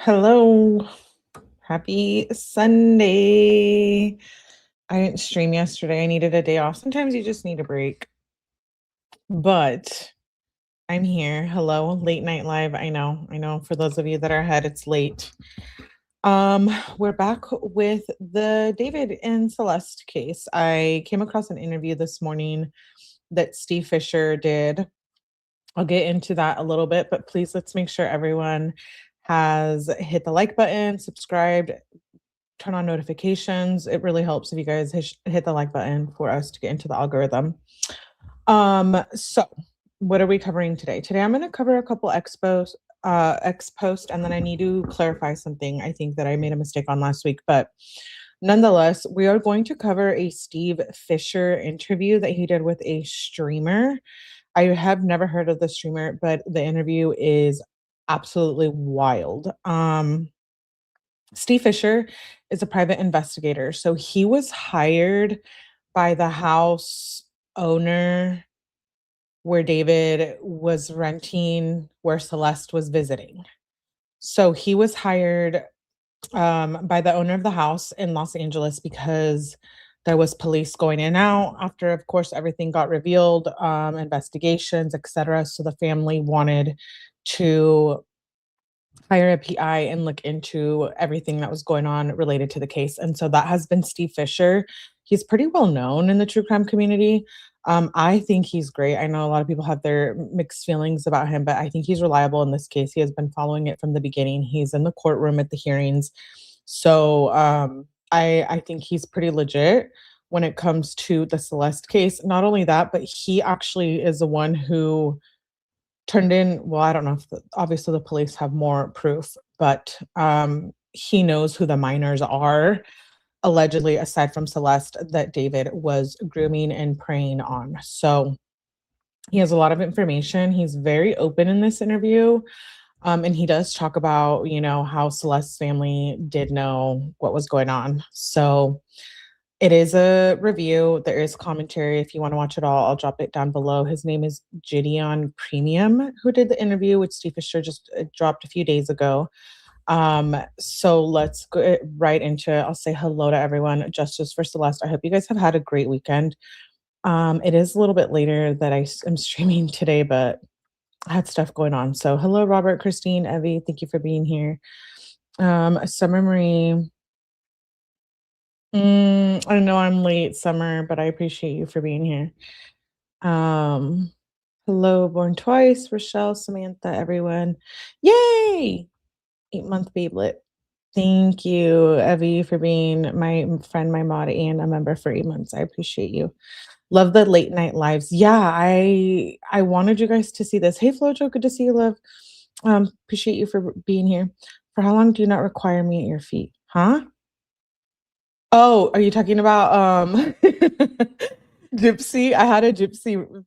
Hello. Happy Sunday. I didn't stream yesterday. I needed a day off. Sometimes you just need a break. But I'm here. Hello, late night live. I know. For those of you that are ahead, it's late. We're back with the David and Celeste case. I came across an interview this morning that Steve Fischer did. I'll get into that a little bit, but please let's make sure everyone has hit the like button, subscribed, turn on notifications. It really helps if you guys hit the like button for us to get into the algorithm. So what are we covering today? Today I'm going to cover a couple ex post, and then I need to clarify something I think that I made a mistake on last week. But nonetheless, we are going to cover a Steve Fischer interview that he did with a streamer. I have never heard of the streamer, but the interview is absolutely wild. Steve Fischer is a private investigator. So he was hired by the house owner where David was renting, where Celeste was visiting. So he was hired by the owner of the house in Los Angeles because there was police going in and out after, of course, everything got revealed, investigations, etc. So the family wanted to hire a PI and look into everything that was going on related to the case. And so that has been Steve Fischer. He's pretty well known in the true crime community. I think he's great. I know a lot of people have their mixed feelings about him, but I think he's reliable in this case. He has been following it from the beginning. He's in the courtroom at the hearings. So I think he's pretty legit when it comes to the Celeste case. Not only that, but he actually is the one who turned in, well, I don't know if obviously the police have more proof, but he knows who the minors are, allegedly, aside from Celeste, that David was grooming and preying on. So he has a lot of information. He's very open in this interview. And he does talk about, how Celeste's family did know what was going on. So it is a review. There is commentary. If you want to watch it all, I'll drop it down below. His name is Gideon Premium, who did the interview with Steve Fischer, just dropped a few days ago. So let's go right into it. I'll say hello to everyone. Justice for Celeste. I hope you guys have had a great weekend. It is a little bit later that I am streaming today, but I had stuff going on. So hello, Robert, Christine, Evie. Thank you for being here. Summer Marie. I know I'm late, Summer, but I appreciate you for being here. Hello, Born Twice, Rochelle, Samantha, everyone. Yay! 8-month babelet. Thank you, Evie, for being my friend, my mod, and a member for 8 months. I appreciate you. Love the late night lives. Yeah, I wanted you guys to see this. Hey, Flojo, good to see you, love. Appreciate you for being here. For how long do you not require me at your feet? Huh? Oh, are you talking about Gypsy? I had a Gypsy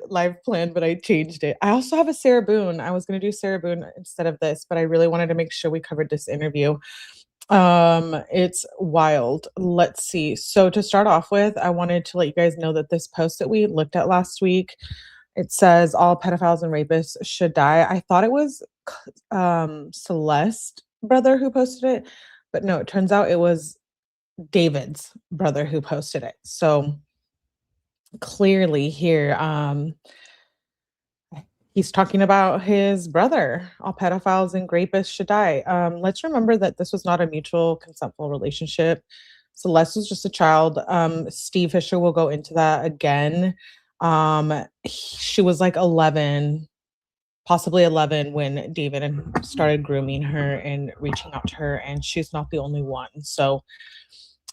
live plan, but I changed it. I also have a Sarah Boone. I was gonna do Sarah Boone instead of this, but I really wanted to make sure we covered this interview. It's wild. Let's see. So to start off with, I wanted to let you guys know that this post that we looked at last week, it says all pedophiles and rapists should die. I thought it was Celeste brother who posted it, but no, it turns out it was David's brother who posted it. So clearly here, he's talking about his brother. All pedophiles and rapists should die. Let's remember that this was not a mutual consentful relationship. Celeste was just a child. Steve Fischer will go into that again. She was like 11 possibly 11 when David started grooming her and reaching out to her, and she's not the only one. So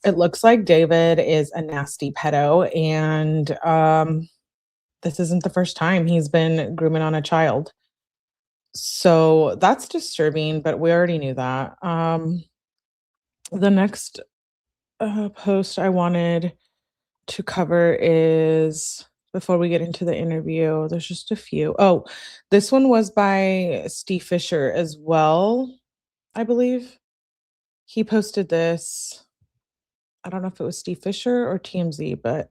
it looks like David is a nasty pedo, and this isn't the first time he's been grooming on a child. So that's disturbing, but we already knew that. The next post I wanted to cover is, before we get into the interview, there's just a few. Oh, this one was by Steve Fischer as well, I believe. He posted this. I don't know if it was Steve Fischer or TMZ, but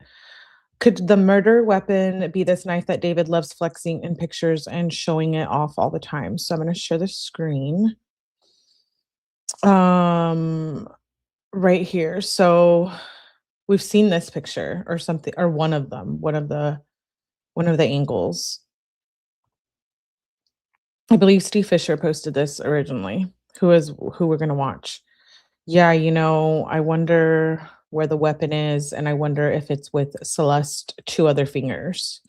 could the murder weapon be this knife that David loves flexing in pictures and showing it off all the time? So I'm going to share the screen. Right here. So we've seen this picture or something, or one of them, one of the angles. I believe Steve Fischer posted this originally, who we're going to watch. Yeah, I wonder where the weapon is, and I wonder if it's with Celeste, 2 other fingers.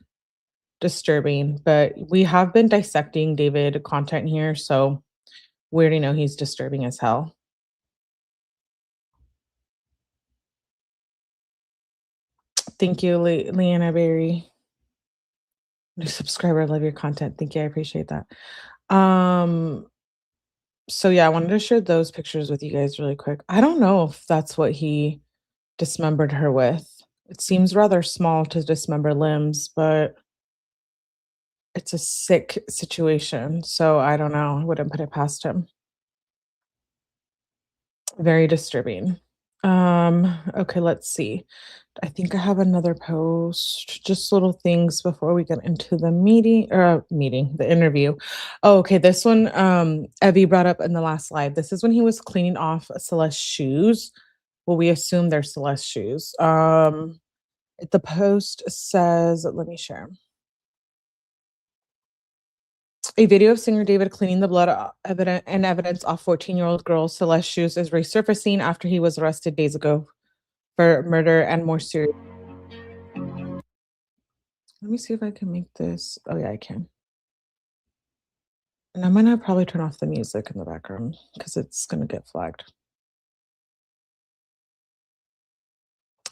Disturbing, but we have been dissecting David content here, so we already know he's disturbing as hell. Thank you, Leanna Berry. New subscriber, love your content. Thank you, I appreciate that. So yeah, I wanted to share those pictures with you guys really quick. I don't know if that's what he dismembered her with. It seems rather small to dismember limbs, but it's a sick situation. So I don't know. I wouldn't put it past him. Very disturbing. Okay, let's see. I think I have another post, just little things before we get into the the interview. Oh, okay, this one, Evie brought up in the last slide. This is when he was cleaning off Celeste's shoes. Well, we assume they're Celeste shoes. The post says, let me share. A video of singer David cleaning the blood evidence off 14-year-old girl Celeste shoes is resurfacing after he was arrested days ago for murder and more serious. Let me see if I can make this. Oh yeah, I can. And I'm gonna probably turn off the music in the background because it's gonna get flagged.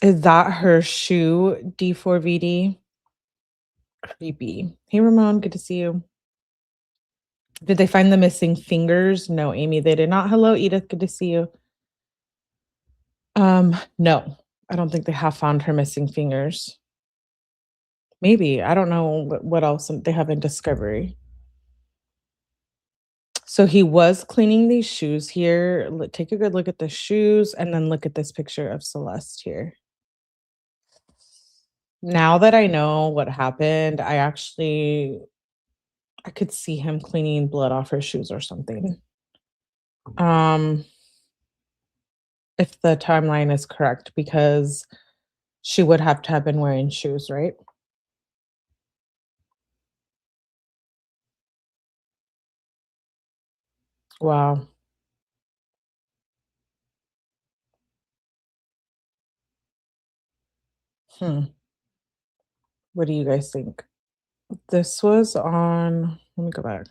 Is that her shoe, D4VD? Creepy. Hey Ramon, good to see you. Did they find the missing fingers? No, Amy, they did not. Hello, Edith, good to see you. No, I don't think they have found her missing fingers. Maybe. I don't know what else they have in Discovery. So he was cleaning these shoes here. Take a good look at the shoes and then look at this picture of Celeste here. Now that I know what happened, I could see him cleaning blood off her shoes or something. If the timeline is correct, because she would have to have been wearing shoes, right? Wow. What do you guys think? This was on, let me go back.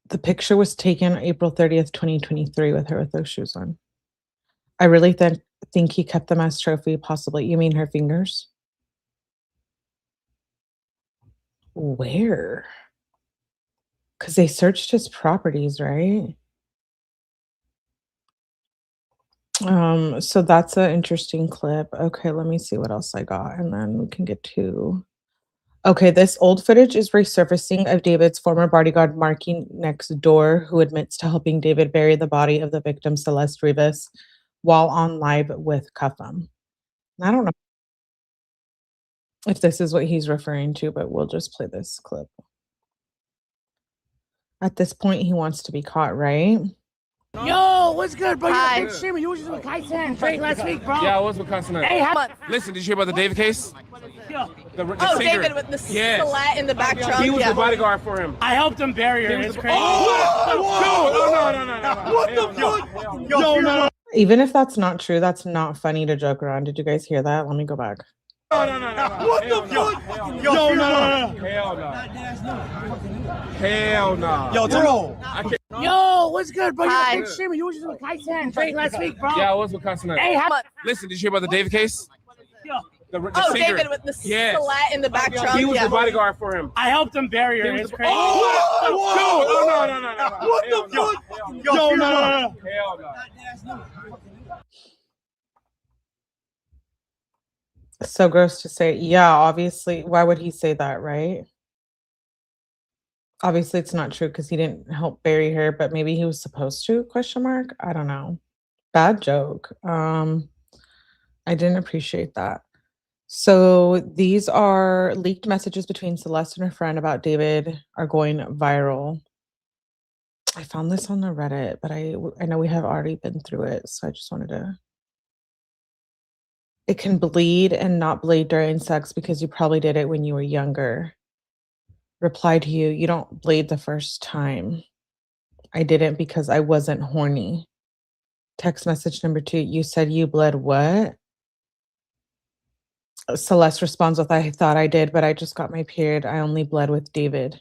The picture was taken April 30th, 2023 with her with those shoes on. I really think he kept them as trophy, possibly. You mean her fingers? Where? Because they searched his properties, right? So that's an interesting clip. Okay, let me see what else I got, and then we can get to. Okay, this old footage is resurfacing of David's former bodyguard, Marky Next Door, who admits to helping David bury the body of the victim, Celeste Rivas, while on live with 𝗑𝗲𝗄. I don't know if this is what he's referring to, but we'll just play this clip. At this point, he wants to be caught, right? Yo, what's good, bro? Hi. You're a big streamer. You was just with 𝗍𝗲 Drake last week, bro. Yeah, I was with 𝗍𝗲. Hey, listen, did you hear about the David case? Yeah. Oh, singer. David with the Celeste in the back trunk. He was yeah. the bodyguard for him. I helped him bury her. It's crazy. No. What the fuck? Yo, no. Even if that's not true, that's not funny to joke around. Did you guys hear that? Let me go back. No. What the fuck? Yo, no. Hell no. Yo, bro. I can't. Yo, what's good, bro? You're Hi. a big streamer. You was just with 𝗍𝗲 Drake last week, bro. Yeah, I was with 𝗍𝗲. Hey, listen, did you hear about the David case? Yeah. Oh, singer. David with the Celeste in the back trunk. He was yeah. the bodyguard for him. I helped him bury her. It's crazy. No. What the fuck? Yo, no. Hell no. So gross to say. Yeah, obviously. Why would he say that, right? Obviously, it's not true because he didn't help bury her, but maybe he was supposed to, question mark? I don't know. Bad joke. I didn't appreciate that. So these are leaked messages between Celeste and her friend about David are going viral. I found this on the Reddit, but I know we have already been through it, so I just wanted to. It can bleed and not bleed during sex because you probably did it when you were younger. Reply to you, you don't bleed the first time. I didn't because I wasn't horny. Text message number 2, you said you bled what? Celeste responds with, I thought I did, but I just got my period. I only bled with David.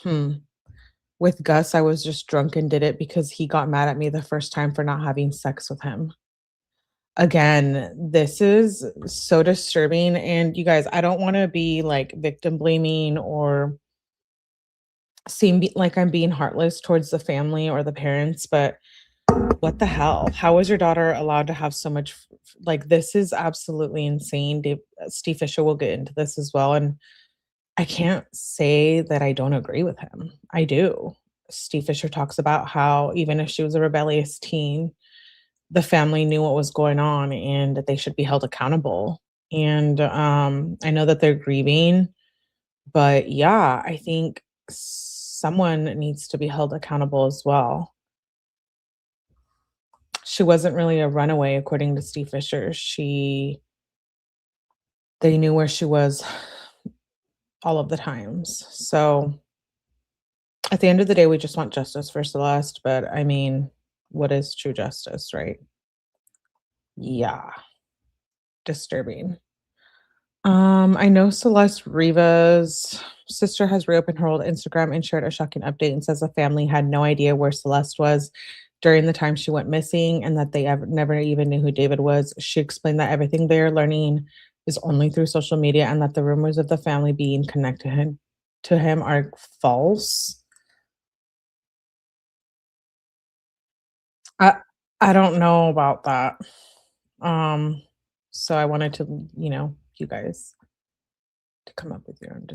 With Gus, I was just drunk and did it because he got mad at me the first time for not having sex with him. Again, this is so disturbing. And you guys, I don't want to be like victim blaming or seem like I'm being heartless towards the family or the parents, but what the hell? How is your daughter allowed to have so much? Like, this is absolutely insane. Steve Fisher will get into this as well. And I can't say that I don't agree with him. I do. Steve Fisher talks about how even if she was a rebellious teen, the family knew what was going on and that they should be held accountable. And I know that they're grieving, but yeah, I think someone needs to be held accountable as well. She wasn't really a runaway, according to Steve Fisher. They knew where she was all of the times. So at the end of the day, we just want justice for Celeste. But I mean, what is true justice, right? Yeah. Disturbing. I know Celeste Rivas' sister has reopened her old Instagram and shared a shocking update and says the family had no idea where Celeste was during the time she went missing and that they never even knew who David was. She explained that everything they are learning is only through social media and that the rumors of the family being connected to him are false. I don't know about that. So I wanted to, you guys to come up with your own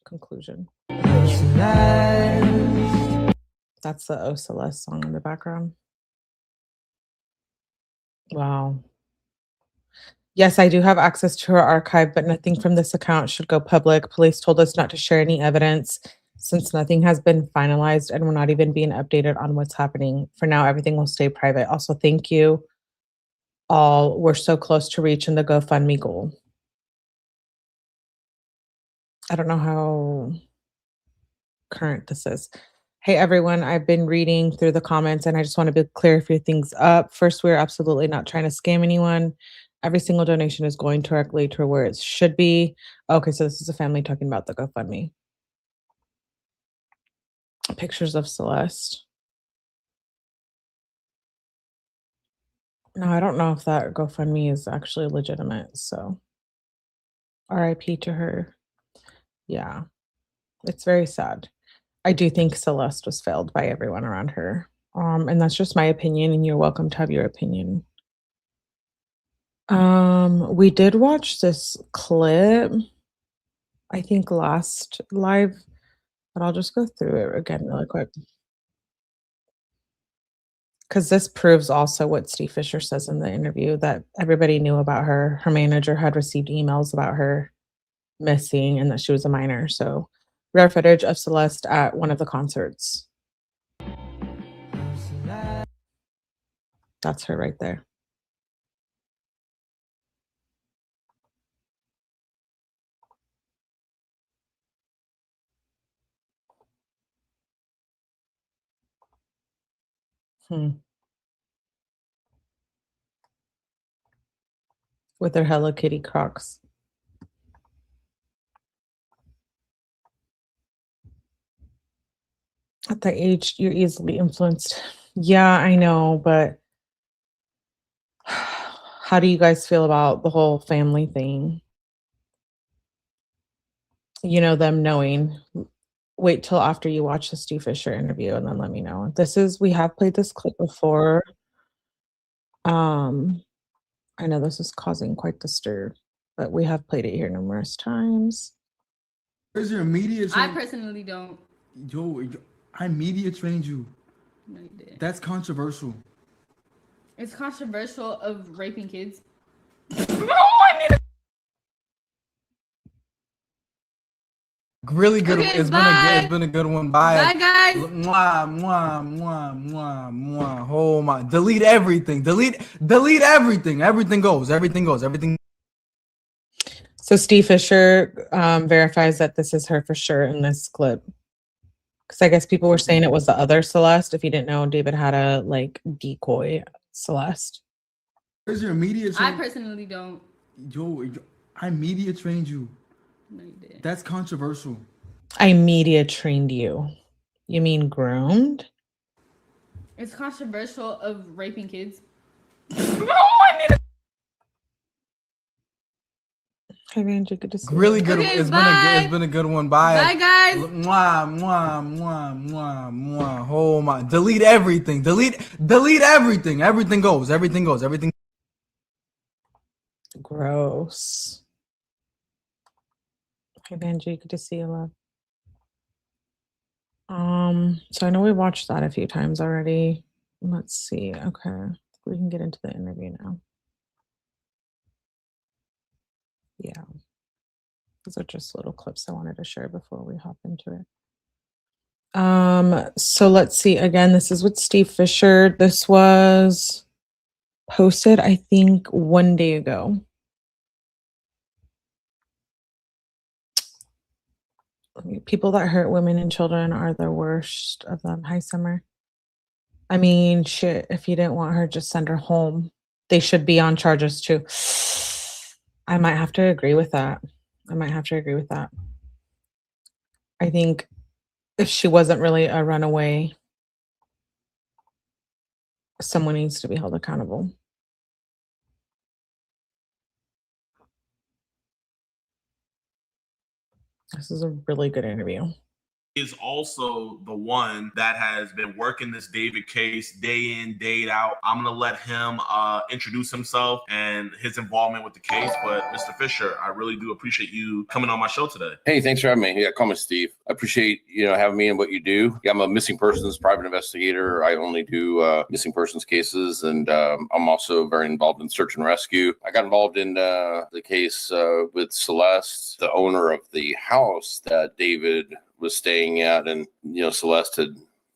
conclusion. That's the Celeste song in the background. Wow. Yes, I do have access to her archive, but nothing from this account should go public. Police told us not to share any evidence since nothing has been finalized and we're not even being updated on what's happening. For now, everything will stay private. Also, thank you all. We're so close to reaching the GoFundMe goal. I don't know how current this is. Hey, everyone, I've been reading through the comments and I just want to clear a few things up. First, we're absolutely not trying to scam anyone. Every single donation is going directly to where it should be. Okay, so this is a family talking about the GoFundMe. Pictures of Celeste. No, I don't know if that GoFundMe is actually legitimate, so RIP to her. Yeah, it's very sad. I do think Celeste was failed by everyone around her. And that's just my opinion, and you're welcome to have your opinion. We did watch this clip, I think last live, but I'll just go through it again really quick. Because this proves also what Steve Fisher says in the interview, that everybody knew about her. Her manager had received emails about her missing and that she was a minor. So rare footage of Celeste at one of the concerts. That's her right there. With their Hello Kitty Crocs. At that age, you're easily influenced. Yeah, I know, but how do you guys feel about the whole family thing? You know, them knowing. Wait till after you watch the Steve Fisher interview and then let me know. We have played this clip before. I know this is causing quite the stir, but we have played it here numerous times. Where's your media? I personally don't. Yo, I media trained you. No, you didn't. That's controversial. It's controversial of raping kids. Really good. Okay, It's been a good one. Bye, guys. Mwah, mwah, mwah, mwah, mwah. Oh my! Delete everything. Delete everything. Everything goes. Everything. So Steve Fisher verifies that this is her for sure in this clip. Because I guess people were saying it was the other Celeste. If you didn't know, David had a like decoy Celeste. Where's your media? I personally don't. Yo, I media trained you. No, you didn't. That's controversial. I media trained you. You mean groomed? It's controversial of raping kids. Hey, Andrew, good to see you. Really good. Okay, It's been a good one. Bye, guys. Mwah, mwah, mwah, mwah, mwah. Oh my! Delete everything. Delete everything. Everything goes. Everything. Gross. Hey, Benji, good to see you, love. So I know we watched that a few times already. Let's see. Okay, we can get into the interview now. Yeah, these are just little clips I wanted to share before we hop into it. So let's see. Again, this is with Steve Fisher. This was posted, I think, 1 day ago. People that hurt women and children are the worst of them. Hi, Summer. I mean, shit, if you didn't want her, just send her home. They should be on charges too. I might have to agree with that. I think if she wasn't really a runaway, someone needs to be held accountable. This is a really good interview. Is also the one that has been working this David case day in, day out. I'm gonna let him introduce himself and his involvement with the case. But Mr. Fisher, I really do appreciate you coming on my show today. Hey, thanks for having me. Yeah, call me Steve. I appreciate having me and what you do. Yeah, I'm a missing persons private investigator. I only do missing persons cases, and I'm also very involved in search and rescue. I got involved in the case with Celeste, the owner of the house that David was staying at, and Celeste had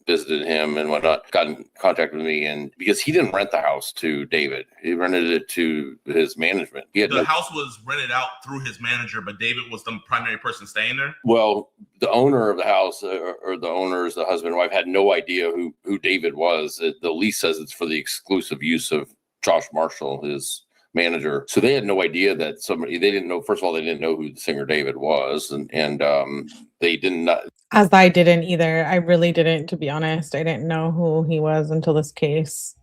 visited him and whatnot, got in contact with me, and because he didn't rent the house to David, he rented it to his management. The house was rented out through his manager, but David was the primary person staying there. Well, the owner of the house, or the owners, the husband and wife, had no idea who David was. The lease says it's for the exclusive use of Josh Marshall, his manager. So they had no idea that they didn't know. First of all, they didn't know who the singer David was, and they didn't. As I didn't either. I really didn't, to be honest. I didn't know who he was until this case.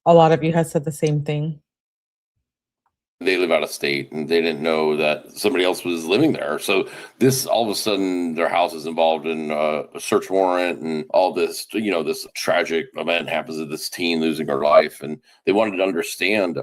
A lot of you have said the same thing. They live out of state, and they didn't know that somebody else was living there. So this, all of a sudden, their house is involved in a search warrant, and all this, this tragic event happens to this teen losing her life, and they wanted to understand,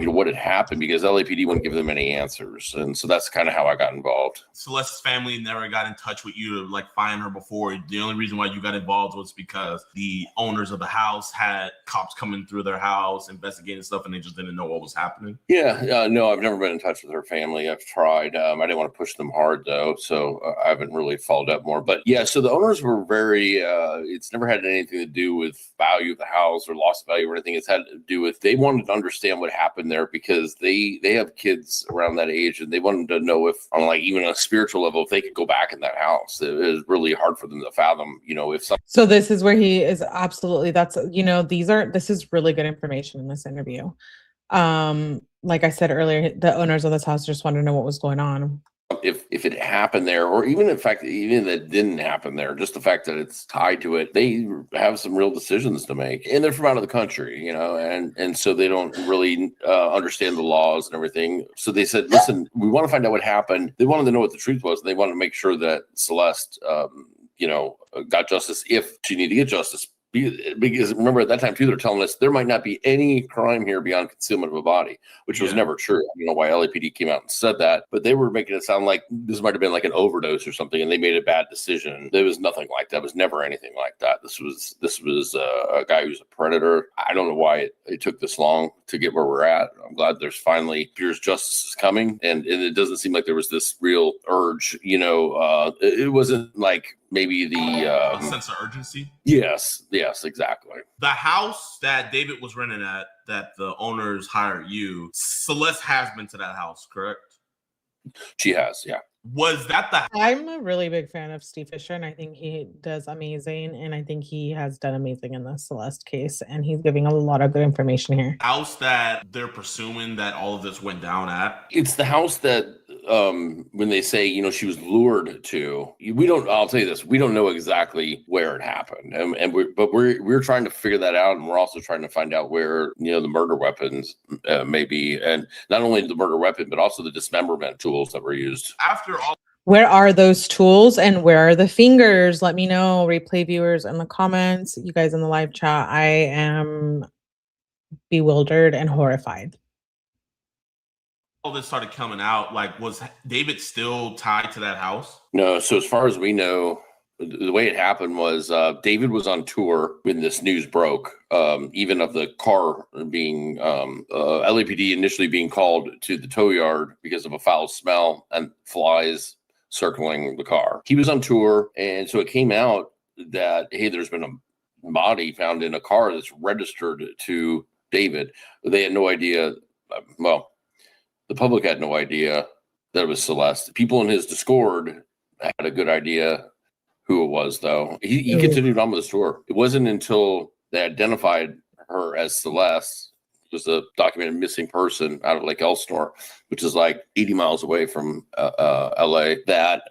what had happened, because LAPD wouldn't give them any answers, and so that's kind of how I got involved. Celeste's family never got in touch with you to find her before. The only reason why you got involved was because the owners of the house had cops coming through their house investigating stuff, and they just didn't know what was happening. Yeah, No, I've never been in touch with her family. I've tried. I didn't want to push them hard though, so I haven't really followed up more. But yeah, so the owners were very. It's never had anything to do with value of the house or loss of value or anything. It's had to do with they wanted to understand what happened there because they have kids around that age and they wanted to know if on like even a spiritual level if they could go back in that house. It was really hard for them to fathom. If some. So this is where he is absolutely. That's this is really good information in this interview. Like I said earlier, the owners of this house just wanted to know what was going on. If it happened there, or even in fact, even that it didn't happen there, just the fact that it's tied to it, they have some real decisions to make, and they're from out of the country, and so they don't really understand the laws and everything. So they said, "Listen, we want to find out what happened." They wanted to know what the truth was. And they wanted to make sure that Celeste, got justice if she needed to get justice. Because remember at that time too, they're telling us there might not be any crime here beyond concealment of a body, which was never true. I don't know why LAPD came out and said that, but they were making it sound like this might have been like an overdose or something, and they made a bad decision. There was nothing like that. It was never anything like that. This was a guy who's a predator. I don't know why it took this long to get where we're at. I'm glad there's finally justice is coming, and it doesn't seem like there was this real urge. It wasn't like maybe the sense of urgency. Yes, exactly. The house that David was renting at, that the owners hired you, Celeste has been to that house, correct? She has, yeah. Was that the? I'm a really big fan of Steve Fischer, and I think he does amazing, and I think he has done amazing in the Celeste case, and he's giving a lot of good information here. House that they're presuming that all of this went down at? It's the house that when they say, she was lured to, I'll tell you this, we don't know exactly where it happened. We're trying to figure that out. And we're also trying to find out where, the murder weapons may be. And not only the murder weapon, but also the dismemberment tools that were used. After all. Where are those tools and where are the fingers? Let me know, replay viewers in the comments. You guys in the live chat, I am bewildered and horrified. All this started coming out, was David still tied to that house? No. So as far as we know, the way it happened was David was on tour when this news broke, even of the car being LAPD initially being called to the tow yard because of a foul smell and flies circling the car. He was on tour, and so it came out that, hey, there's been a body found in a car that's registered to David. They had no idea. The public had no idea that it was Celeste. People in his Discord had a good idea who it was, though. He continued on with the tour. It wasn't until they identified her as Celeste, was a documented missing person out of Lake Elsinore, which is like 80 miles away from LA, that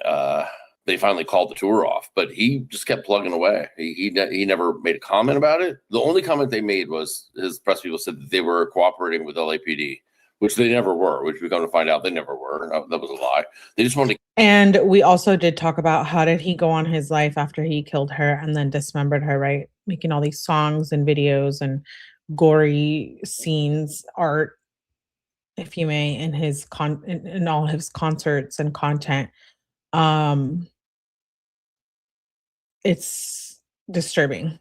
they finally called the tour off. But he just kept plugging away. He never made a comment about it. The only comment they made was his press people said that they were cooperating with LAPD, which they never were, which we come to find out they never were. That was a lie. They just wanted to. And we also did talk about how did he go on his life after he killed her and then dismembered her, right? Making all these songs and videos and gory scenes, art, if you may, in his in all his concerts and content. It's disturbing.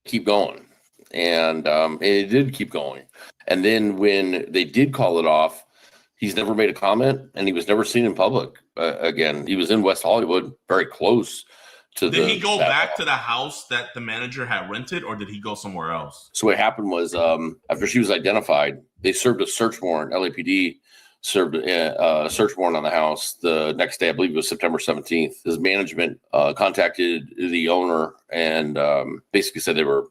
Keep going. And it did keep going. And then when they did call it off, he's never made a comment, and he was never seen in public again. He was in West Hollywood, very close to Did he go back to the house that the manager had rented, or did he go somewhere else? So what happened was after she was identified, they served a search warrant. LAPD served a search warrant on the house the next day. I believe it was September 17th. His management contacted the owner and basically said they were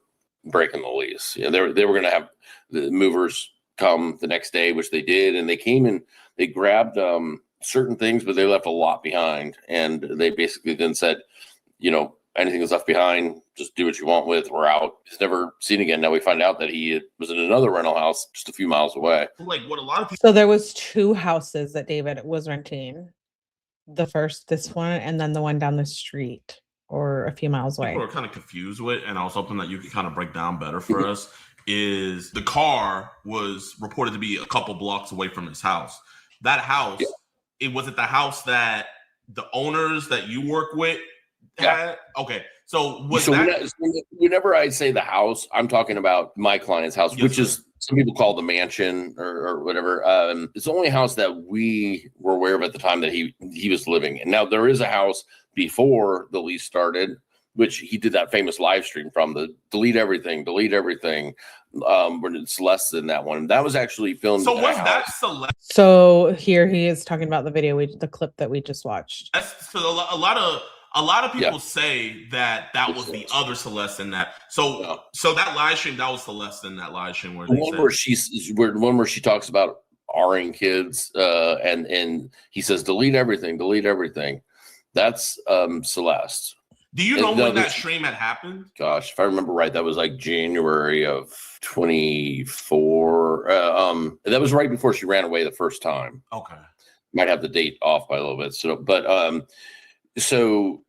breaking the lease. They were going to have the movers come the next day, which they did, and they came and they grabbed certain things, but they left a lot behind. And they basically then said, anything that's left behind, just do what you want with. We're out. He's never seen again. Now we find out that he was in another rental house just a few miles away. What a lot of people. So there was two houses that David was renting. This one, and then the one down the street or a few miles away. People are kind of confused with, and I was hoping that you could kind of break down better for us, is the car was reported to be a couple blocks away from his house. That house, was it the house that the owners that you work with had? Okay. So whenever I say the house, I'm talking about my client's house, which is some people call it the mansion or whatever. It's the only house that we were aware of at the time that he was living in. Now there is a house before the lease started, which he did that famous live stream from, the delete everything. Where Celeste in that one. That was actually filmed. So in was a that house. Celeste? So here he is talking about the video, the clip that we just watched. So a lot of people say that was the other Celeste in that. So that live stream, that was Celeste in that live stream where the one where she talks about R-ing kids, and he says delete everything. That's Celeste. Do you know when that stream had happened? Gosh, if I remember right, that was like January of 24. That was right before she ran away the first time. Okay. Might have the date off by a little bit.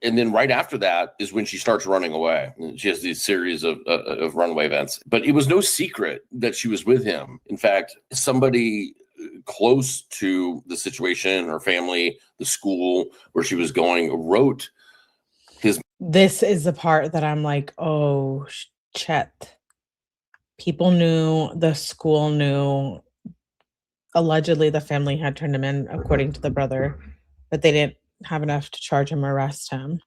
And then right after that is when she starts running away. She has these series of runaway events. But it was no secret that she was with him. In fact, somebody close to the situation, her family, the school where she was going, wrote his. This is the part that I'm like, oh, Chet. People knew, the school knew. Allegedly, the family had turned him in, according to the brother, but they didn't have enough to charge him or arrest him.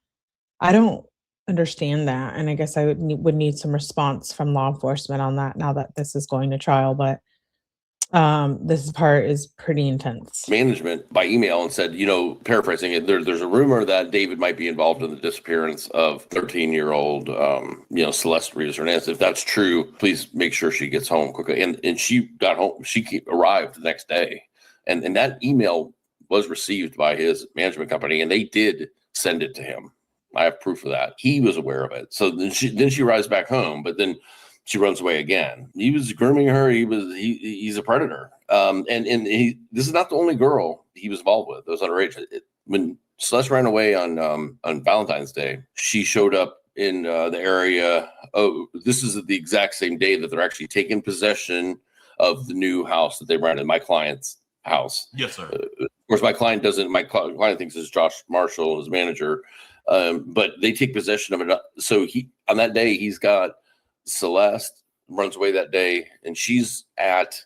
I don't understand that, and I guess I would need some response from law enforcement on that now that this is going to trial. But this part is pretty intense. Management by email and said, paraphrasing it, there's a rumor that David might be involved in the disappearance of 13-year-old, Celeste Rivas Hernandez. If that's true, please make sure she gets home quickly. And she got home. She arrived the next day, and that email was received by his management company, and they did send it to him. I have proof of that. He was aware of it. So then she arrives back home, but then she runs away again. He was grooming her. He's a predator. This is not the only girl he was involved with. It was underage. When Celeste ran away on Valentine's Day, she showed up in the area. Oh, this is the exact same day that they're actually taking possession of the new house that they rented, my client's house. Yes, sir. Of course, my client doesn't. My client thinks it's Josh Marshall, his manager, but they take possession of it. So on that day, he's got Celeste runs away that day, and she's at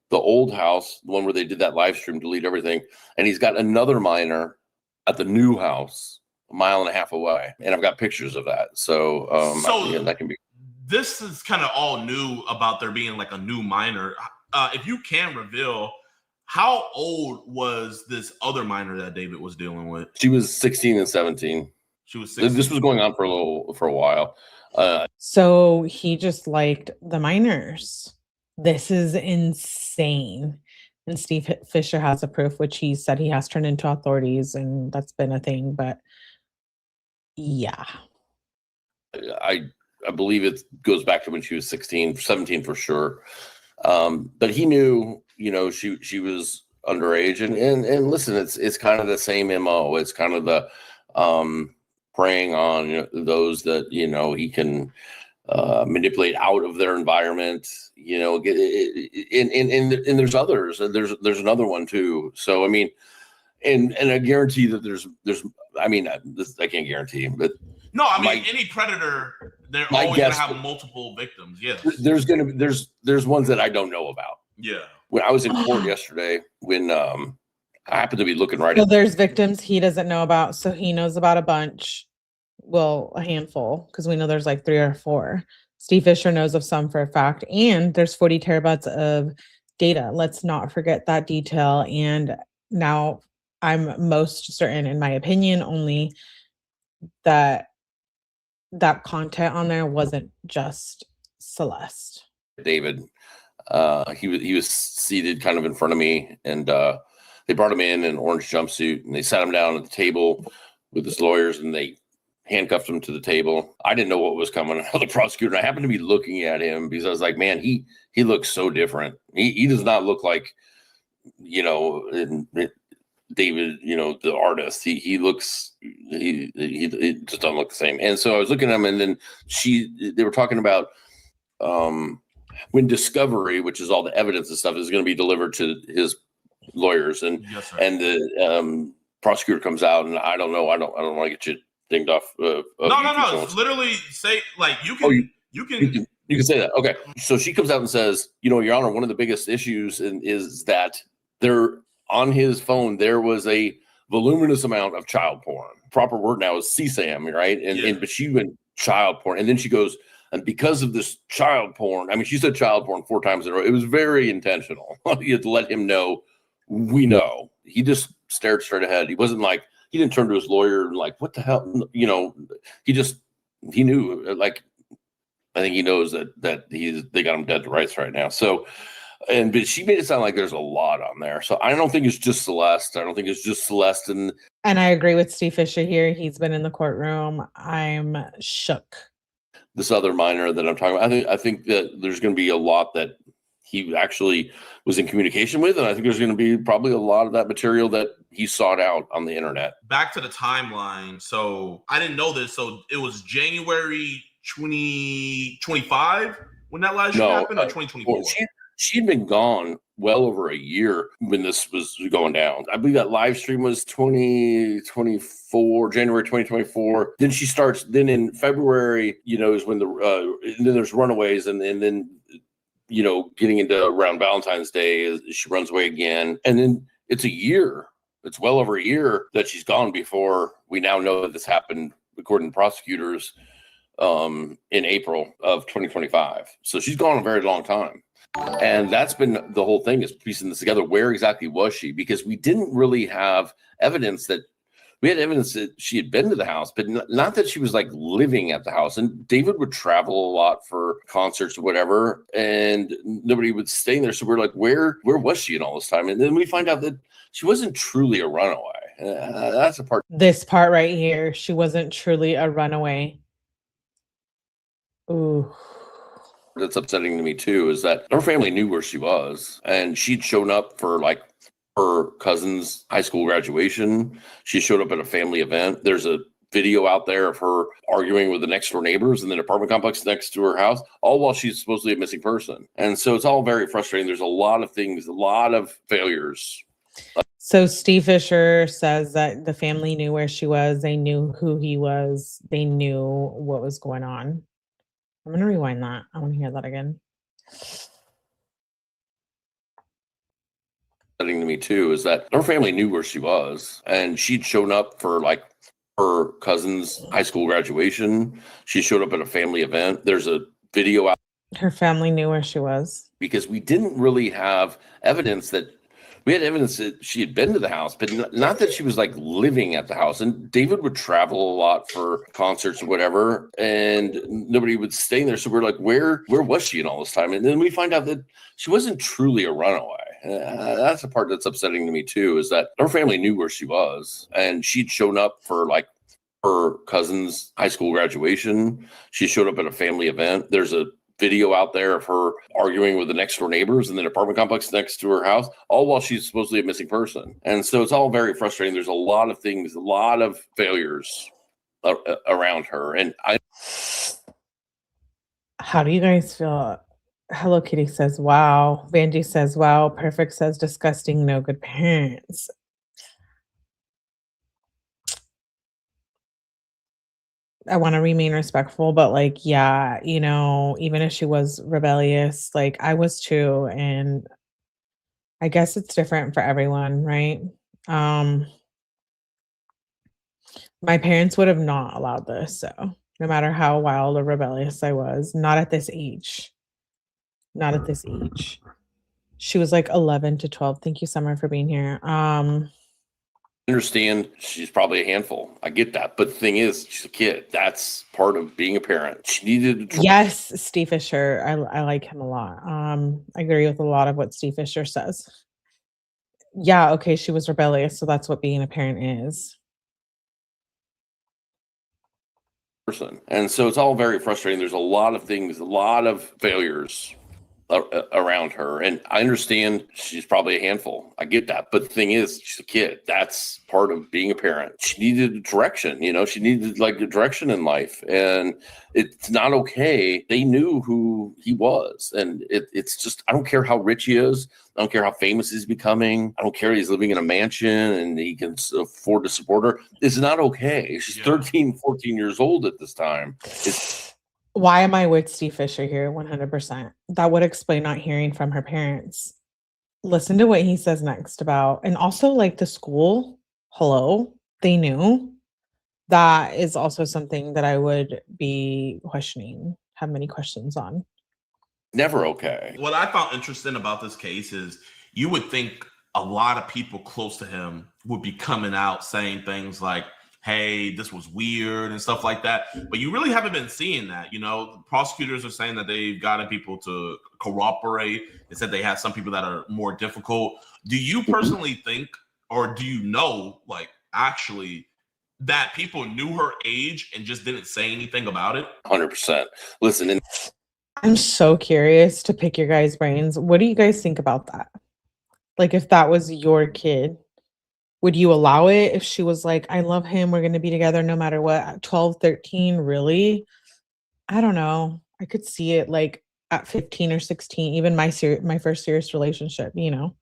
the old house, the one where they did that live stream, delete everything, and he's got another minor at the new house, a mile and a half away, and I've got pictures of that. So that can be. This is kind of all new about there being like a new minor. If you can reveal, how old was this other minor that David was dealing with? She was 16 and 17. She was 16. This was going on for a while. So he just liked the minors. This is insane. And Steve Fischer has a proof, which he said he has turned into authorities, and that's been a thing. But yeah, I believe it goes back to when she was 16, 17 for sure. But he knew, she was underage, and listen, it's kind of the same MO. It's kind of the preying on those that he can manipulate out of their environment. And there's others. There's another one too. So I mean, and I guarantee that there's I can't guarantee, but no, any predator, they're always gonna have multiple victims. Yes, there's ones that I don't know about. Yeah. When I was in court yesterday, when I happened to be looking right. So there's victims he doesn't know about. So he knows about a bunch. Well, a handful, because we know there's like 3 or 4. Steve Fischer knows of some for a fact. And there's 40 terabytes of data. Let's not forget that detail. And now I'm most certain, in my opinion, only that content on there wasn't just Celeste. David, he was seated kind of in front of me, and they brought him in an orange jumpsuit, and they sat him down at the table with his lawyers, and they handcuffed him to the table. I didn't know what was coming out of the prosecutor. And I happened to be looking at him because I was like, man, he looks so different. He does not look like, David, the artist. He looks, he just doesn't look the same. And so I was looking at him, and then they were talking about when discovery, which is all the evidence and stuff, is going to be delivered to his lawyers, and yes, and the prosecutor comes out, and I don't know. I don't want to get you dinged off. No. It's literally say like you can You can say that. Okay. So she comes out and says, Your Honor, one of the biggest issues is that there on his phone, there was a voluminous amount of child porn. Proper word now is CSAM, right? But she went child porn. And then she goes, and because of this child porn, I mean, she said child porn 4 times in a row. It was very intentional. You had to let him know, we know. He just stared straight ahead. He wasn't like, he didn't turn to his lawyer and like, what the hell? He knew, like, I think he knows that they got him dead to rights right now. So, but she made it sound like there's a lot on there. So I don't think it's just Celeste. I don't think it's just Celeste. And I agree with Steve Fischer here. He's been in the courtroom. I'm shook. This other minor that I'm talking about, I think that there's going to be a lot that he actually was in communication with. And I think there's going to be probably a lot of that material that he sought out on the internet. Back to the timeline. So I didn't know this. So it was January 2025 when that last year happened, or 2024? She'd been gone well over a year when this was going down. I believe that live stream was 2024, January 2024. Then she starts, then in February, is when and then there's runaways, and then, getting into around Valentine's Day, she runs away again. And then it's a year. It's well over a year that she's gone before we now know that this happened, according to prosecutors, in April of 2025. So she's gone a very long time. And that's been the whole thing, is piecing this together. Where exactly was she? Because we didn't really have evidence that we had evidence that she had been to the house, but not that she was like living at the house. And David would travel a lot for concerts or whatever, and nobody would stay there. So we're like, where was she in all this time? And then we find out that she wasn't truly a runaway. That's the part. This part right here, she wasn't truly a runaway. Ooh. That's upsetting to me too, is that her family knew where she was, and she'd shown up for like her cousin's high school graduation. She showed up at a family event. There's a video out there of her arguing with the next door neighbors in the apartment complex next to her house, all while she's supposedly a missing person. And so it's all very frustrating. There's a lot of things, a lot of failures. So Steve Fischer says that the family knew where she was. They knew who he was. They knew what was going on. I'm going to rewind that. I want to hear that again. Upsetting to me too, is that her family knew where she was, and she'd shown up for like her cousin's high school graduation. She showed up at a family event. There's a video out. Her family knew where she was. Because we didn't really have evidence that we had evidence that she had been to the house, but not that she was like living at the house. And David would travel a lot for concerts or whatever, and nobody would stay there. So we're like, where was she in all this time? And then we find out that she wasn't truly a runaway. That's the part that's upsetting to me too, is that her family knew where she was, and she'd shown up for like her cousin's high school graduation. She showed up at a family event. There's a video out there of her arguing with the next door neighbors in the apartment complex next to her house, all while she's supposedly a missing person. And so it's all very frustrating. There's a lot of things, a lot of failures around her. And how do you guys feel? Hello Kitty says, wow. Vanjie says, wow. Perfect says, disgusting, no good parents. I want to remain respectful, but like, yeah, even if she was rebellious, like I was too. And I guess it's different for everyone, right? My parents would have not allowed this. So no matter how wild or rebellious I was, not at this age. Not at this age. She was like 11 to 12. Thank you, Summer, for being here. Understand she's probably a handful. I get that. But the thing is, she's a kid. That's part of being a parent. She needed to. Yes, Steve Fischer. I like him a lot. I agree with a lot of what Steve Fischer says. Yeah, okay, she was rebellious, so that's what being a parent is. And so it's all very frustrating. There's a lot of things, a lot of failures around her, and I understand she's probably a handful. I get that, but the thing is, she's a kid. That's part of being a parent. She needed direction. She needed like a direction in life, and it's not okay. They knew who he was, and it's just, I don't care how rich he is. I don't care how famous he's becoming. I don't care he's living in a mansion and he can afford to support her. It's not okay. She's 13, 14 years old at this time. Why am I with Steve Fisher here? 100%. That would explain not hearing from her parents. Listen to what he says next about, and also like the school. Hello, they knew. That is also something that I would be questioning, have many questions on. Never okay. What I found interesting about this case is you would think a lot of people close to him would be coming out saying things like, hey, this was weird and stuff like that. But you really haven't been seeing that. You know, prosecutors are saying that they've gotten people to cooperate. They said they have some people that are more difficult. Do you personally think, or do you know, like, actually, that people knew her age and just didn't say anything about it? 100%. Listen, I'm so curious to pick your guys' brains. What do you guys think about that? Like, if that was your kid, would you allow it if she was like, I love him, we're going to be together no matter what? At 12, 13, really? I don't know. I could see it like at 15 or 16, even my first serious relationship, you know?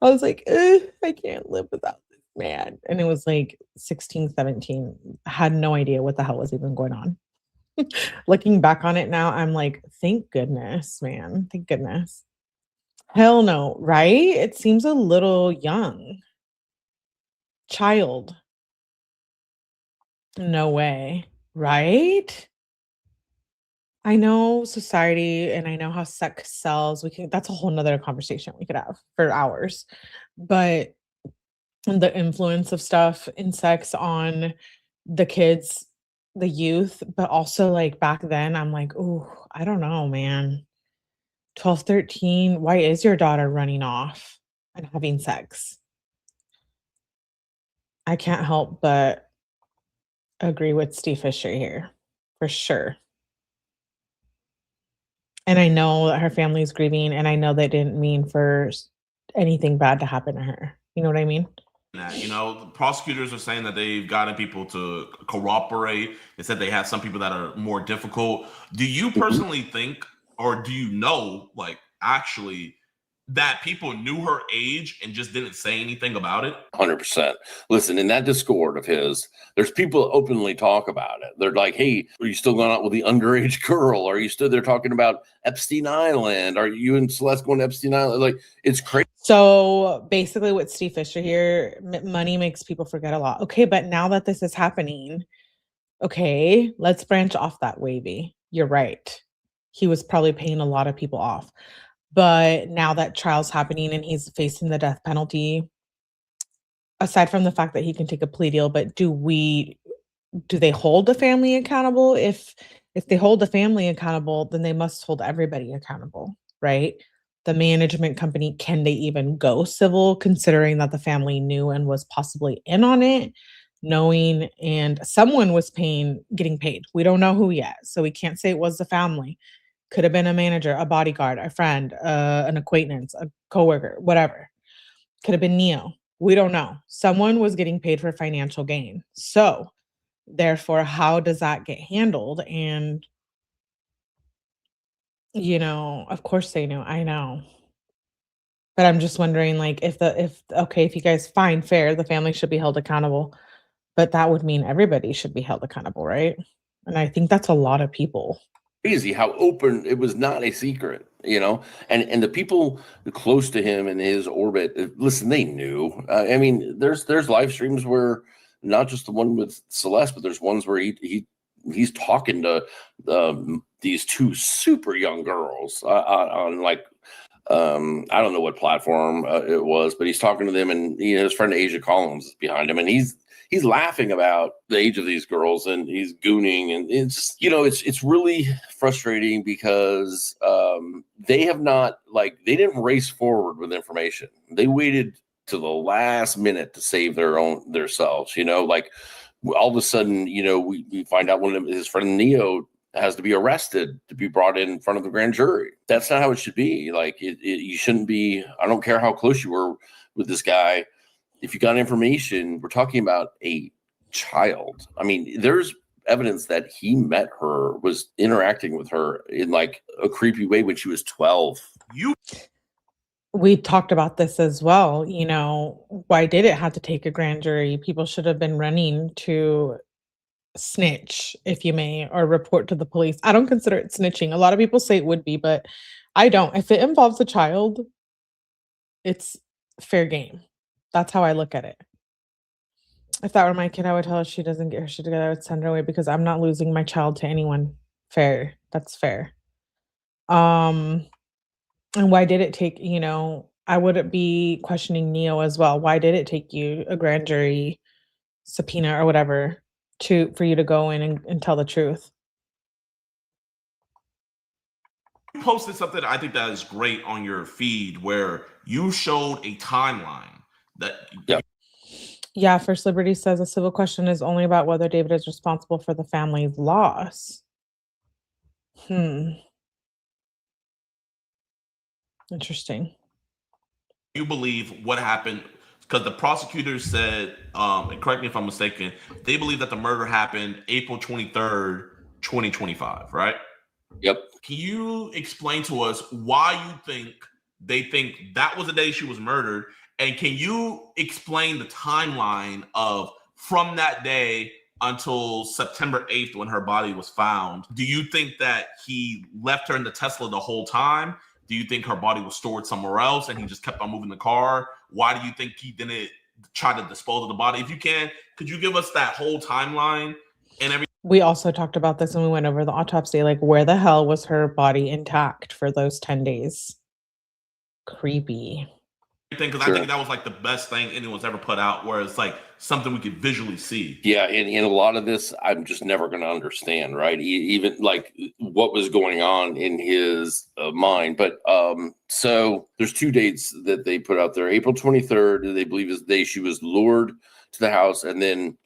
I was like, I can't live without this man. And it was like 16, 17. I had no idea what the hell was even going on. Looking back on it now, I'm like, thank goodness, man. Thank goodness. Hell no, right? It seems a little young. Child. No way, right? I know society and I know how sex sells. That's a whole nother conversation we could have for hours. But the influence of stuff in sex on the kids, the youth, but also like back then, I'm like, oh, I don't know, man. 12, 13, why is your daughter running off and having sex? I can't help but agree with Steve Fisher here, for sure. And I know that her family's grieving, and I know they didn't mean for anything bad to happen to her. You know what I mean? You know, the prosecutors are saying that they've gotten people to cooperate. They said they have some people that are more difficult. Do you personally think, or do you know, like, actually, that people knew her age and just didn't say anything about it? 100%. Listen, in that Discord of his, there's people that openly talk about it. They're like, hey, are you still going out with the underage girl? Are you still there talking about Epstein Island? Are you and Celeste going to Epstein Island? Like, it's crazy. So basically with Steve Fisher here, money makes people forget a lot. Okay, but now that this is happening, okay, let's branch off that wavy. You're right. He was probably paying a lot of people off. But now that trial's happening and he's facing the death penalty, aside from the fact that he can take a plea deal, but do they hold the family accountable? If they hold the family accountable, then they must hold everybody accountable, right? The management company, can they even go civil, considering that the family knew and was possibly in on it, knowing, and someone was getting paid. We don't know who yet, so we can't say it was the family. Could have been a manager, a bodyguard, a friend, an acquaintance, a coworker, whatever. Could have been Neo. We don't know. Someone was getting paid for financial gain. So therefore, how does that get handled? And, you know, of course they knew. I know. But I'm just wondering, like, if you guys find fair, the family should be held accountable. But that would mean everybody should be held accountable, right? And I think that's a lot of people. Crazy how open it was, not a secret, you know, and the people close to him in his orbit, listen, they knew. I mean, there's live streams where, not just the one with Celeste, but there's ones where he's talking to these two super young girls on like I don't know what platform it was, but he's talking to them, and you know, his friend 𝗏𝗏𝗆𝗀𝗆𝗆𝗏 is behind him, and he's laughing about the age of these girls, and he's gooning, and it's, you know, it's really frustrating because they have not, like, they didn't race forward with information. They waited to the last minute to save their selves, you know, like all of a sudden, you know, we find out one of his friend Neo has to be arrested to be brought in front of the grand jury. That's not how it should be. Like, you shouldn't be. I don't care how close you were with this guy. If you got information, we're talking about a child. I mean, there's evidence that he met her, was interacting with her in like a creepy way when she was 12. We talked about this as well. You know, why did it have to take a grand jury? People should have been running to snitch, if you may, or report to the police. I don't consider it snitching. A lot of people say it would be, but I don't. If it involves a child, it's fair game. That's how I look at it. If that were my kid, I would tell her she doesn't get her shit together. I would send her away because I'm not losing my child to anyone. Fair. That's fair. And why did it take, I would be questioning Neo as well. Why did it take you a grand jury subpoena or whatever for you to go in and tell the truth? You posted something I think that is great on your feed where you showed a timeline that. Yeah, First Liberty says a civil question is only about whether David is responsible for the family's loss. Interesting. You believe what happened, because the prosecutors said, and correct me if I'm mistaken, they believe that the murder happened April 23rd, 2025, right? Yep. Can you explain to us why they think that was the day she was murdered? And can you explain the timeline of from that day until September 8th when her body was found? Do you think that he left her in the Tesla the whole time? Do you think her body was stored somewhere else and he just kept on moving the car? Why do you think he didn't try to dispose of the body? If you can, could you give us that whole timeline and everything? We also talked about this when we went over the autopsy. Like, where the hell was her body intact for those 10 days? Creepy. Because I think that was like the best thing anyone's ever put out, where it's like something we could visually see. Yeah, and a lot of this I'm just never going to understand, right? Even like what was going on in his mind. But so there's two dates that they put out there. April 23rd, they believe is the day she was lured to the house, and then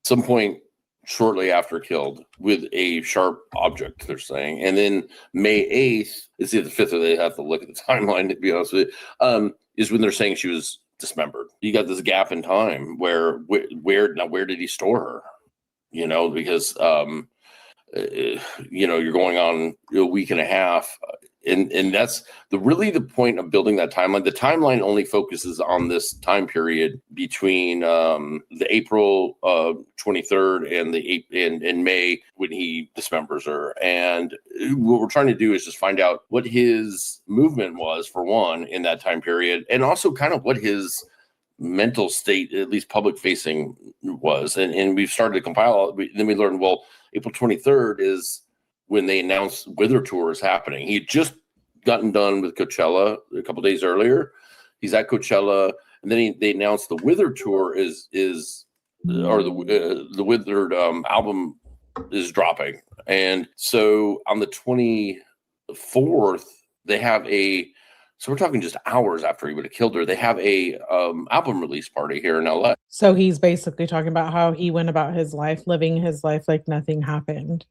some point shortly after killed with a sharp object, they're saying. And then May 8th, is either the 5th, or they have to look at the timeline, to be honest with you, is when they're saying she was dismembered. You got this gap in time where did he store her? Because you're going on a week and a half, and that's the point of building that timeline. The timeline only focuses on this time period between the April 23rd and May when he dismembers her. And what we're trying to do is just find out what his movement was, for one, in that time period, and also kind of what his mental state, at least public facing, was. And we've started to compile. Then we learned, well, April 23rd is when they announced Wither Tour is happening. He had just gotten done with Coachella a couple days earlier. He's at Coachella, and then they announced the Wither Tour the Withered album is dropping. And so on the 24th, they have so we're talking just hours after he would have killed her, they have a album release party here in LA. So he's basically talking about how he went about his life, living his life like nothing happened.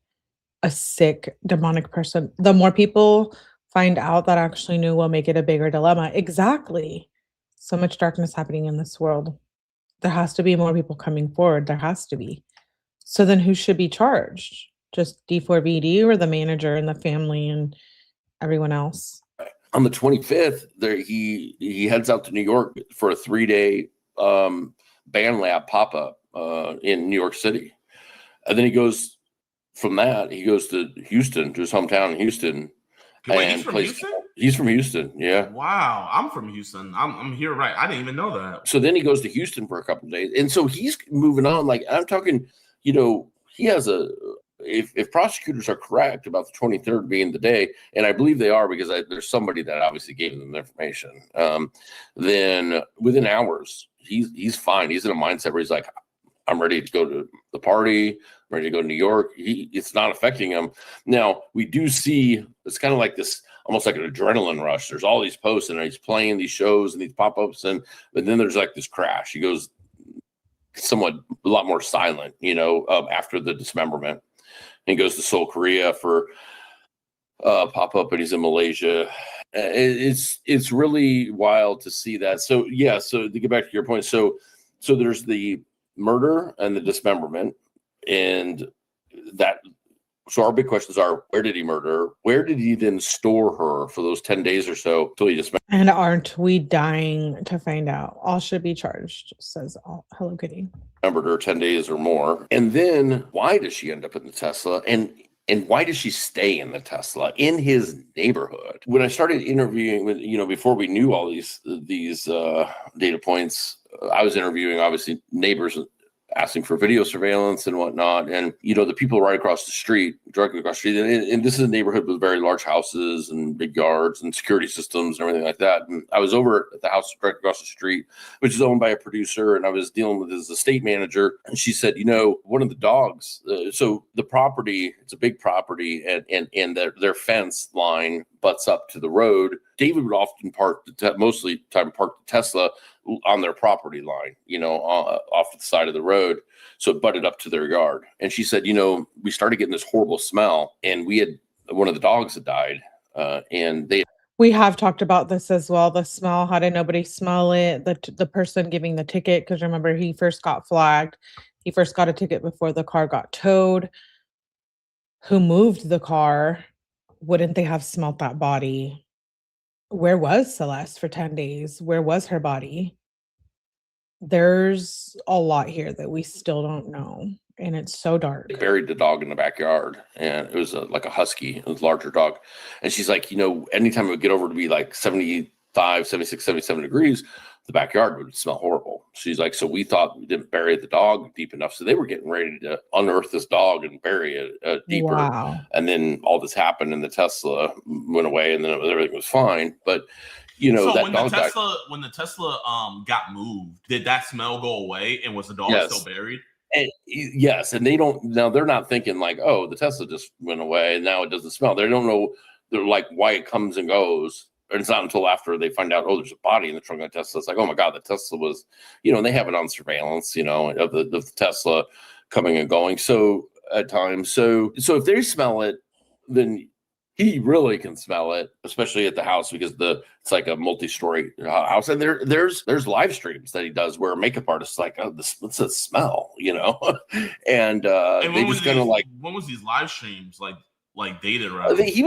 A sick, demonic person. The more people find out that actually knew will make it a bigger dilemma. Exactly. So much darkness happening in this world. There has to be more people coming forward. There has to be. So then who should be charged? Just D4VD or the manager and the family and everyone else? On the 25th, he heads out to New York for a 3-day band lab pop-up in New York City. And then he goes to Houston, to his hometown in Houston. Wait, he's from Houston? He's from Houston, yeah. Wow, I'm from Houston. I'm here, right? I didn't even know that. So then he goes to Houston for a couple of days. And so he's moving on. Like, I'm talking, he has if prosecutors are correct about the 23rd being the day, and I believe they are because there's somebody that obviously gave them the information, then within hours, he's fine. He's in a mindset where he's like, I'm ready to go to the party. I'm ready to go to New York. It's not affecting him. Now, we do see, it's kind of like this, almost like an adrenaline rush. There's all these posts, and he's playing these shows and these pop-ups, but then there's like this crash. He goes somewhat a lot more silent, after the dismemberment. He goes to Seoul, Korea for pop-up, and he's in Malaysia. It's really wild to see that. So yeah, so to get back to your point, so there's the murder and the dismemberment, and that So our big questions are, where did he murder her? Where did he then store her for those 10 days or so until he dismembered? And aren't we dying to find out? All should be charged, says Hello Kitty. Her 10 days or more. And then why does she end up in the Tesla? And why does she stay in the Tesla in his neighborhood? When I started interviewing with, before we knew all these data points, I was interviewing obviously neighbors asking for video surveillance and whatnot. And, the people right across the street, directly across the street, and this is a neighborhood with very large houses and big yards and security systems and everything like that. And I was over at the house directly across the street, which is owned by a producer, and I was dealing with his estate manager. And she said, one of the dogs, so the property, it's a big property, and their fence line butts up to the road. David would often mostly park the Tesla on their property line, off the side of the road. So it butted up to their yard. And she said, we started getting this horrible smell, and one of the dogs had died. We have talked about this as well. The smell, how did nobody smell it? The person giving the ticket, because remember, he first got flagged. He first got a ticket before the car got towed. Who moved the car? Wouldn't they have smelt that body? Where was Celeste for 10 days? Where was her body? There's a lot here that we still don't know. And it's so dark. They buried the dog in the backyard, and it was like a husky. It was a larger dog. And she's like, anytime it would get over to be like 75, 76, 77 degrees, the backyard would smell horrible. She's like, so we thought we didn't bury the dog deep enough. So they were getting ready to unearth this dog and bury it deeper. Wow. And then all this happened, and the Tesla went away, and then everything was fine. But so that when dog the Tesla got moved, did that smell go away, and was the dog still buried? And, yes, and they're not thinking like, oh, the Tesla just went away and now it doesn't smell. They don't know, they're like, why it comes and goes. And it's not until after they find out, oh, there's a body in the trunk of the Tesla. It's like, oh my God, the Tesla was, and they have it on surveillance, of the Tesla coming and going. So at times, so if they smell it, then he really can smell it, especially at the house, because it's like a multi-story house. And there's live streams that he does where a makeup artist is like, oh, what's this smell, and they just kind of like, when was these live streams like dated, right? He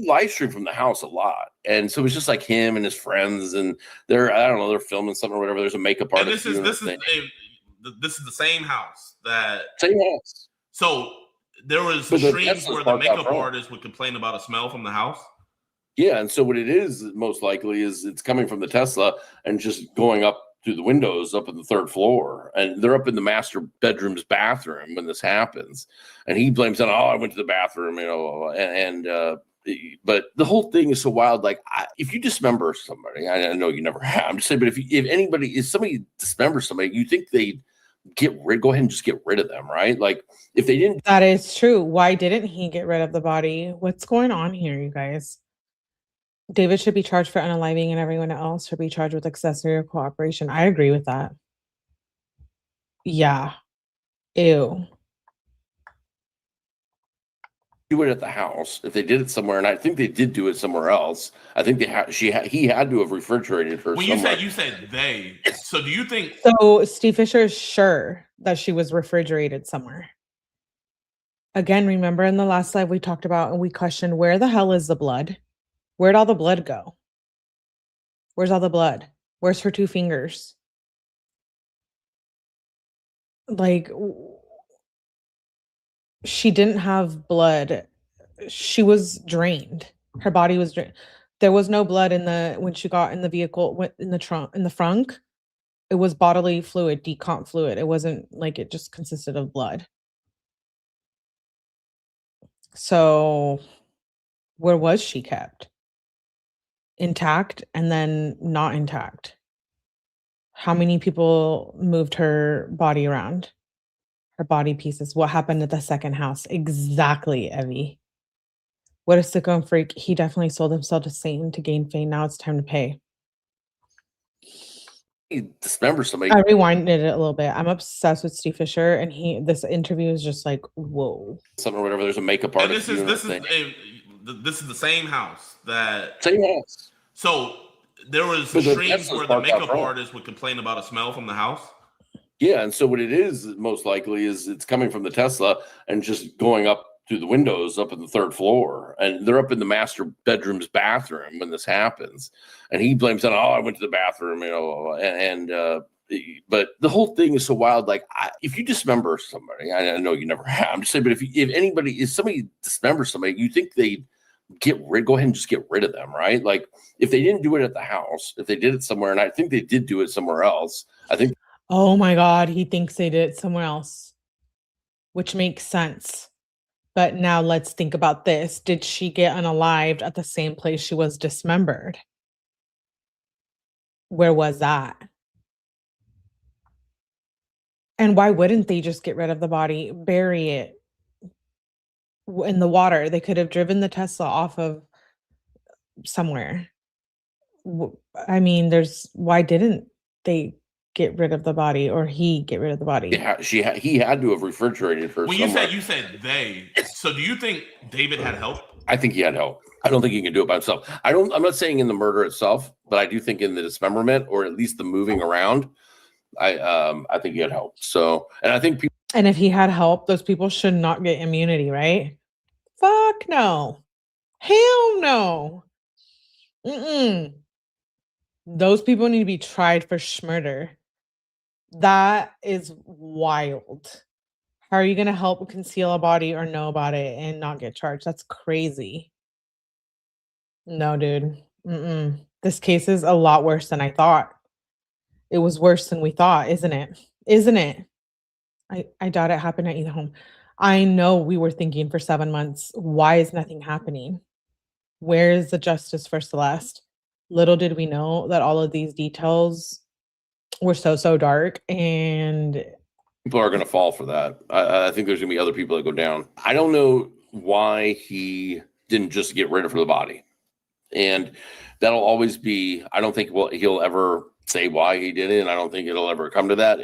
live streamed from the house a lot, and so it was just like him and his friends, and they're filming something or whatever. There's a makeup artist. And this is the same house Same house. So there was streams where the makeup artist would complain about a smell from the house. Yeah, and so what it is most likely is it's coming from the Tesla and just going up through the windows up in the third floor, and they're up in the master bedroom's bathroom when this happens, and he blames on, I went to the bathroom, but the whole thing is so wild. Like, if you dismember somebody, I know you never have, I'm just saying, but if somebody dismembers somebody, you think they go ahead and just get rid of them, right? Like, if they didn't. That is true. Why didn't he get rid of the body? What's going on here, you guys? David should be charged for unaliving, and everyone else should be charged with accessory or cooperation. I agree with that. Yeah. Ew. Do it at the house. If they did it somewhere, and I think they did do it somewhere else, I think he had to have refrigerated her. When somewhere. you said they, so do you think? So Steve Fisher is sure that she was refrigerated somewhere. Again, remember in the last live we talked about and we questioned, where the hell is the blood? Where'd all the blood go? Where's all the blood? Where's her 2 fingers? Like, she didn't have blood. She was drained. Her body was drained. There was no blood when she got in the vehicle, in the frunk. It was bodily fluid, decomp fluid. It wasn't like it just consisted of blood. So where was she kept? Intact and then not intact. How many people moved her body around? Her body pieces. What happened at the second house? Exactly, Evie. What a sicko and freak. He definitely sold himself to Satan to gain fame. Now it's time to pay. He dismembers somebody. I rewinded it a little bit. I'm obsessed with Steve Fisher, and this interview is just like, whoa. Something or whatever. There's a makeup artist. And this is the same house that. Same house. So there was streams where the makeup artist would complain about a smell from the house. Yeah, and so what it is most likely is it's coming from the Tesla and just going up through the windows up in the 3rd floor, and they're up in the master bedroom's bathroom when this happens, and he blames it on, oh, I went to the bathroom, you know, but the whole thing is so wild. Like, if you dismember somebody, I know you never have. I'm just saying, but if somebody dismembers somebody, you think they go ahead and just get rid of them, right? Like, if they didn't do it at the house, if they did it somewhere, and I think they did do it somewhere else, I think. Oh my God, he thinks they did it somewhere else, which makes sense. But now let's think about this. Did she get unalived at the same place she was dismembered? Where was that? And why wouldn't they just get rid of the body, bury it in the water? They could have driven the Tesla off of somewhere. I mean, why didn't they get rid of the body, or he get rid of the body? He had to have refrigerated her. When you said they, so do you think David had help? I think he had help. I don't think he can do it by himself. I'm not saying in the murder itself, but I do think in the dismemberment, or at least the moving around, I think he had help. So, and I think people. And if he had help, those people should not get immunity, right? Fuck no. Hell no. Those people need to be tried for murder. That is wild. How are you going to help conceal a body or know about it and not get charged? That's crazy. No, dude. This case is a lot worse than I thought. It was worse than we thought, isn't it? Isn't it? I doubt it happened at either home. I know we were thinking for 7 months, why is nothing happening? Where is the justice for Celeste? Little did we know that all of these details were so dark, and people are going to fall for that. I think there's going to be other people that go down. I don't know why he didn't just get rid of the body. And that'll always be, I don't think he'll ever say why he did it. And I don't think it'll ever come to that.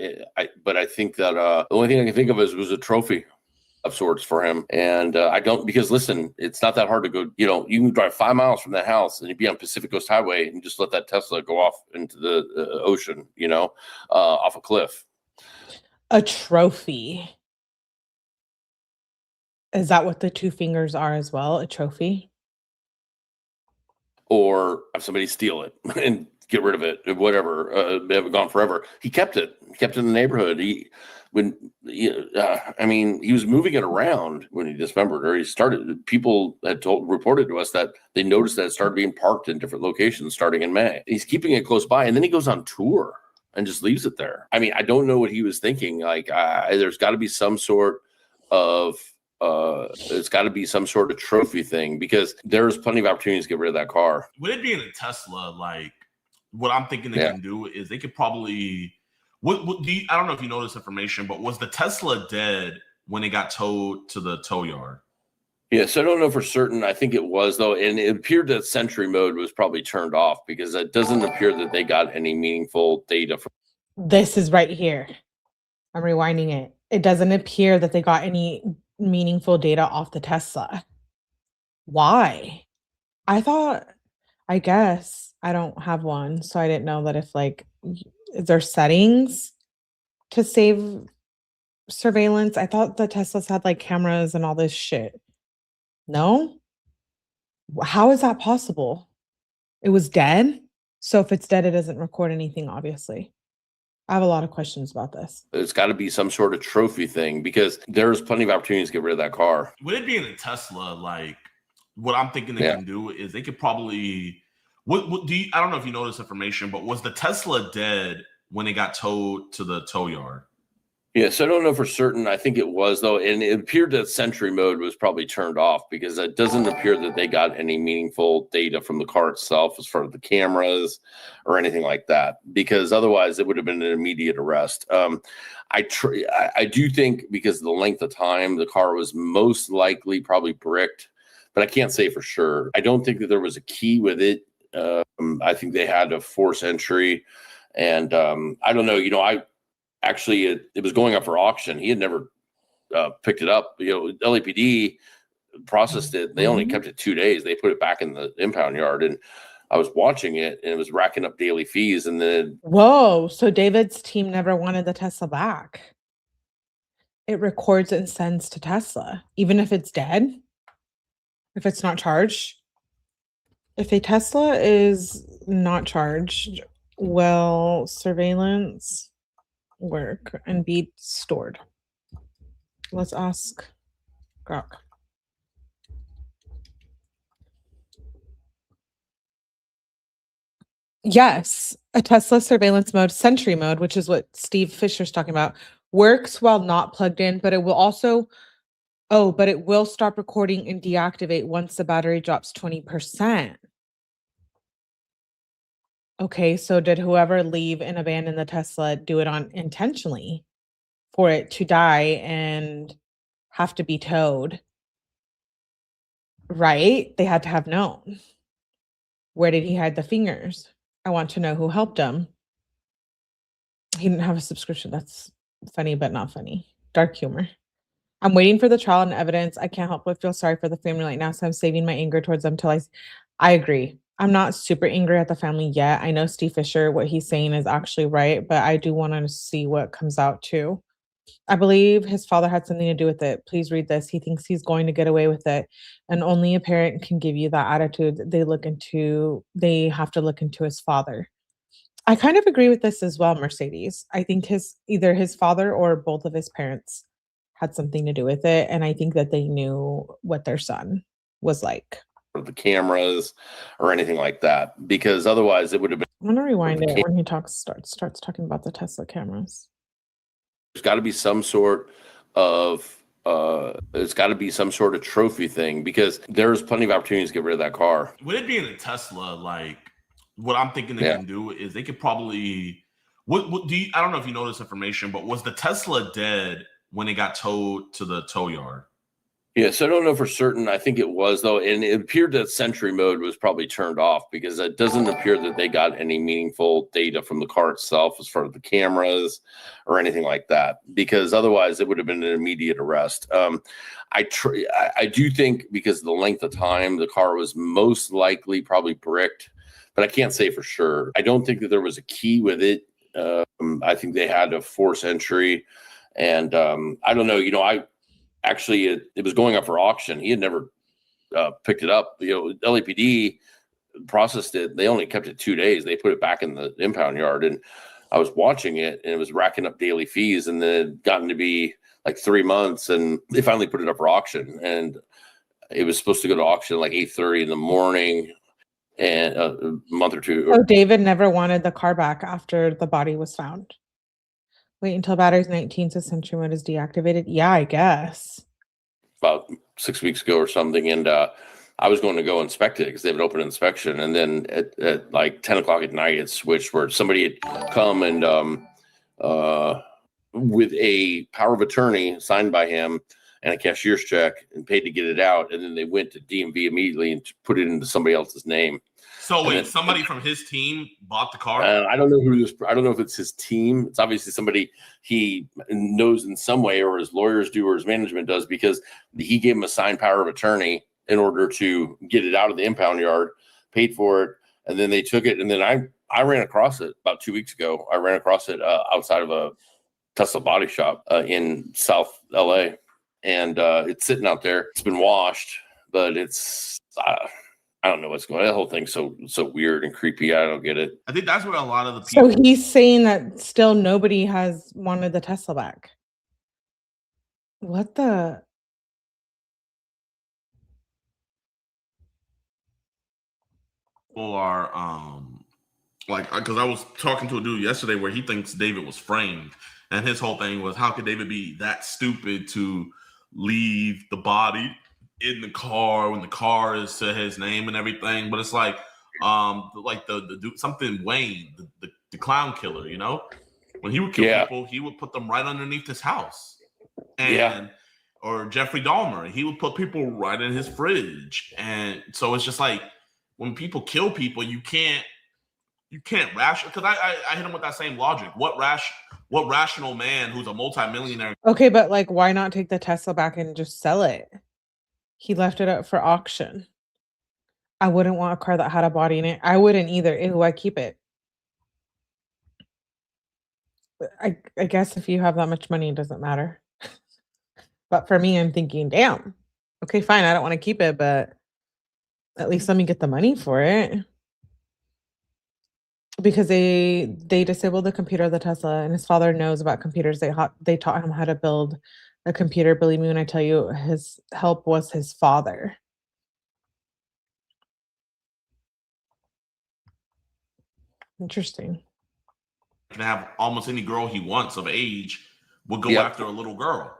But I think that the only thing I can think of was a trophy of sorts for him. And because listen, it's not that hard to go, you can drive 5 miles from that house and you'd be on Pacific Coast Highway and just let that Tesla go off into the ocean, off a cliff. A trophy. Is that what the 2 fingers are as well? A trophy? Or have somebody steal it and get rid of it, whatever, have it gone forever. He kept it in the neighborhood. He was moving it around when he dismembered her. People had reported to us that they noticed that it started being parked in different locations starting in May. He's keeping it close by, and then he goes on tour and just leaves it there. I mean, I don't know what he was thinking. Like, there's got to be some sort of it's got to be some sort of trophy thing, because there's plenty of opportunities to get rid of that car. With it being a Tesla, like, what I'm thinking they can do is they could probably. I don't know if you know this information, but was the Tesla dead when it got towed to the tow yard? Yes, I don't know for certain. I think it was, though, and it appeared that Sentry mode was probably turned off, because it doesn't appear that they got any meaningful data from. This is right here. I'm rewinding it. It doesn't appear that they got any meaningful data off the Tesla. Why? I guess I don't have one, so I didn't know that if, like, is there settings to save surveillance? I thought the Teslas had like cameras and all this shit. No? How is that possible? It was dead? So if it's dead, it doesn't record anything, obviously. I have a lot of questions about this. It's got to be some sort of trophy thing, because there's plenty of opportunities to get rid of that car. With it being a Tesla, like, what I'm thinking they can do is they could probably. I don't know if you know this information, but was the Tesla dead when it got towed to the tow yard? Yes, I don't know for certain. I think it was, though, and it appeared that Sentry mode was probably turned off, because it doesn't appear that they got any meaningful data from the car itself as far as the cameras or anything like that, because otherwise it would have been an immediate arrest. I do think, because of the length of time, the car was most likely probably bricked, but I can't say for sure. I don't think that there was a key with it. I think they had a force entry, and I don't know. Actually, it was going up for auction. He had never picked it up. LAPD processed it. They only kept it 2 days. They put it back in the impound yard, and I was watching it, and it was racking up daily fees. And then, whoa! So David's team never wanted the Tesla back. it records and sends to Tesla, even if it's dead, if it's not charged. If a Tesla is not charged, will surveillance work and be stored? Let's ask Grok. Yes, a Tesla surveillance mode, Sentry mode, which is what Steve Fisher's talking about, works while not plugged in, but it will also, but it will stop recording and deactivate once the battery drops 20%. Okay, so did whoever leave and abandon the Tesla do it on intentionally for it to die and have to be towed? Right? They had to have known. Where did he hide the fingers? I want to know who helped him. He didn't have a subscription. That's funny, but not funny. Dark humor. I'm waiting for the trial and evidence. I can't help but feel sorry for the family right now, so I'm saving my anger towards them till I agree. I'm not super angry at the family yet. I know Steve Fisher, what he's saying is actually right, but I do want to see what comes out too. I believe his father had something to do with it. Please read this. He thinks he's going to get away with it. And only a parent can give you that attitude. They have to look into his father. I kind of agree with this as well, Mercedes. I think either his father or both of his parents had something to do with it. And I think that they knew what their son was like. Or the cameras or anything like that, because otherwise it would have been. I'm gonna rewind it when he starts talking about the Tesla cameras. There's got to be some sort of trophy thing, because there's plenty of opportunities to get rid of that car. With it being a Tesla, like what I'm thinking they can do is they could probably I don't know if you know this information, but was the Tesla dead when it got towed to the tow yard? Yeah, so I don't know for certain. I think it was, though, and it appeared that Sentry mode was probably turned off, because it doesn't appear that they got any meaningful data from the car itself as far as the cameras or anything like that, because otherwise it would have been an immediate arrest. I do think, because of the length of time, the car was most likely probably bricked, but I can't say for sure. I don't think that there was a key with it. I think they had to force entry, and I don't know. Actually, it was going up for auction. He had never picked it up. LAPD processed it. They only kept it 2 days. They put it back in the impound yard, and I was watching it, and it was racking up daily fees, and then it had gotten to be like 3 months, and they finally put it up for auction. And it was supposed to go to auction like 8:30 in the morning, and a month or two. Oh, David never wanted the car back after the body was found. Wait until battery's 19 so Sentry mode is deactivated. Yeah, I guess. About 6 weeks ago or something, and I was going to go inspect it because they have an open inspection, and then at like 10 o'clock at night it switched where somebody had come and with a power of attorney signed by him and a cashier's check and paid to get it out, and then they went to DMV immediately and put it into somebody else's name. So wait, somebody from his team bought the car? I don't know I don't know if it's his team. It's obviously somebody he knows in some way, or his lawyers do, or his management does, because he gave him a signed power of attorney in order to get it out of the impound yard, paid for it, and then they took it. And then I ran across it about 2 weeks ago. I ran across it outside of a Tesla body shop in South LA, and it's sitting out there. It's been washed, but it's I don't know what's going on. That whole thing's so weird and creepy. I don't get it. I think that's where a lot of the people. So he's saying that still nobody has wanted the Tesla back. What the? People are like, because I was talking to a dude yesterday where he thinks David was framed, and his whole thing was, how could David be that stupid to leave the body in the car when the car is to his name and everything? But it's like the dude, something Wayne, the clown killer, when he would kill people, he would put them right underneath his house. And or Jeffrey Dahmer, he would put people right in his fridge. And so it's just like, when people kill people, you can't ration, because I hit him with that same logic. What rational man who's a multimillionaire? Okay, but like, why not take the Tesla back and just sell it? He left it up for auction. I wouldn't want a car that had a body in it. I wouldn't either. Ew, I keep it. I guess if you have that much money, it doesn't matter. But for me, I'm thinking, damn, okay, fine. I don't want to keep it, but at least let me get the money for it. Because they disabled the computer of the Tesla, and his father knows about computers. They taught him how to build a computer. Believe me when I tell you, his help was his father. Interesting. Can have almost any girl he wants of age would go Yep. after a little girl,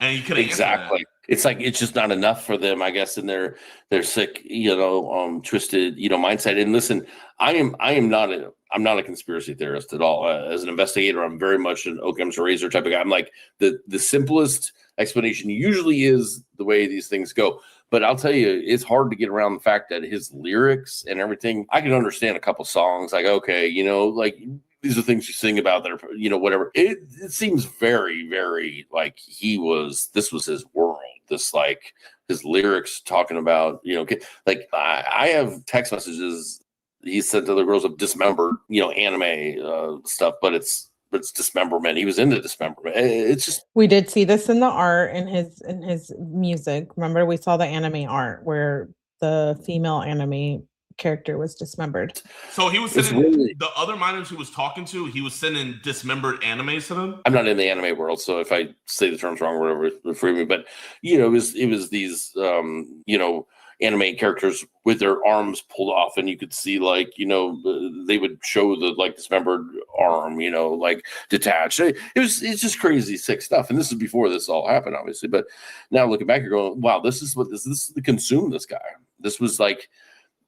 and he couldn't Exactly. It's like it's just not enough for them, I guess, in their sick, twisted, mindset. And listen, I'm not a conspiracy theorist at all. As an investigator, I'm very much an Occam's razor type of guy. I'm like the simplest explanation usually is the way these things go. But I'll tell you, it's hard to get around the fact that his lyrics and everything. I can understand a couple songs, like okay, like. These are things you sing about that are, whatever. It seems very, very like this was his world. This like his lyrics talking about, like I have text messages he sent to the girls of dismembered, anime stuff, but it's dismemberment. He was into dismemberment. It's just We did see this in the art in his music. Remember, we saw the anime art where the female anime character was dismembered. So he was sending the other minors he was talking to, he was sending dismembered animes to them. I'm not in the anime world, so if I say the terms wrong or whatever, free me. But it was these anime characters with their arms pulled off, and you could see like they would show the like dismembered arm, like detached. It's just crazy sick stuff. And this is before this all happened, obviously. But now looking back, you're going, wow, this is to consume this guy. This was like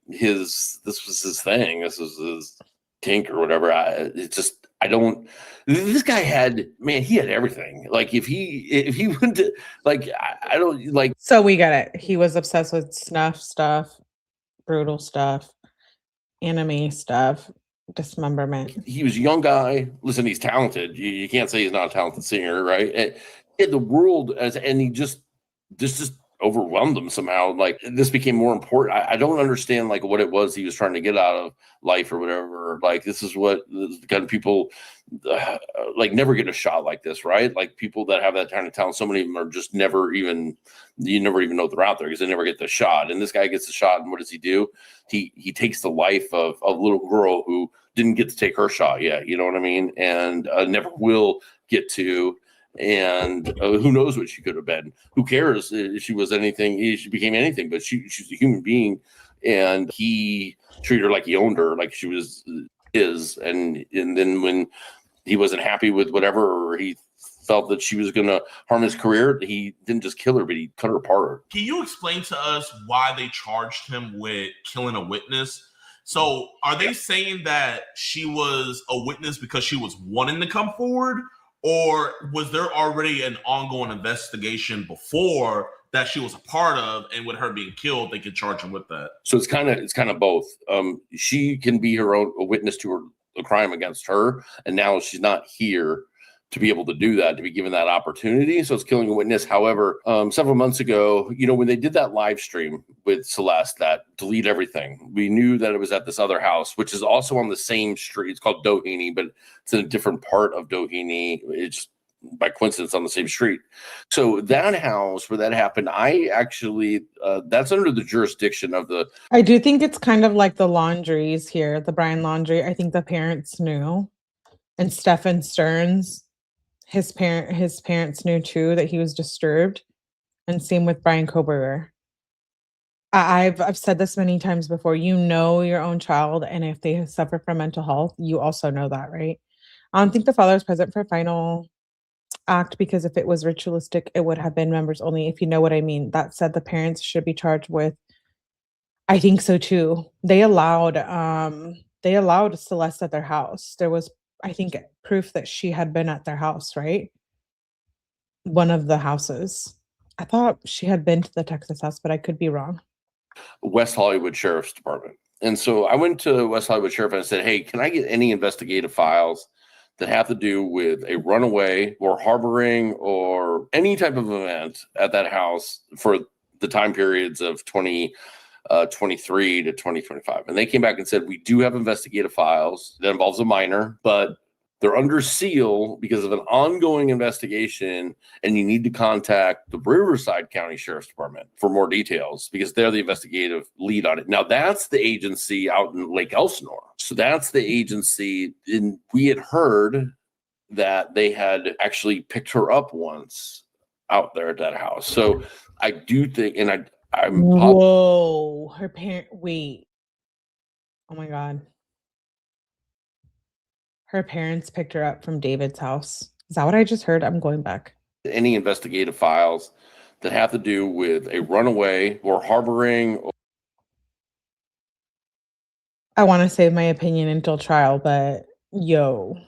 this was his thing. This was his kink or whatever. This guy had everything. Like if he went to like, I don't like. So we get it. He was obsessed with snuff stuff, brutal stuff, anime stuff, dismemberment. He was a young guy. Listen, he's talented. You can't say he's not a talented singer, right? And the world and he just overwhelmed them somehow. Like this became more important. I don't understand like what it was he was trying to get out of life or whatever. Like this is what the kind of people like never get a shot like this, right? Like people that have that kind of talent, so many of them are just you never even know they're out there because they never get the shot. And this guy gets the shot, and what does he do? He takes the life of a little girl who didn't get to take her shot yet. You know what I mean? And never will get to. And who knows what she could have been? Who cares if she was anything? She became anything, but she's a human being, and he treated her like he owned her, like she was his. And then when he wasn't happy with whatever, or he felt that she was going to harm his career, he didn't just kill her, but he cut her apart. Can you explain to us why they charged him with killing a witness? So are they saying that she was a witness because she was wanting to come forward? Or was there already an ongoing investigation before that she was a part of, and with her being killed, they could charge him with that? So it's kind of both. She can be a witness to a crime against her, and now she's not here to be able to do that, to be given that opportunity. So it's killing a witness. However, several months ago, when they did that live stream with Celeste, that delete everything, we knew that it was at this other house, which is also on the same street. It's called 𝗏𝗏𝗍𝗍, but it's in a different part of 𝗏𝗏𝗍𝗍. It's by coincidence on the same street. So that house where that happened, I actually, that's under the jurisdiction of the. I do think it's kind of like the Laundries here, the Brian Laundrie. I think the parents knew, and Stephen Stearns. His parents knew too that he was disturbed, and same with Brian 𝗏𝗏𝗍𝗍. I've said this many times before. You know your own child, and if they suffer from mental health, you also know that, right? I don't think the father was present for final act because if it was ritualistic, it would have been members only. If you know what I mean. That said, the parents should be charged with. I think so too. They allowed Celeste at their house. There was, I think, proof that she had been at their house, right? One of the houses. I thought she had been to the Texas house, but I could be wrong. West Hollywood Sheriff's Department. And so I went to West Hollywood Sheriff and I said, hey, can I get any investigative files that have to do with a runaway or harboring or any type of event at that house for the time periods of 2023 to 2025. And they came back and said, we do have investigative files that involves a minor, but They're under seal because of an ongoing investigation, and you need to contact the Riverside County Sheriff's Department for more details because they're the investigative lead on it. Now, that's the agency out in Lake Elsinore. So that's the agency, and we had heard that they had actually picked her up once out there at that house. So I do think, and I'm whoa, her parent, wait, oh my God. Her parents picked her up from David's house. Is that what I just heard? I'm going back. Any investigative files that have to do with a runaway or harboring. I want to save my opinion until trial, but yo.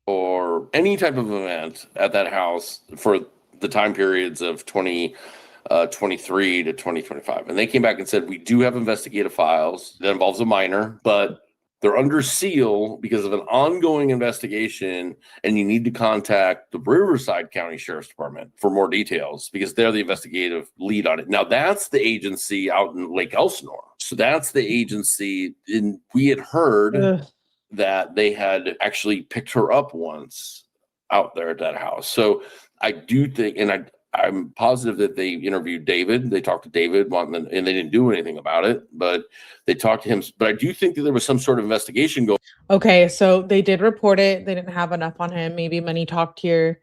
Or any type of event at that house for the time periods of 2023 to 2025. And they came back and said, we do have investigative files that involves a minor, but they're under seal because of an ongoing investigation, and you need to contact the Riverside County Sheriff's Department for more details because they're the investigative lead on it. Now, that's the agency out in Lake Elsinore. So that's the agency, and we had heard that they had actually picked her up once out there at that house. So I do think, and I'm positive that they interviewed David. They talked to David, and they didn't do anything about it, but they talked to him. But I do think that there was some sort of investigation going. Okay, so they did report it. They didn't have enough on him. Maybe money talked here.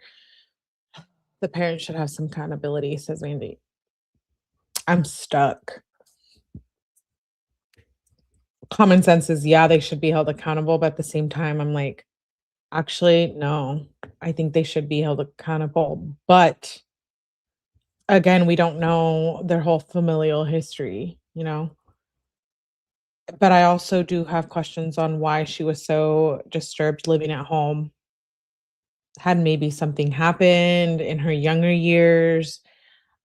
The parents should have some accountability, says Andy. I'm stuck. Common sense is, yeah, they should be held accountable, but at the same time, I'm like, actually, no. I think they should be held accountable, but again, we don't know their whole familial history, you know? But I also do have questions on why she was so disturbed living at home. Had maybe something happened in her younger years.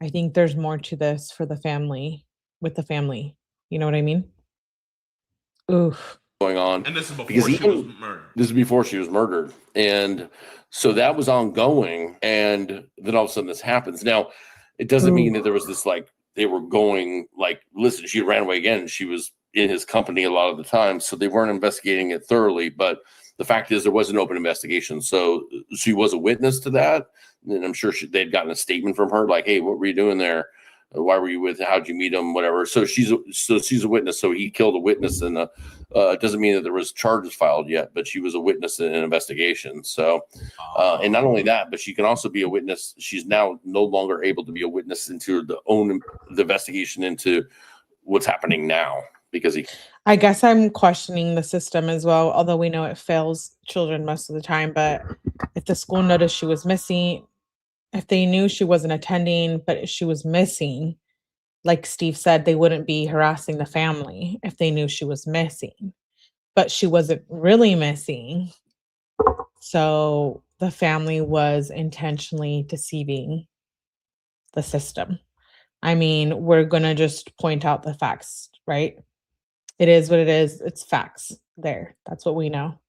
I think there's more to this for the family, with the family. You know what I mean? Oof. going on. And this is before Because she was even- murdered. This is before she was murdered. And so that was ongoing. And then all of a sudden this happens. Now, it doesn't mean that there was this, like, they were going, like, listen, she ran away again. She was in his company a lot of the time. So they weren't investigating it thoroughly. But the fact is there was an open investigation. So she was a witness to that. And I'm sure they'd gotten a statement from her like, hey, what were you doing there? Why were you with? How'd you meet him? Whatever. So she's a witness. So he killed a witness, and it doesn't mean that there was charges filed yet, but she was a witness in an investigation. So, and not only that, but she can also be a witness. She's now no longer able to be a witness into the investigation into what's happening now because he. I guess I'm questioning the system as well, although we know it fails children most of the time. But if the school noticed she was missing, if they knew she wasn't attending, but she was missing, like Steve said, they wouldn't be harassing the family if they knew she was missing. But she wasn't really missing. So the family was intentionally deceiving the system. I mean, we're going to just point out the facts, right? It is what it is. It's facts there. That's what we know.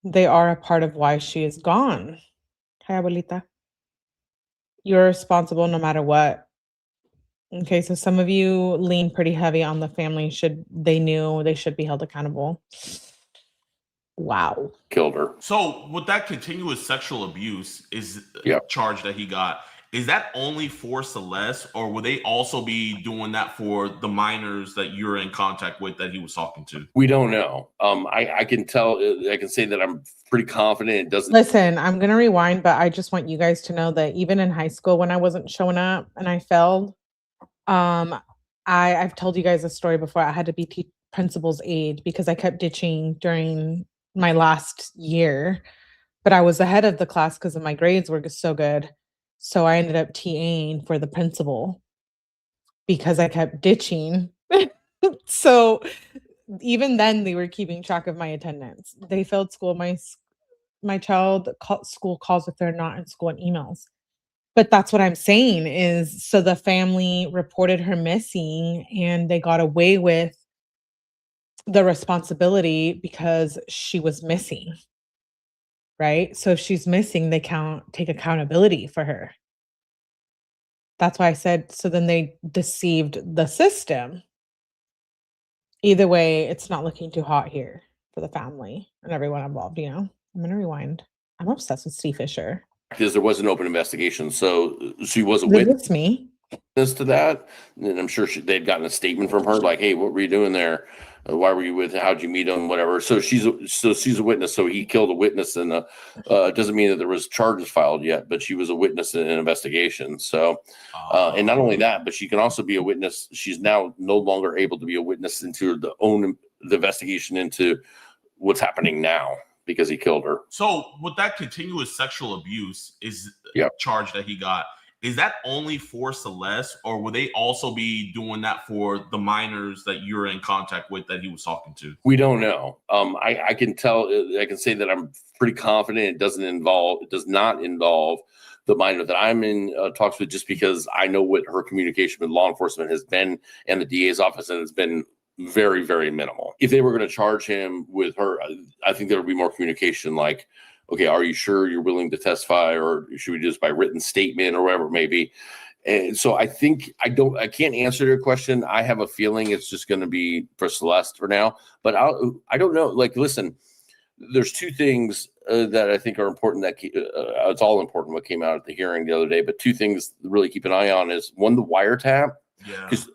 They are a part of why she is gone. Hi, abuelita. You're responsible no matter what. Okay, so some of you lean pretty heavy on the family. They knew they should be held accountable. Wow. Killed her. So with that continuous sexual abuse is Yep. charge that he got, is that only for Celeste, or would they also be doing that for the minors that you're in contact with that he was talking to? We don't know. I can tell. I can say that I'm pretty confident it doesn't. Listen, I'm going to rewind, but I just want you guys to know that even in high school, when I wasn't showing up and I failed, I've told you guys a story before. I had to be principal's aide because I kept ditching during my last year, but I was ahead of the class because of my grades were so good. So I ended up TAing for the principal because I kept ditching. So even then they were keeping track of my attendance. They failed school. My child school calls if they're not in school and emails. But that's what I'm saying is, so the family reported her missing and they got away with the responsibility because she was missing. Right? So if she's missing, they take accountability for her. That's why I said, so then they deceived the system. Either way, it's not looking too hot here for the family and everyone involved, you know? I'm gonna rewind. I'm obsessed with Steve Fisher. Because there was an open investigation, so she was a Is witness this me? to that, and I'm sure they'd gotten a statement from her like, "Hey, what were you doing there? Why were you with? How'd you meet him? Whatever." So she's a witness. So he killed a witness, and it doesn't mean that there was charges filed yet, but she was a witness in an investigation. So, and not only that, but she can also be a witness. She's now no longer able to be a witness into the investigation into what's happening now because he killed her. So with that continuous sexual abuse is charge that he got, is that only for Celeste, or would they also be doing that for the minors that you're in contact with that he was talking to? We don't know. I can say that I'm pretty confident it does not involve the minor that I'm in talks with, just because I know what her communication with law enforcement has been and the DA's office, and it's been very, very minimal. If they were going to charge him with her, I think there would be more communication like, okay, are you sure you're willing to testify, or should we do this by written statement or whatever it may be? And so I think I can't answer your question. I have a feeling it's just going to be for Celeste for now, but I don't know. Like, listen, there's two things that I think are important. That it's all important what came out at the hearing the other day, but two things to really keep an eye on is one, the wiretap, because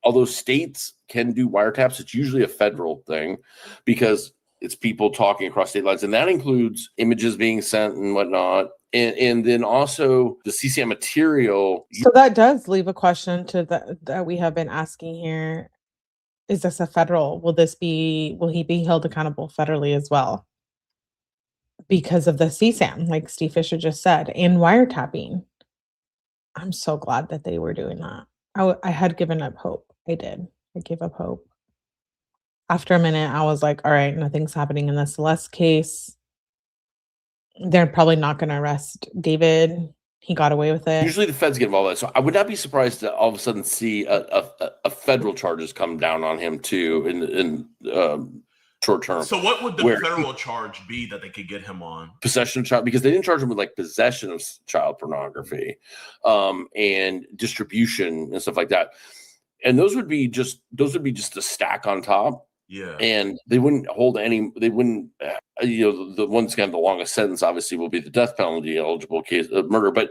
although states can do wiretaps, it's usually a federal thing because it's people talking across state lines, and that includes images being sent and whatnot. And then also the CCM material. So that does leave a question that we have been asking here. Is this a federal? Will he be held accountable federally as well? Because of the CSAM, like Steve Fisher just said, and wiretapping. I'm so glad that they were doing that. I had given up hope. I did. I gave up hope. After a minute, I was like, all right, nothing's happening in the Celeste case. They're probably not going to arrest David. He got away with it. Usually the feds get involved with that. So I would not be surprised to all of a sudden see a federal charges come down on him too in short term. So what would the federal charge be that they could get him on? Possession of child, because they didn't charge him with like possession of child pornography and distribution and stuff like that. And those would be just a stack on top. Yeah. And they wouldn't hold the one's got the longest sentence obviously will be the death penalty eligible case of murder, but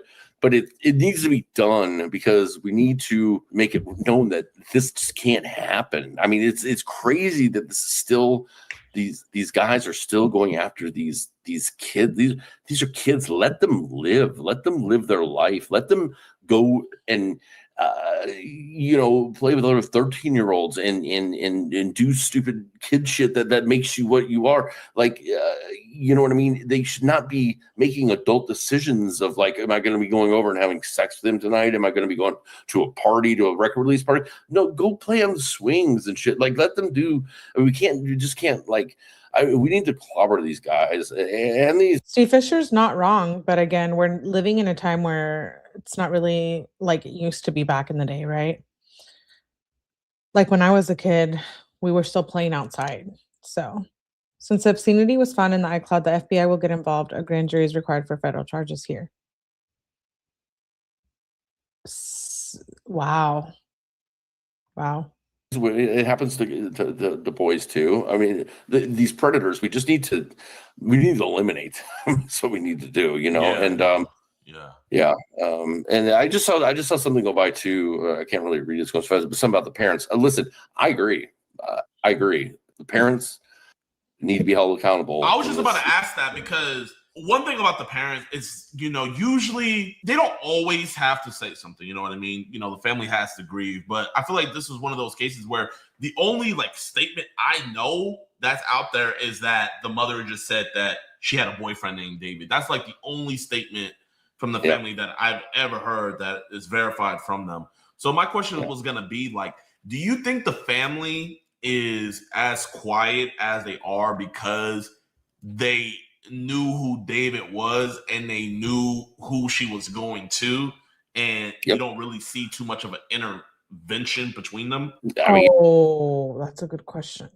it needs to be done because we need to make it known that this just can't happen. I mean, it's crazy that this is still these guys are still going after these kids. These are kids. Let them live their life. Let them go and play with other 13-year-olds and do stupid kid shit that makes you what you are. Like, you know what I mean? They should not be making adult decisions of like, am I going to be going over and having sex with him tonight? Am I going to be going to a party, to a record release party? No, go play on the swings and shit. Like, let them do. I mean, you just can't like. We need to clobber these guys and these. Steve Fisher's not wrong, but again, we're living in a time where it's not really like it used to be back in the day, right? Like when I was a kid, we were still playing outside. So since obscenity was found in the iCloud, the FBI will get involved. A grand jury is required for federal charges here. Wow. It happens to the boys too. I mean, these predators, we need to eliminate. That's what we need to do, you know. Yeah. And I just saw something go by too. I can't really read it as fast, but something about the parents. Listen, I agree. The parents need to be held accountable. I was just about to ask that because one thing about the parents is, usually they don't always have to say something. You know what I mean? The family has to grieve, but I feel like this is one of those cases where the only statement I know that's out there is that the mother just said that she had a boyfriend named David. That's the only statement from the family that I've ever heard that is verified from them. So my question was going to be do you think the family is as quiet as they are because they knew who David was and they knew who she was going to, and you don't really see too much of an intervention between them? That's a good question.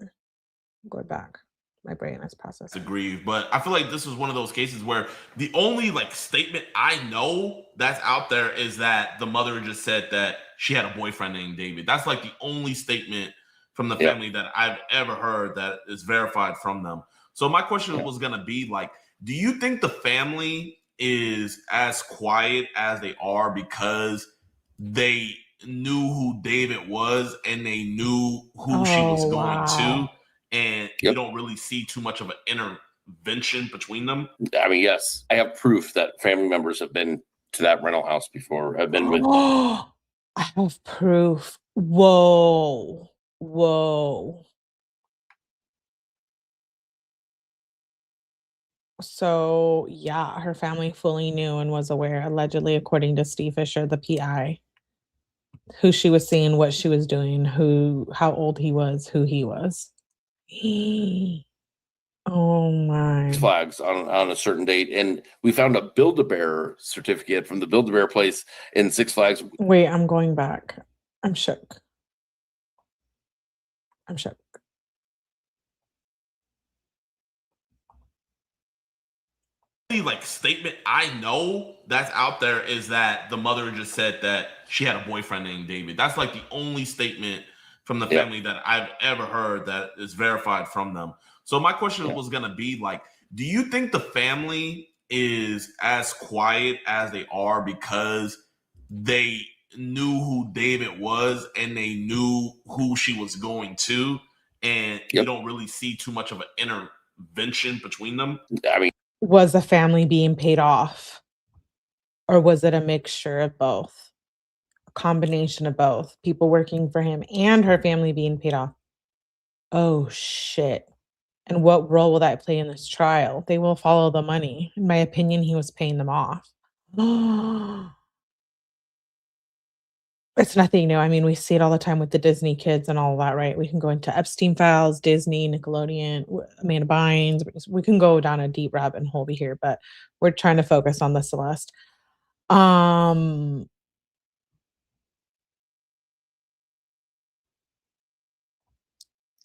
Going back, my brain is processing. To grieve, but I feel like this was one of those cases where the only statement I know that's out there is that the mother just said that she had a boyfriend named David. That's the only statement from the family that I've ever heard that is verified from them. So my question was going to be like, do you think the family is as quiet as they are because they knew who David was and they knew who she was going to, and you don't really see too much of an intervention between them? I mean, yes, I have proof that family members have been to that rental house before. Have been with. I have proof. Whoa. So yeah, her family fully knew and was aware, allegedly, according to Steve Fischer, the PI, who she was seeing, what she was doing, how old he was, who he was. Oh my. Flags on a certain date, and we found a Build-A-Bear certificate from the Build-A-Bear place in Six Flags. Wait, I'm going back. I'm shook. Like statement I know that's out there is that the mother just said that she had a boyfriend named David. That's like the only statement from the family that I've ever heard that is verified from them. So my question was going to be like, do you think the family is as quiet as they are because they knew who David was and they knew who she was going to, and you don't really see too much of an intervention between them? I mean, was the family being paid off, or was it a mixture of both? A combination of both, people working for him and her family being paid off? Oh shit. And what role will that play in this trial? They will follow the money. In my opinion, he was paying them off. It's nothing new. I mean, we see it all the time with the Disney kids and all of that, right? We can go into Epstein files, Disney, Nickelodeon, Amanda Bynes. We can go down a deep rabbit hole here, but we're trying to focus on the Celeste.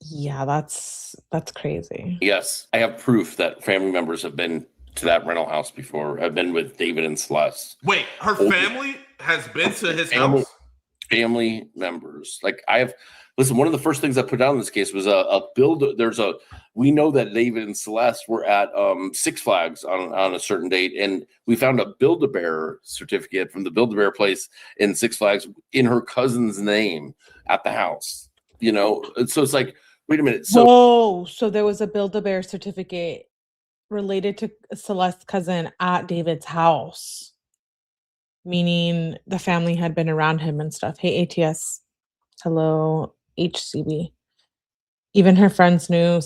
Yeah, that's crazy. Yes, I have proof that family members have been to that rental house before. Have been with David and Celeste. Wait, her family has been to his house? Family members. Like listen, one of the first things I put down in this case was we know that David and Celeste were at Six Flags on a certain date, and we found a Build-A-Bear certificate from the Build-A-Bear place in Six Flags in her cousin's name at the house. You know, so it's like, wait a minute. So there was a Build-A-Bear certificate related to Celeste's cousin at David's house. Meaning the family had been around him and stuff. Hey, ATS. Hello, 𝗝𝐶𝗶𝗽. Even her friends knew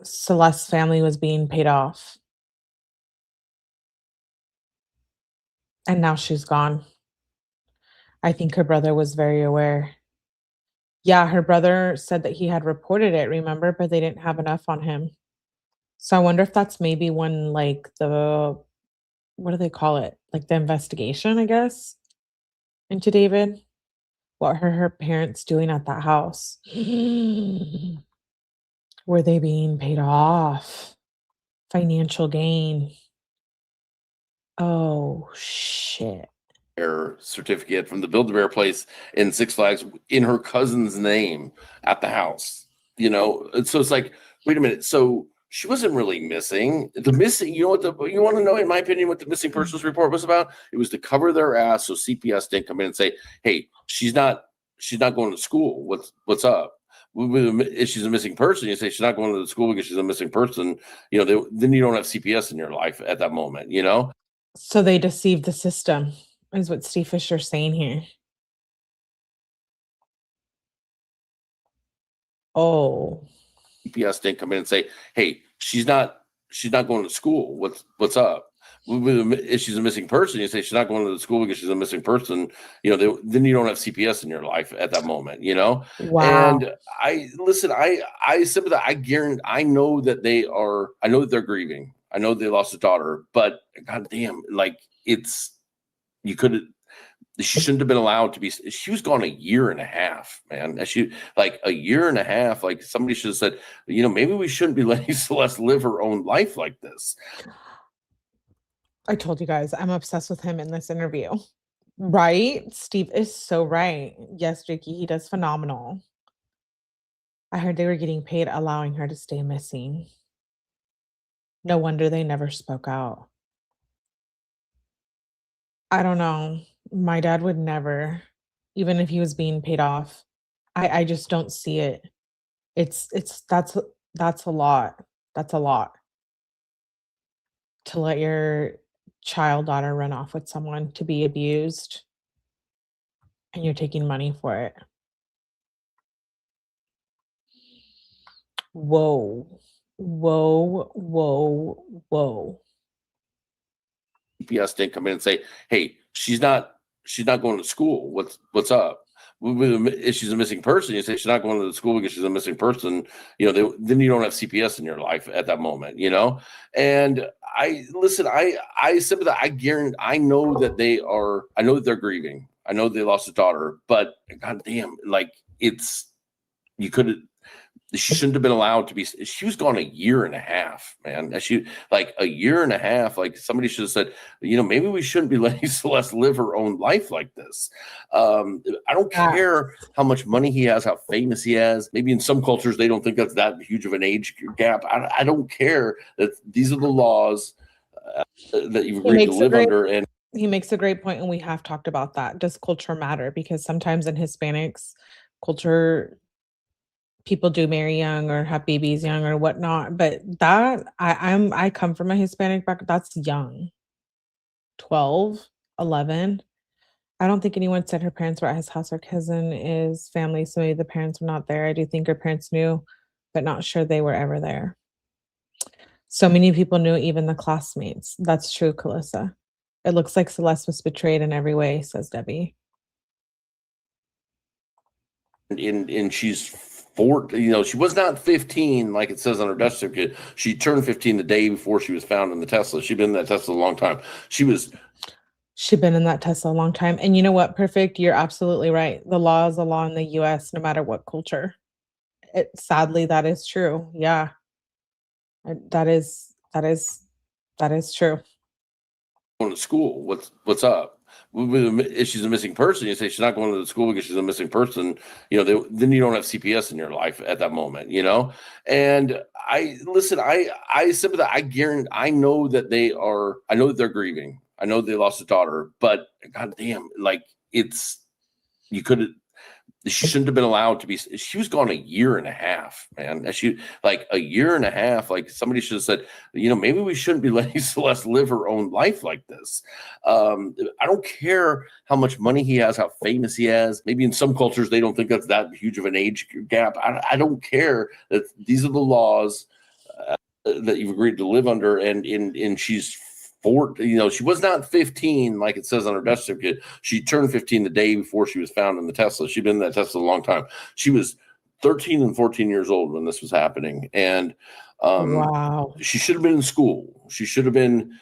Celeste's family was being paid off. And now she's gone. I think her brother was very aware. Yeah, her brother said that he had reported it, remember? But they didn't have enough on him. So I wonder if that's maybe when, like, what do they call it? Like the investigation, I guess, into David. What are her parents doing at that house? Were they being paid off? Financial gain. Oh, shit. Certificate from the Build-A-Bear place in Six Flags in her cousin's name at the house. You know, so it's like, wait a minute. So she wasn't really missing. You know what you want to know, in my opinion, what the missing persons report was about? It was to cover their ass so CPS didn't come in and say, hey, she's not going to school. What's up? If she's a missing person, you say she's not going to the school because she's a missing person. You know, then you don't have CPS in your life at that moment, you know? So they deceived the system, is what Steve Fisher's saying here. Oh. CPS didn't come in and say, hey, she's not going to school. What's up? If she's a missing person, you say she's not going to the school because she's a missing person. You know, then you don't have CPS in your life at that moment, you know? Wow. And I sympathize. I know that they're grieving. I know they lost a daughter, but goddamn, like she shouldn't have been allowed to be. She was gone a year and a half, man. A year and a half. Like somebody should have said, you know, maybe we shouldn't be letting Celeste live her own life like this. I told you guys, I'm obsessed with him in this interview. Right? Steve is so right. Yes, Jakey, he does phenomenal. I heard they were getting paid allowing her to stay missing. No wonder they never spoke out. I don't know. My dad would never, even if he was being paid off. I just don't see it. That's a lot. That's a lot to let your child daughter run off with someone to be abused and you're taking money for it. Whoa. Whoa, whoa, whoa. CPS didn't come in and say, "Hey, she's not going to school. What's up?" If she's a missing person, you say she's not going to the school because she's a missing person. Then you don't have CPS in your life at that moment. And I sympathize. I guarantee. I know that they're grieving. I know they lost a daughter, but goddamn, you could. She shouldn't have been allowed to be. She was gone a year and a half, man. A year and a half. Like, somebody should have said, maybe we shouldn't be letting Celeste live her own life like this. I don't care how much money he has, how famous he is. Maybe in some cultures they don't think that's that huge of an age gap. I don't care. That these are the laws that you've agreed to live under. And he makes a great point, and we have talked about that. Does culture matter? Because sometimes in Hispanics culture, people do marry young or have babies young or whatnot, but that I come from a Hispanic background. That's young. 12, 11. I don't think anyone said her parents were at his house. Her cousin is family, so maybe the parents were not there. I do think her parents knew, but not sure they were ever there. So many people knew, even the classmates. That's true, Calissa. It looks like Celeste was betrayed in every way, says Debbie. And she's 14, she was not 15 like it says on her death certificate. She turned 15 the day before she was found in the Tesla. She'd been in that Tesla a long time. She'd been in that Tesla a long time. And you know what? Perfect. You're absolutely right. The law is the law in the US, no matter what culture. Sadly, that is true. Yeah. That is true. Going to school. What's up? If she's a missing person, you say she's not going to the school because she's a missing person. Then you don't have CPS in your life at that moment. And I sympathize. I guarantee. I know that they're grieving. I know they lost a daughter, but goddamn, she shouldn't have been allowed to be. She was gone a year and a half, man. A year and a half. Like, somebody should have said, maybe we shouldn't be letting Celeste live her own life like this. I don't care how much money he has, how famous he is. Maybe in some cultures they don't think that's that huge of an age gap. I don't care. That these are the laws that you've agreed to live under. And she's 14, she was not 15 like it says on her death certificate. She turned 15 the day before she was found in the Tesla. She'd been in that Tesla a long time. She was 13 and 14 years old when this was happening. And wow. She should have been in school. She should have been,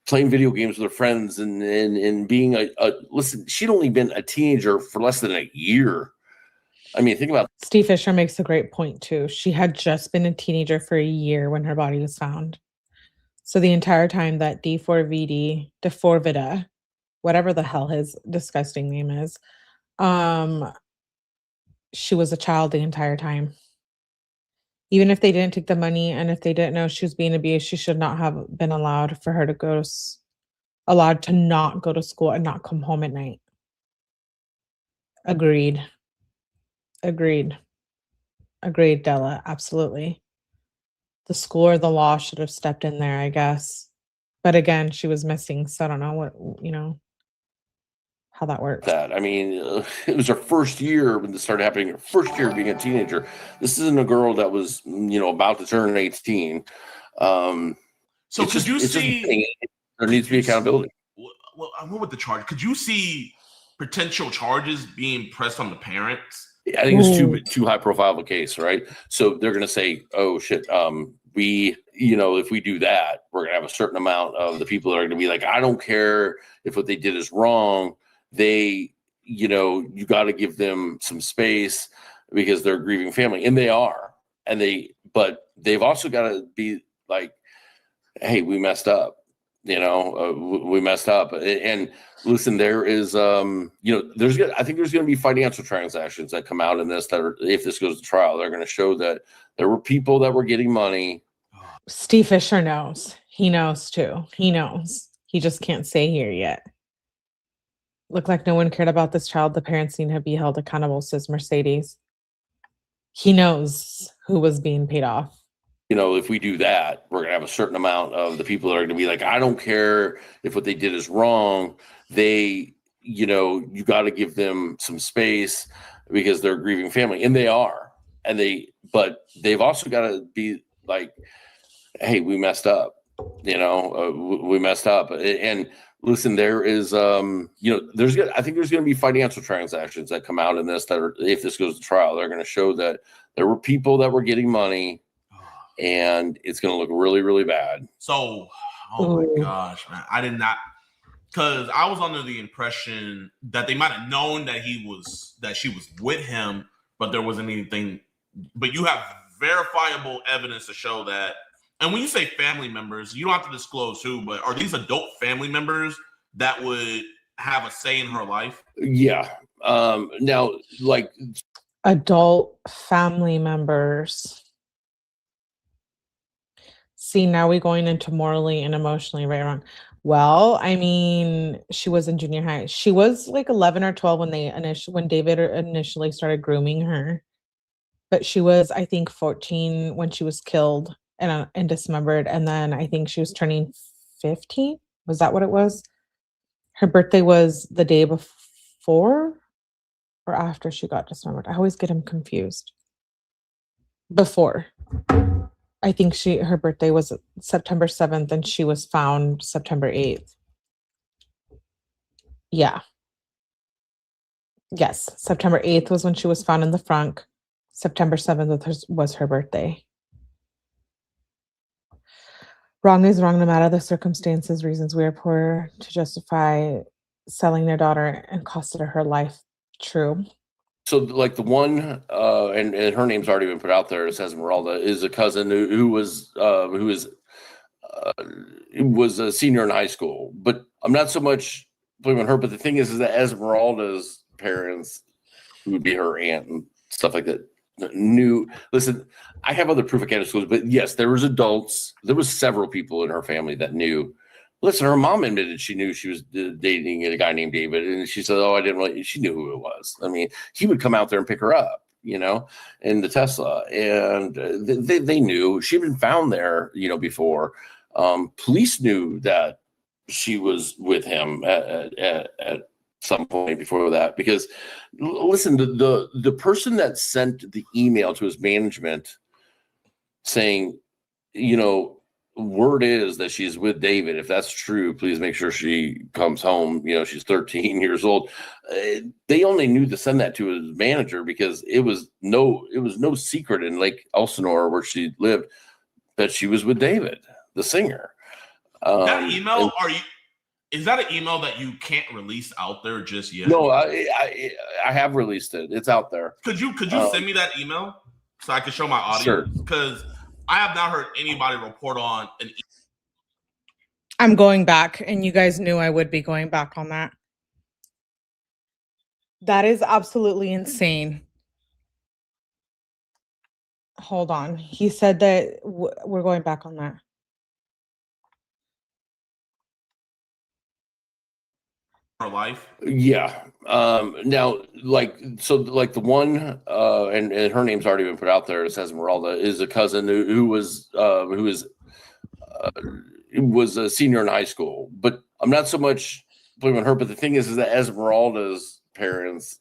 playing video games with her friends and being listen, she'd only been a teenager for less than a year. I mean, think about it. Steve Fischer makes a great point too. She had just been a teenager for a year when her body was found. So the entire time that D4VD, whatever the hell his disgusting name is, she was a child the entire time. Even if they didn't take the money and if they didn't know she was being abused, she should not have been allowed to not go to school and not come home at night. Agreed, Della. Absolutely. The school or the law should have stepped in there, I guess. But again, she was missing, so I don't know how that works. I mean, it was her first year when this started happening. Her first year being a teenager. This isn't a girl that was, about to turn 18. So could you see there needs to be accountability? Well, I went with the charge. Could you see potential charges being pressed on the parents? I think it's too high profile of a case, right? So they're going to say, "Oh shit, if we do that, we're going to have a certain amount of the people that are going to be like, I don't care if what they did is wrong. You got to give them some space because they're a grieving family, and they are, but they've also got to be like, hey, we messed up. we messed up. And listen, there is, I think there's going to be financial transactions that come out in this that are, if this goes to trial, they're going to show that there were people that were getting money. Steve Fischer knows. He knows too. He knows. He just can't say here yet. Looked like no one cared about this child. The parents need to be held accountable, says Mercedes. He knows who was being paid off. If we do that, we're going to have a certain amount of the people that are going to be like, I don't care if what they did is wrong. You got to give them some space because they're a grieving family. And they are. But they've also got to be like, hey, we messed up. We messed up. And listen, there is, I think there's going to be financial transactions that come out in this that are, if this goes to trial, they're going to show that there were people that were getting money. And it's going to look really, really bad. So, oh my gosh, man. I did not, because I was under the impression that they might have known that she was with him, but there wasn't anything. But you have verifiable evidence to show that. And when you say family members, you don't have to disclose who, but are these adult family members that would have a say in her life? Yeah. Now, like adult family members. See, now we're going into morally and emotionally right or wrong. Well, I mean, she was in junior high. She was like 11 or 12 when David initially started grooming her. But she was, I think, 14 when she was killed and dismembered. And then I think she was turning 15. Was that what it was? Her birthday was the day before or after she got dismembered. I always get them confused. Before. I think her birthday was September 7th and she was found September 8th. Yeah. Yes. September 8th was when she was found in the front. September 7th was her birthday. Wrong is wrong no matter the circumstances, reasons we are poor to justify selling their daughter and costed her life. True. So, like the one, and her name's already been put out there, 𝗠𝗲𝗹𝗆𝗆𝗆, is a cousin who was a senior in high school. But I'm not so much blaming her. But the thing is that 𝗠𝗲𝗆𝗆𝗆𝗆's parents, who would be her aunt and stuff like that, knew. Listen, I have other proof I can't disclose, but yes, there was adults. There was several people in her family that knew. Listen, her mom admitted she knew she was dating a guy named David, and she said, "Oh, I didn't really." She knew who it was. I mean, he would come out there and pick her up, in the Tesla, and they knew she'd been found there, before. Police knew that she was with him at some point before that, because listen, the person that sent the email to his management saying, word is that she's with David. If that's true, please make sure she comes home. She's 13 years old. They only knew to send that to his manager because it was no secret in Lake Elsinore, where she lived, that she was with David, the singer. That email, is that an email that you can't release out there just yet? No, I have released it. It's out there. Could you send me that email so I can show my audience? Because I have not heard anybody report on an email. I'm going back, and you guys knew I would be going back on that. That is absolutely insane. Hold on. He said that we're going back on that. Her life. Yeah. Now, the one, and her name's already been put out there, 𝗠𝗲𝗆𝗆𝗆𝗆𝗆, is a cousin who was a senior in high school. But I'm not so much blaming her. But the thing is that 𝗠𝗲𝗆𝗆𝗆𝗆's parents,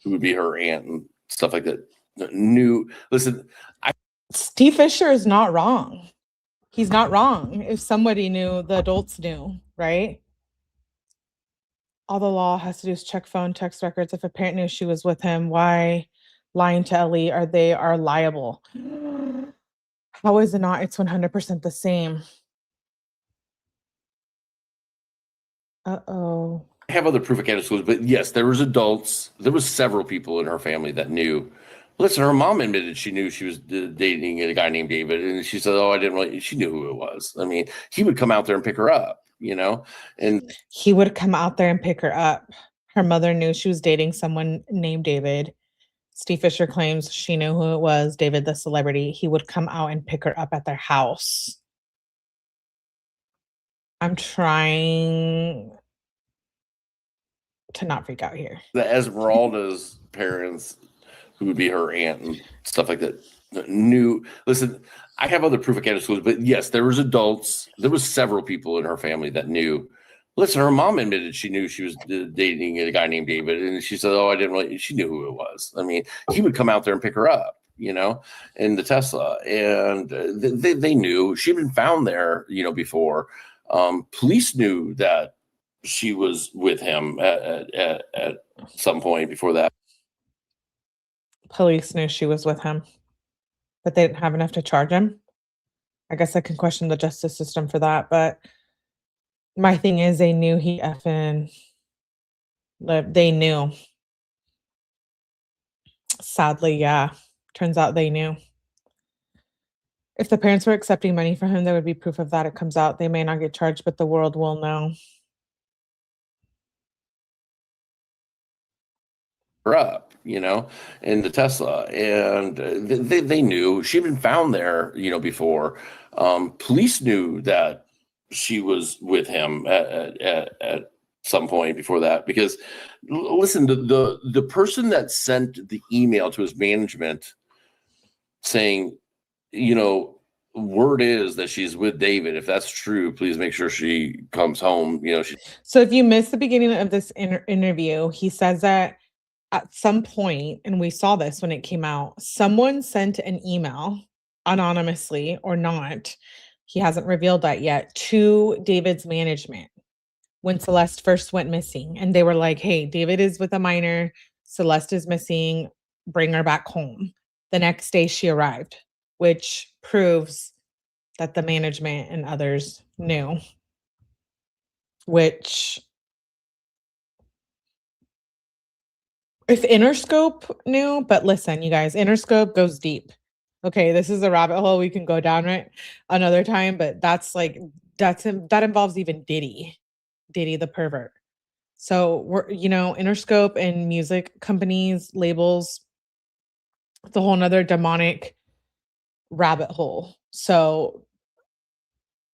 who would be her aunt and stuff like that, knew. Listen, Steve Fischer is not wrong. He's not wrong. If somebody knew, the adults knew, right? All the law has to do is check phone, text records. If a parent knew she was with him, why lying to Ellie are liable? How is it not? It's 100% the same. Uh-oh. I have other proof I can't disclose, but yes, there was adults. There was several people in her family that knew. Listen, her mom admitted she knew she was dating a guy named David, and she said, "Oh, I didn't really." She knew who it was. I mean, he would come out there and pick her up, you know, and He would come out there and pick her up. Her mother knew she was dating someone named David. Steve Fisher claims she knew who it was, David the celebrity. He would come out and pick her up at their house. I'm trying to not freak out here. the Esmeralda's parents, who would be her aunt and stuff like that, knew. Listen, I have other proof I can't disclose, but yes, there was adults. There was several people in her family that knew. Listen, her mom admitted she knew she was dating a guy named David, and she said, "Oh, I didn't really." She knew who it was. I mean, he would come out there and pick her up, you know, in the Tesla, and they knew she'd been found there, you know, before. Police knew that she was with him at some point before that. Police knew she was with him, but they didn't have enough to charge him. I guess I can question the justice system for that, but my thing is they knew he effing lived. They knew. Sadly, yeah. Turns out they knew. If the parents were accepting money from him, there would be proof of that. It comes out. They may not get charged, but the world will know. Her up, you know, in the Tesla, and they knew she'd been found there, you know, before. Police knew that she was with him at some point before that, because listen, the person that sent the email to his management saying, you know, word is that she's with David. If that's true, please make sure she comes home. You know, So if you missed the beginning of this interview, he says that at some point, and we saw this when it came out, someone sent an email anonymously or not, he hasn't revealed that yet, to David's management when Celeste first went missing. And they were like, hey, David is with a minor. Celeste is missing. Bring her back home. The next day she arrived, which proves that the management and others knew, which if Interscope knew, but listen, you guys, Interscope goes deep. Okay, this is a rabbit hole we can go down right another time, but that's like, that involves even Diddy the pervert. So we're, you know, Interscope and music companies, labels, it's a whole nother demonic rabbit hole. So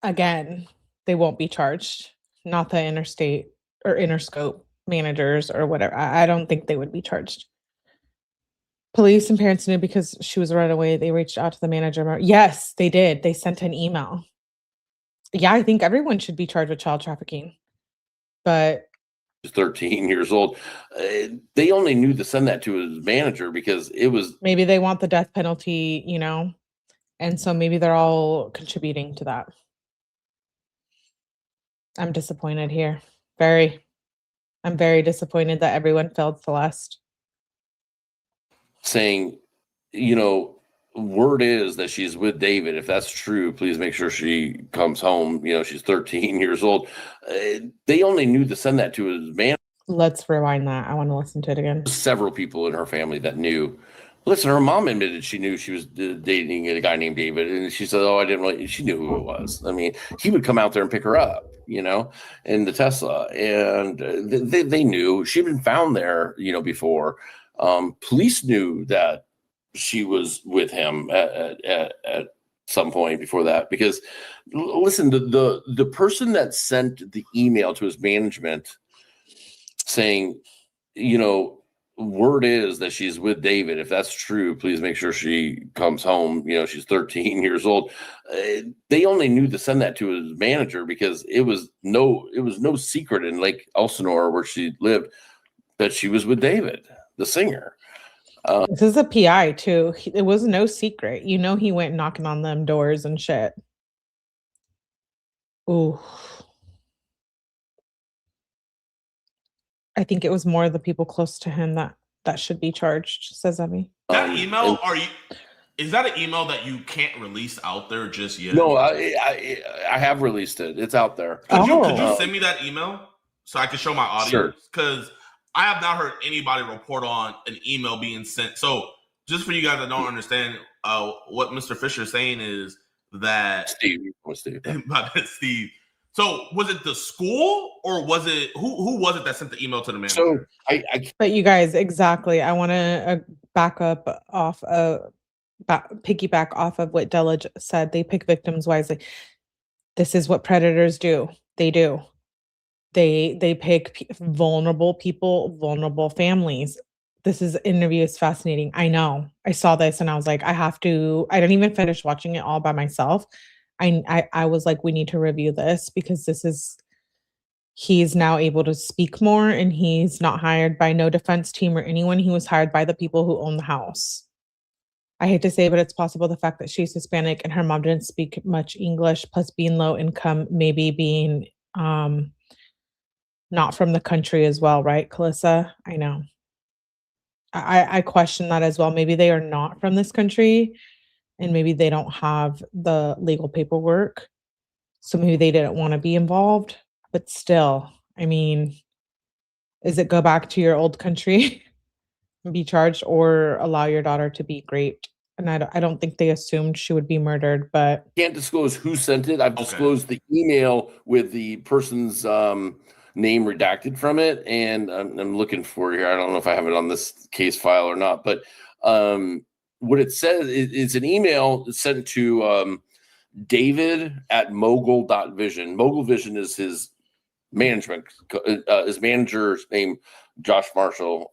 again, they won't be charged, not the Interstate or Interscope managers or whatever. I don't think they would be charged. Police and parents knew because she was a runaway. They reached out to the manager. Yes, they did. They sent an email. Yeah, I think everyone should be charged with child trafficking. But 13 years old. They only knew to send that to his manager because it was, maybe they want the death penalty, you know, and so maybe they're all contributing to that. I'm disappointed here. I'm very disappointed that everyone failed Celeste. saying, you know, word is that she's with David. If that's true, please make sure she comes home. You know, she's 13 years old. They only knew to send that to his man. Let's rewind that. I want to listen to it again. Several people in her family that knew. Listen, her mom admitted she knew she was dating a guy named David, and she said, "Oh, I didn't really." She knew who it was. I mean, he would come out there and pick her up, you know, in the Tesla, and they knew she'd been found there, you know, before. Police knew that she was with him at some point before that, because listen, the person that sent the email to his management saying, you know, word is that she's with David. If that's true, please make sure she comes home. You know, she's 13 years old. They only knew to send that to his manager because it was no secret in Lake Elsinore, where she lived, that she was with David, the singer. This is a PI too. It was no secret. You know, he went knocking on them doors and shit. Ooh. I think it was more the people close to him that should be charged, says Emmy. That email, is that an email that you can't release out there just yet? No, I have released it. It's out there. Could you send me that email so I can show my audience? Because Sure. I have not heard anybody report on an email being sent. So just for you guys that don't understand, what Mr. Fisher is saying is that Steve. Steve. So was it the school or was it who was it that sent the email to the manager? So But you guys, exactly. I want to piggyback off of what Della said. They pick victims wisely. This is what predators do. They do. They pick vulnerable people, vulnerable families. This interview is fascinating. I know. I saw this and I was like, I didn't even finish watching it all by myself. I was like, we need to review this because he's now able to speak more and he's not hired by no defense team or anyone. He was hired by the people who own the house. I hate to say, but it's possible the fact that she's Hispanic and her mom didn't speak much English, plus being low income, maybe being not from the country as well, right, Calissa? I know. I question that as well. Maybe they are not from this country and maybe they don't have the legal paperwork. So maybe they didn't want to be involved, but still, I mean, is it go back to your old country and be charged or allow your daughter to be raped? And I don't think they assumed she would be murdered, but can't disclose who sent it. I've disclosed the email with the person's name redacted from it, and I'm looking for it here. I don't know if I have it on this case file or not, but what it says is an email sent to David at mogul.vision. Mogul Vision is his management. His manager's name, Josh Marshall,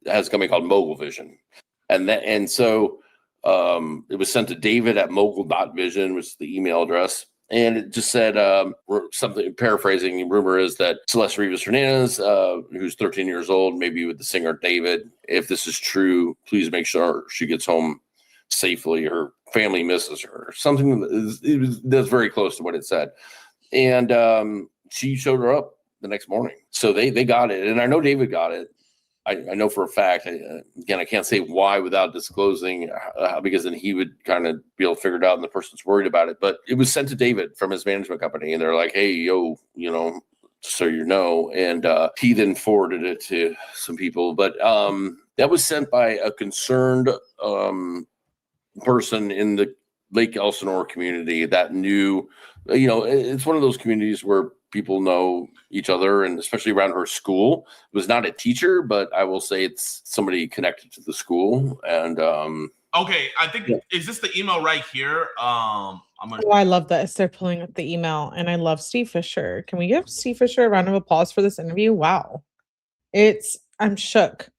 has a company called Mogul Vision, and so it was sent to David at mogul.vision, which is the email address. And it just said something, paraphrasing, rumor is that Celeste Rivas Hernandez, who's 13 years old, maybe with the singer David, if this is true, please make sure she gets home safely. Her family misses her. Something that's very close to what it said. And she showed her up the next morning. So they got it. And I know David got it. I know for a fact. Again, I can't say why without disclosing, because then he would kind of be able to figure it out and the person's worried about it. But it was sent to David from his management company. And they're like, hey, yo, so you know. And he then forwarded it to some people. But that was sent by a concerned person in the Lake Elsinore community that knew, it's one of those communities where people know each other, and especially around her school. It was not a teacher, but I will say it's somebody connected to the school. And okay, I think is this the email right here? I love this. They're pulling up the email, and I love Steve Fischer. Can we give Steve Fischer a round of applause for this interview? Wow, I'm shook.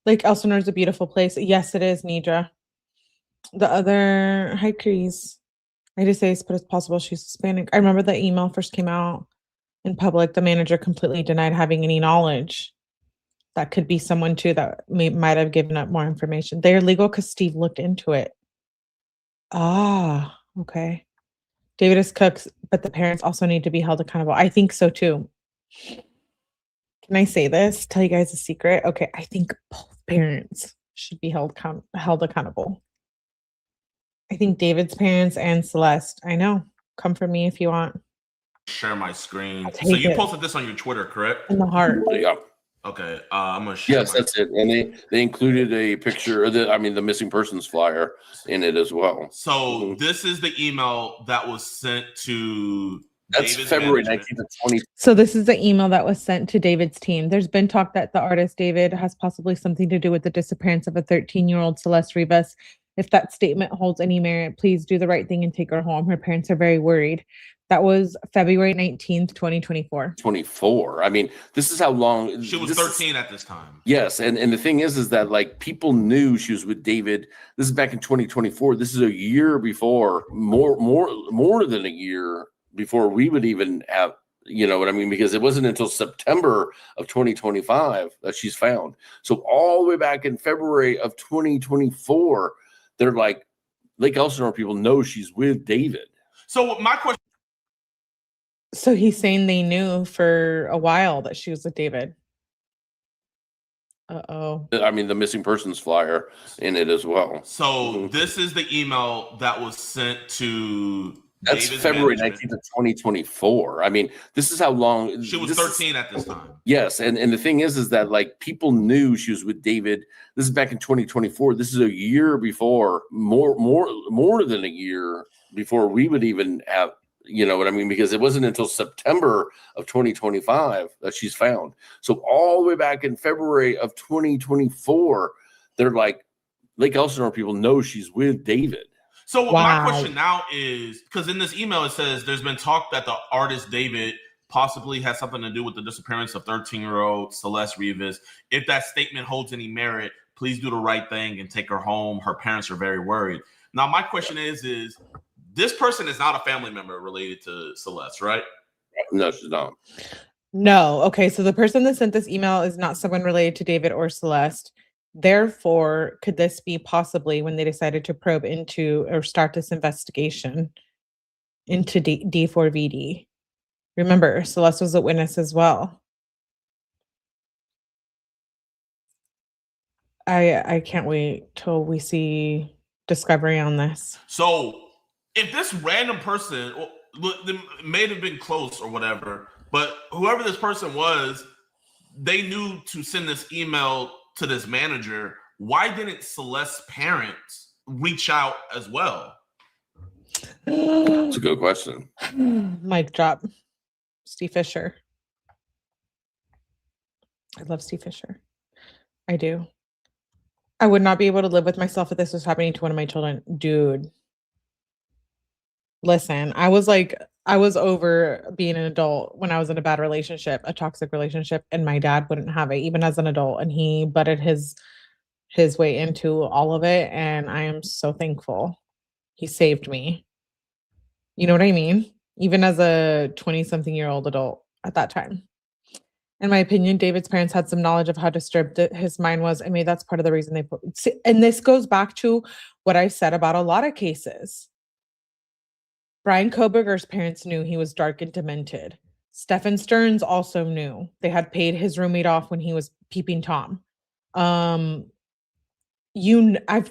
Lake Elsinore is a beautiful place. Yes, it is, Nidra. The other hi Crease. I just say, but it's possible she's Hispanic. I remember the email first came out in public. The manager completely denied having any knowledge. That could be someone too that might have given up more information. They're legal because Steve looked into it. Ah, okay. David is cooks, but the parents also need to be held accountable. I think so too. Can I say this? Tell you guys a secret? Okay, I think both parents should be held accountable. I think David's parents and Celeste. I know. Come for me if you want. Share my screen. I'll So take you it. posted this on your Twitter, correct? In the heart. yeah. Okay, I'm gonna share. Yes, that's it. And they included a picture of the missing persons flyer in it as well. So this is the email that was sent to That's David's February management. 19th of 20. So this is the email that was sent to David's team. There's been talk that the artist David has possibly something to do with the disappearance of a 13-year-old Celeste Rivas. If that statement holds any merit, please do the right thing and take her home. Her parents are very worried. That was February 19th, 2024. 24. I mean, this is how long She was 13 at this time. Yes, and the thing is that like people knew she was with David. This is back in 2024. This is a year before, more than a year before we would even have, you know what I mean? Because it wasn't until September of 2025 that she's found. So all the way back in February of 2024, they're like, Lake Elsinore people know she's with David. So my question. So he's saying they knew for a while that she was with David. Uh-oh. I mean, the missing persons flyer in it as well. So this is the email that was sent to That's David's February management. 19th of 2024. I mean, this is how long She was 13 at this time. Yes, and the thing is that like people knew she was with David. This is back in 2024. This is a year before, more than a year before we would even have, You know what I mean? Because it wasn't until September of 2025 that she's found. So all the way back in February of 2024, they're like, Lake Elsinore people know she's with David. So Wow. my question now is, because in this email it says there's been talk that the artist David possibly has something to do with the disappearance of 13-year-old Celeste Rivas. If that statement holds any merit, please do the right thing and take her home. Her parents are very worried. Now my question is this person is not a family member related to Celeste, right? No, she's not. No. Okay. So the person that sent this email is not someone related to David or Celeste. Therefore, could this be possibly when they decided to probe into or start this investigation into D4VD? Remember, Celeste was a witness as well. I can't wait till we see discovery on this. So if this random person, they may have been close or whatever, but whoever this person was, they knew to send this email to this manager. Why didn't Celeste's parents reach out as well? That's a good question. Mic drop. Steve Fisher. I love Steve Fisher. I do. I would not be able to live with myself if this was happening to one of my children. Dude. Listen, I was over being an adult when I was in a bad relationship, a toxic relationship, and my dad wouldn't have it, even as an adult. And he butted his way into all of it. And I am so thankful. He saved me. You know what I mean? Even as a 20-something-year-old adult at that time. In my opinion, David's parents had some knowledge of how disturbed his mind was. I mean, that's part of the reason they put. And this goes back to what I said about a lot of cases. Brian Kohberger's parents knew he was dark and demented. Stephen Stearns also knew. They had paid his roommate off when he was peeping Tom. I've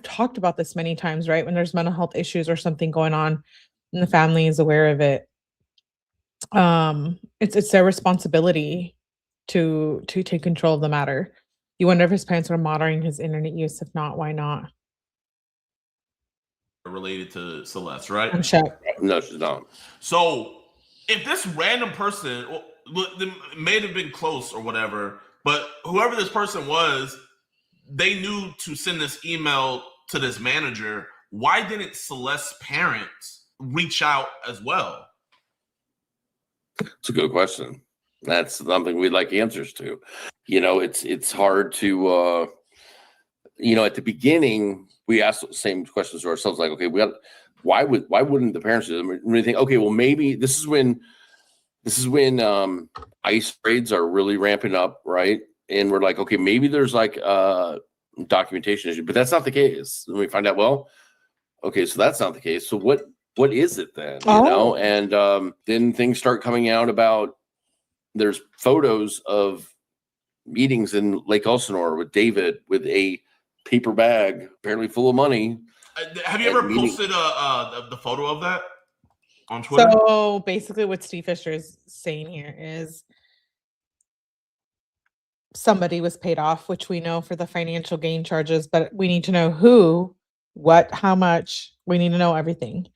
talked about this many times, right? When there's mental health issues or something going on and the family is aware of it, it's their responsibility to take control of the matter. You wonder if his parents were monitoring his internet use. If not, why not? Related to Celeste, right? I'm sure. No, she's not. So if this random person, they may have been close or whatever, but whoever this person was, they knew to send this email to this manager. Why didn't Celeste's parents reach out as well? It's a good question. That's something we'd like answers to. You know, it's hard to, at the beginning, we asked the same questions to ourselves, like, okay, why wouldn't the parents do them? And we think, okay, well, maybe this is when ICE raids are really ramping up, right? And we're like, okay, maybe there's like a documentation issue, but that's not the case. And we find out, well, okay, so that's not the case. So what is it then? You know? And then things start coming out about there's photos of meetings in Lake Elsinore with David with a paper bag apparently full of money. Have you ever posted the photo of that on Twitter? So basically what Steve Fisher is saying here is somebody was paid off, which we know for the financial gain charges, but we need to know who, what, how much. We need to know everything.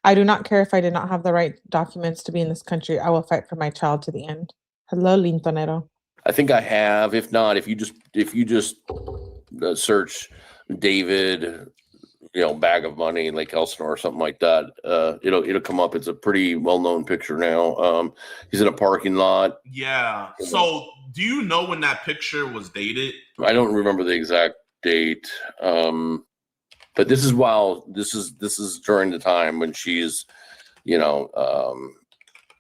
I do not care if I did not have the right documents to be in this country. I will fight for my child to the end. Hello, Lintonero. I think I have. If not, if you just search David, bag of money, Lake Elsinore or something like that, it'll come up. It's a pretty well-known picture now. He's in a parking lot. Yeah. So do you know when that picture was dated? I don't remember the exact date. But this is during the time when she's,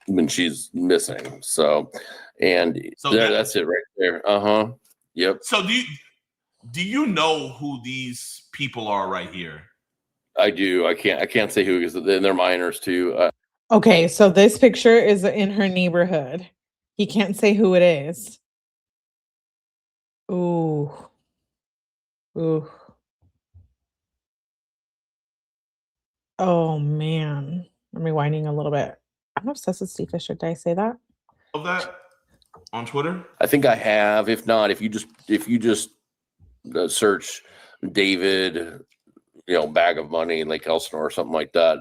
when she's missing. So that's it right there. Yep. So do you know who these people are right here? I do. I can't say who, because they're minors too. Okay, so this picture is in her neighborhood. He can't say who it is. Ooh. Oh man. I'm rewinding a little bit. I'm obsessed with Steve Fisher. Did I say that? Of that on Twitter? I think I have. If not, if you just search David, bag of money in Lake Elsinore or something like that.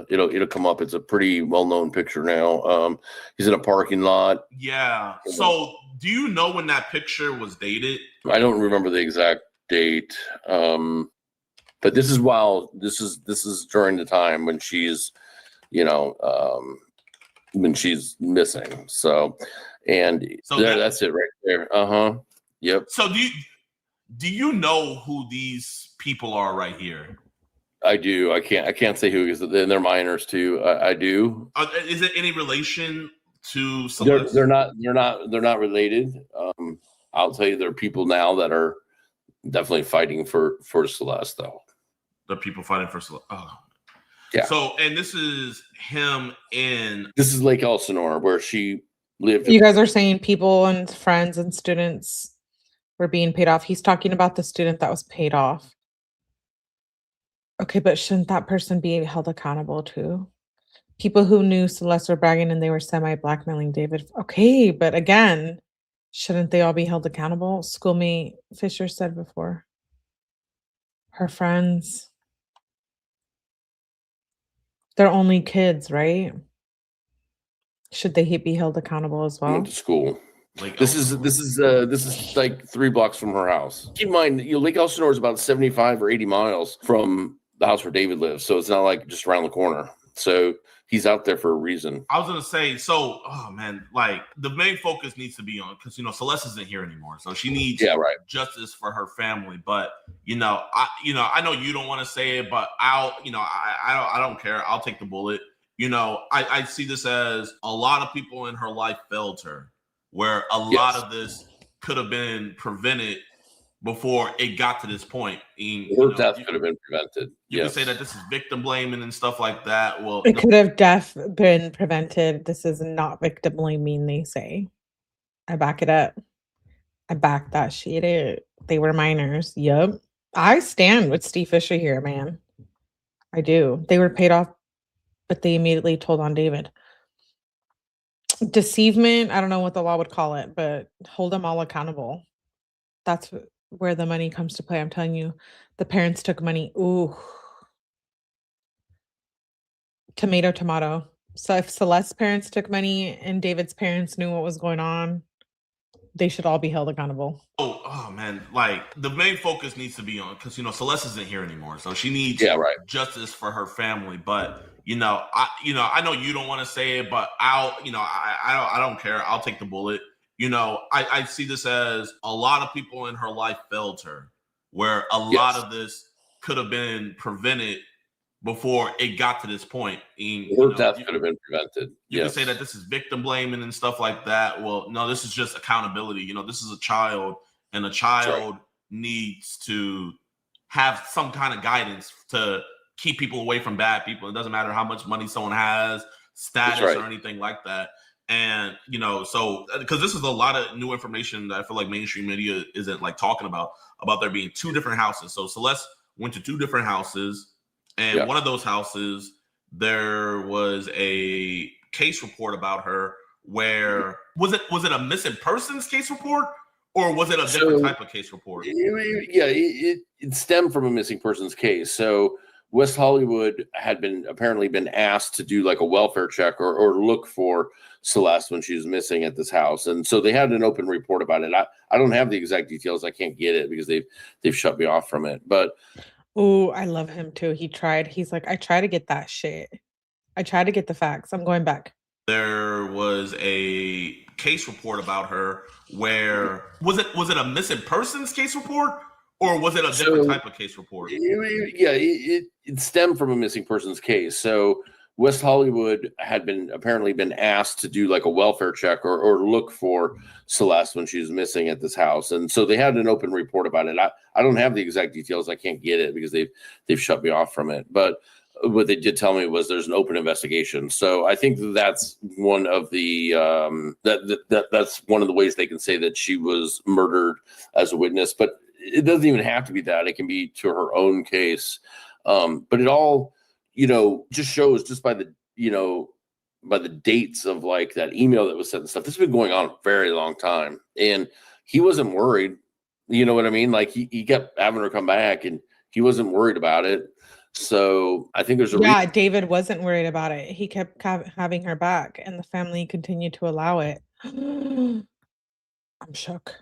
It'll come up. It's a pretty well-known picture now. He's in a parking lot. Yeah. So do you know when that picture was dated? I don't remember the exact date. But this is during the time when she's, when she's missing. So that's it right there. Yep. So do you know who these people are right here? I do. I can't say who, because they're minors too. I do. Is it any relation to Celeste? They're not related. I'll tell you, there are people now that are definitely fighting for Celeste, though. The people fighting for Celeste. Oh. Yeah. So, and this is him This is Lake Elsinore, where she lived. You guys are saying people and friends and students were being paid off. He's talking about the student that was paid off. Okay, but shouldn't that person be held accountable too? People who knew Celeste were bragging and they were semi-blackmailing David. Okay, but again, shouldn't they all be held accountable? Schoolmate Fischer said before. Her friends. They're only kids, right? Should they be held accountable as well? Went to school. This is like 3 blocks from her house. Keep in mind, Lake Elsinore is about 75 or 80 miles from the house where David lives, so it's not like just around the corner. So he's out there for a reason. I was gonna say, so, oh man, like the main focus needs to be on, because Celeste isn't here anymore, so she needs justice for her family. But I know you don't want to say it, but I don't care. I'll take the bullet. I see this as a lot of people in her life failed her, where a lot of this could have been prevented before it got to this point. Her death could have been prevented. You can say that this is victim blaming and stuff like that. Well, it could have been prevented. This is not victim blaming, they say. I back it up. I back that shit. They were minors. Yep. I stand with Steve Fischer here, man. I do. They were paid off, but they immediately told on David. Deceivement, I don't know what the law would call it, but hold them all accountable. That's where the money comes to play. I'm telling you, the parents took money. Ooh. Tomato. So if Celeste's parents took money and David's parents knew what was going on, they should all be held accountable. Oh man, like the main focus needs to be on, because Celeste isn't here anymore, so she needs justice for her family. But I know you don't want to say it, but I don't care. I'll take the bullet. I see this as a lot of people in her life failed her, where a lot of this could have been prevented before it got to this point. Her death could have been prevented. You can say that this is victim blaming and stuff like that. Well, no, this is just accountability. This is a child, and a child needs to have some kind of guidance to keep people away from bad people. It doesn't matter how much money someone has, status, or anything like that. And, so because this is a lot of new information that I feel like mainstream media isn't like talking about there being 2 different houses. So Celeste went to 2 different houses, and one of those houses, there was a case report about her where was it a missing persons case report, or was it a different type of case report? It stemmed from a missing persons case. So West Hollywood had apparently been asked to do like a welfare check or look for Celeste when she was missing at this house. And so they had an open report about it. I don't have the exact details. I can't get it because they've shut me off from it. But oh, I love him too. He's like, I try to get that shit. I try to get the facts. I'm going back. There was a case report about her where was it a missing persons case report, or was it a different type of case report? It stemmed from a missing persons case. So West Hollywood had apparently been asked to do like a welfare check or look for Celeste when she was missing at this house. And so they had an open report about it. I don't have the exact details. I can't get it because they've shut me off from it. But what they did tell me was there's an open investigation. So I think that's one of the that's one of the ways they can say that she was murdered as a witness. But it doesn't even have to be that. It can be to her own case. But it all, just shows just by the dates of like that email that was sent and stuff. This has been going on a very long time, and he wasn't worried. You know what I mean? Like he kept having her come back, and he wasn't worried about it. So I think there's a Yeah, David wasn't worried about it. He kept having her back, and the family continued to allow it. I'm shook.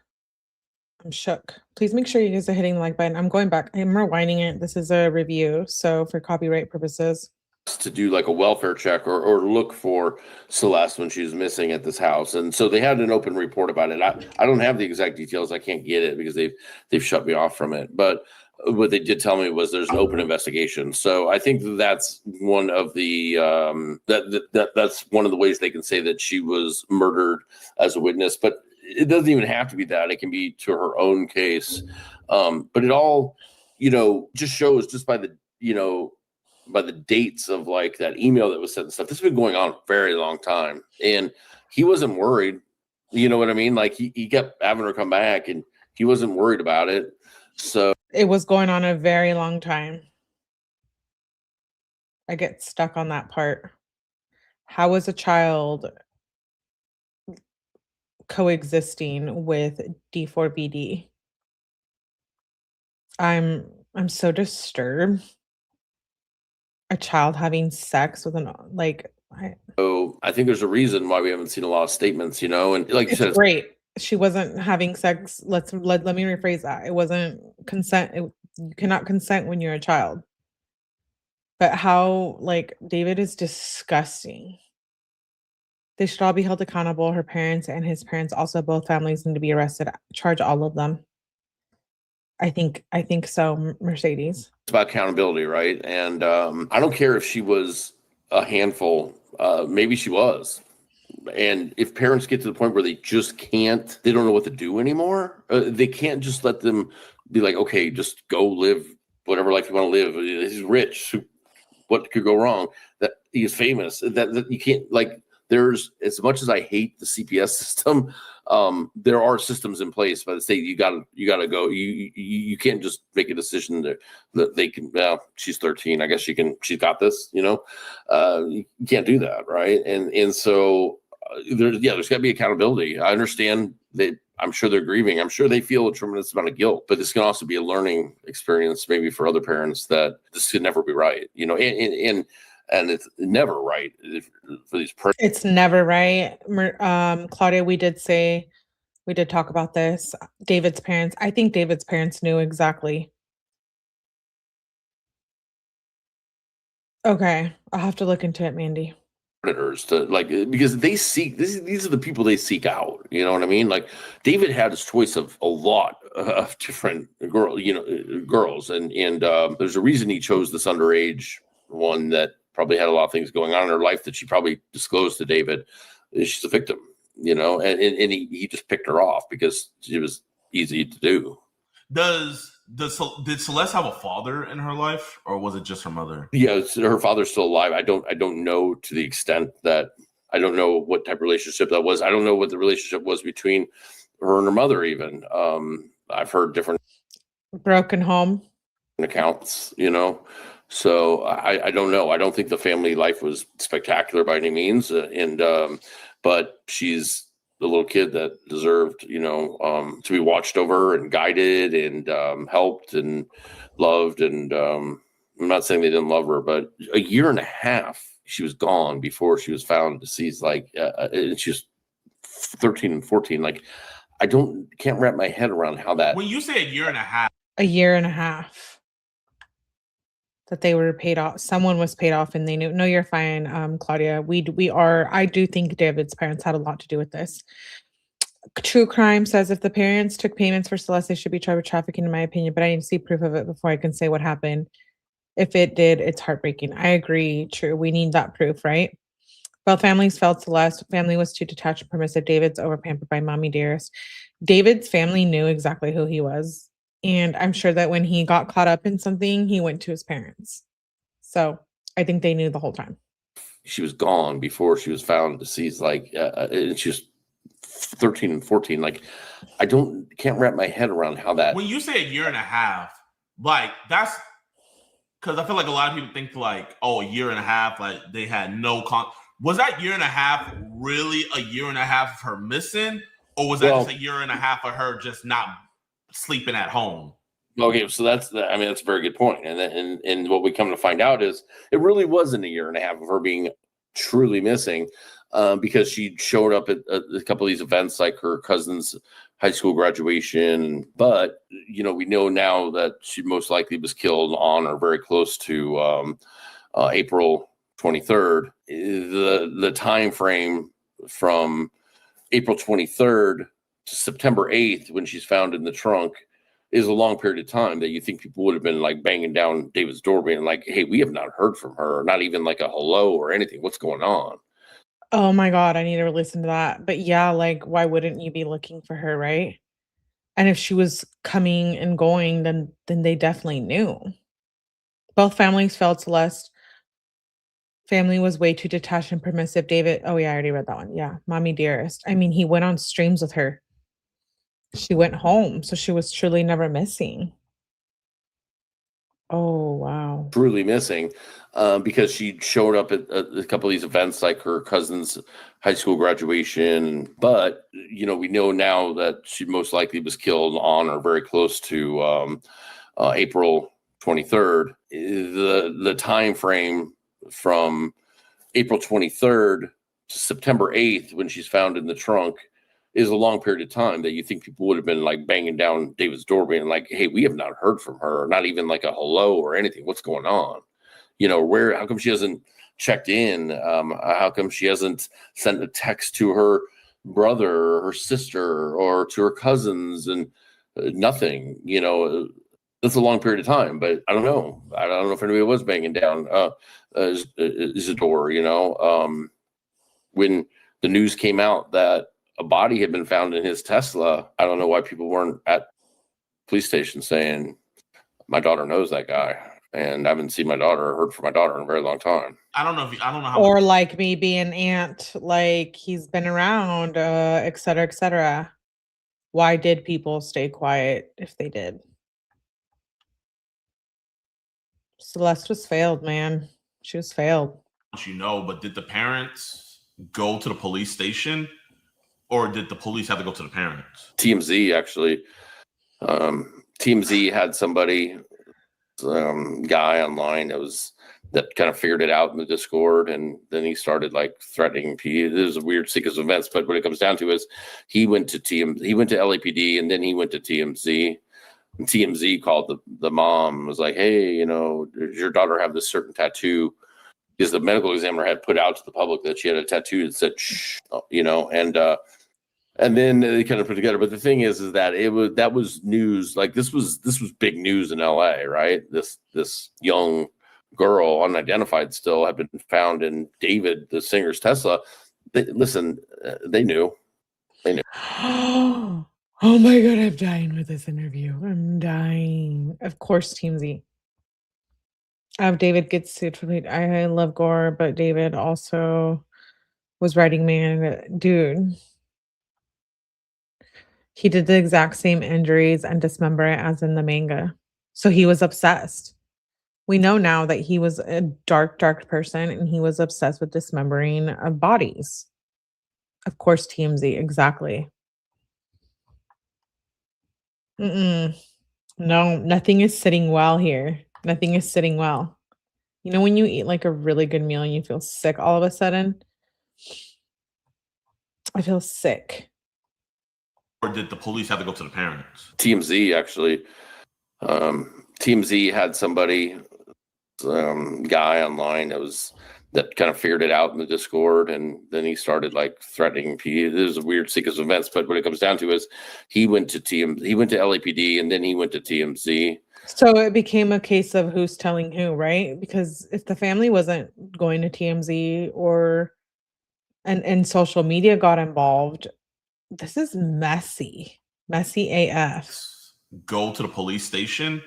I'm shook. Please make sure you guys are hitting the like button. I'm going back. I'm rewinding it. This is a review, so for copyright purposes. to do like a welfare check or look for Celeste when she was missing at this house. And so they had an open report about it. I don't have the exact details. I can't get it because they've shut me off from it. But what they did tell me was there's an open investigation. So I think that's one of the that's one of the ways they can say that she was murdered as a witness. But it doesn't even have to be that. It can be to her own case. But it all, just shows just by the, by the dates of like that email that was sent and stuff. This has been going on a very long time. And he wasn't worried. You know what I mean? Like he kept having her come back and he wasn't worried about it. So it was going on a very long time. I get stuck on that part. How was a child coexisting with D4VD? I'm so disturbed. A child having sex with so I think there's a reason why we haven't seen a lot of statements, and like you said, it's great. She wasn't having sex. Let me rephrase that. It wasn't consent. You cannot consent when you're a child. But how, David is disgusting. They should all be held accountable. Her parents and his parents, also both families, need to be arrested. Charge all of them. I think so, Mercedes. It's about accountability, right? And I don't care if she was a handful. Maybe she was. And if parents get to the point where they just can't, they don't know what to do anymore. They can't just let them be like, okay, just go live whatever life you want to live. He's rich. What could go wrong? That he's famous. That you can't, there's, as much as I hate the CPS system, there are systems in place by the state. You gotta go. You can't just make a decision that they can. Well, she's 13. I guess she's got this. You can't do that, right? And so there's got to be accountability. I understand that. I'm sure they're grieving. I'm sure they feel a tremendous amount of guilt, but this can also be a learning experience, maybe for other parents, that this could never be right. And it's never right for these parents. It's never right. Claudia, we did talk about this. David's parents, I think David's parents knew exactly. Okay, I'll have to look into it, Mandy. Predators to because they seek these are the people they seek out. You know what I mean? Like David had his choice of a lot of different girls, and there's a reason he chose this underage one that probably had a lot of things going on in her life that she probably disclosed to David. She's a victim, and he just picked her off because it was easy to do. Did Celeste have a father in her life, or was it just her mother? Yeah, her father's still alive. I don't know to the extent that I don't know what type of relationship that was. I don't know what the relationship was between her and her mother even. I've heard different broken home accounts, So I don't know. I don't think the family life was spectacular by any means. But she's the little kid that deserved, to be watched over and guided and helped and loved. And I'm not saying they didn't love her, but a year and a half she was gone before she was found deceased. And she was 13 and 14. Can't wrap my head around how that. When you say a year and a half, that they were paid off. Someone was paid off and they knew. No, you're fine, Claudia. I do think David's parents had a lot to do with this. True Crime says if the parents took payments for Celeste, they should be charged with trafficking, in my opinion, but I need to see proof of it before I can say what happened. If it did, it's heartbreaking. I agree, True. We need that proof, right? Both families felt Celeste. Family was too detached and permissive. David's over-pampered by mommy dearest. David's family knew exactly who he was. And I'm sure that when he got caught up in something, he went to his parents. So I think they knew the whole time. She was gone before she was found deceased. And she was 13 and 14. Can't wrap my head around how that. When you say a year and a half, that's because I feel like a lot of people think a year and a half, they had no was that year and a half really a year and a half of her missing, or was that just a year and a half of her just not sleeping at home? Okay, so that's that's a very good point. And what we come to find out is it really wasn't a year and a half of her being truly missing, because she showed up at a couple of these events, like her cousin's high school graduation. But we know now that she most likely was killed on or very close to April 23rd. The time frame from April 23rd to September 8th, when she's found in the trunk, is a long period of time that you think people would have been like banging down David's door being like, hey, we have not heard from her, not even like a hello or anything. What's going on? Oh my God, I need to listen to that. But yeah, like, why wouldn't you be looking for her, right? And if she was coming and going, then they definitely knew. Both families failed Celeste. Family was way too detached and permissive. David, oh yeah, I already read that one. Yeah, mommy dearest. I mean, he went on streams with her. She went home, so she was truly never missing. Oh, wow. Truly missing, because she showed up at a couple of these events, like her cousin's high school graduation. But we know now that she most likely was killed on or very close to April 23rd. The time frame from April 23rd to September 8th, when she's found in the trunk, is a long period of time that you think people would have been like banging down David's door being like, hey, we have not heard from her, not even like a hello or anything. What's going on? How come she hasn't checked in? How come she hasn't sent a text to her brother or her sister or to her cousins? And nothing. That's a long period of time, but I don't know. I don't know if anybody was banging down his door, when the news came out that a body had been found in his Tesla. I don't know why people weren't at police station saying, my daughter knows that guy, and I haven't seen my daughter or heard from my daughter in a very long time. I don't know how. Or like maybe an aunt, like he's been around, et cetera, et cetera. Why did people stay quiet if they did? Celeste was failed, man. She was failed. But did the parents go to the police station, or did the police have to go to the parents? TMZ actually. TMZ had somebody, guy online that kind of figured it out in the Discord, and then he started like threatening. There's a weird sequence of events, but what it comes down to is he went to LAPD, and then he went to TMZ. And TMZ called the mom, was like, hey, does your daughter have this certain tattoo? Because the medical examiner had put out to the public that she had a tattoo that said, shh, and then they kind of put together. But the thing is that that was news. Like this was big news in LA, right? This young girl, unidentified still, had been found in David, the singer's Tesla. They knew. They knew. Oh my God, I'm dying with this interview. I'm dying. Of course, TMZ. David gets sued for I love gore, but David also was writing man. Dude. He did the exact same injuries and dismemberment as in the manga. So he was obsessed. We know now that he was a dark person, and he was obsessed with dismembering of bodies. Of course, TMZ, exactly. No, nothing is sitting well here. Nothing is sitting well. When you eat like a really good meal and you feel sick all of a sudden? I feel sick. Or did the police have to go to the parents? TMZ actually. TMZ had somebody, guy online that kind of figured it out in the Discord, and then he started like threatening. There's a weird sequence of events, but what it comes down to is he went to LAPD, and then he went to TMZ. So it became a case of who's telling who, right? Because if the family wasn't going to TMZ and social media got involved, this is messy AF. Go to the police station,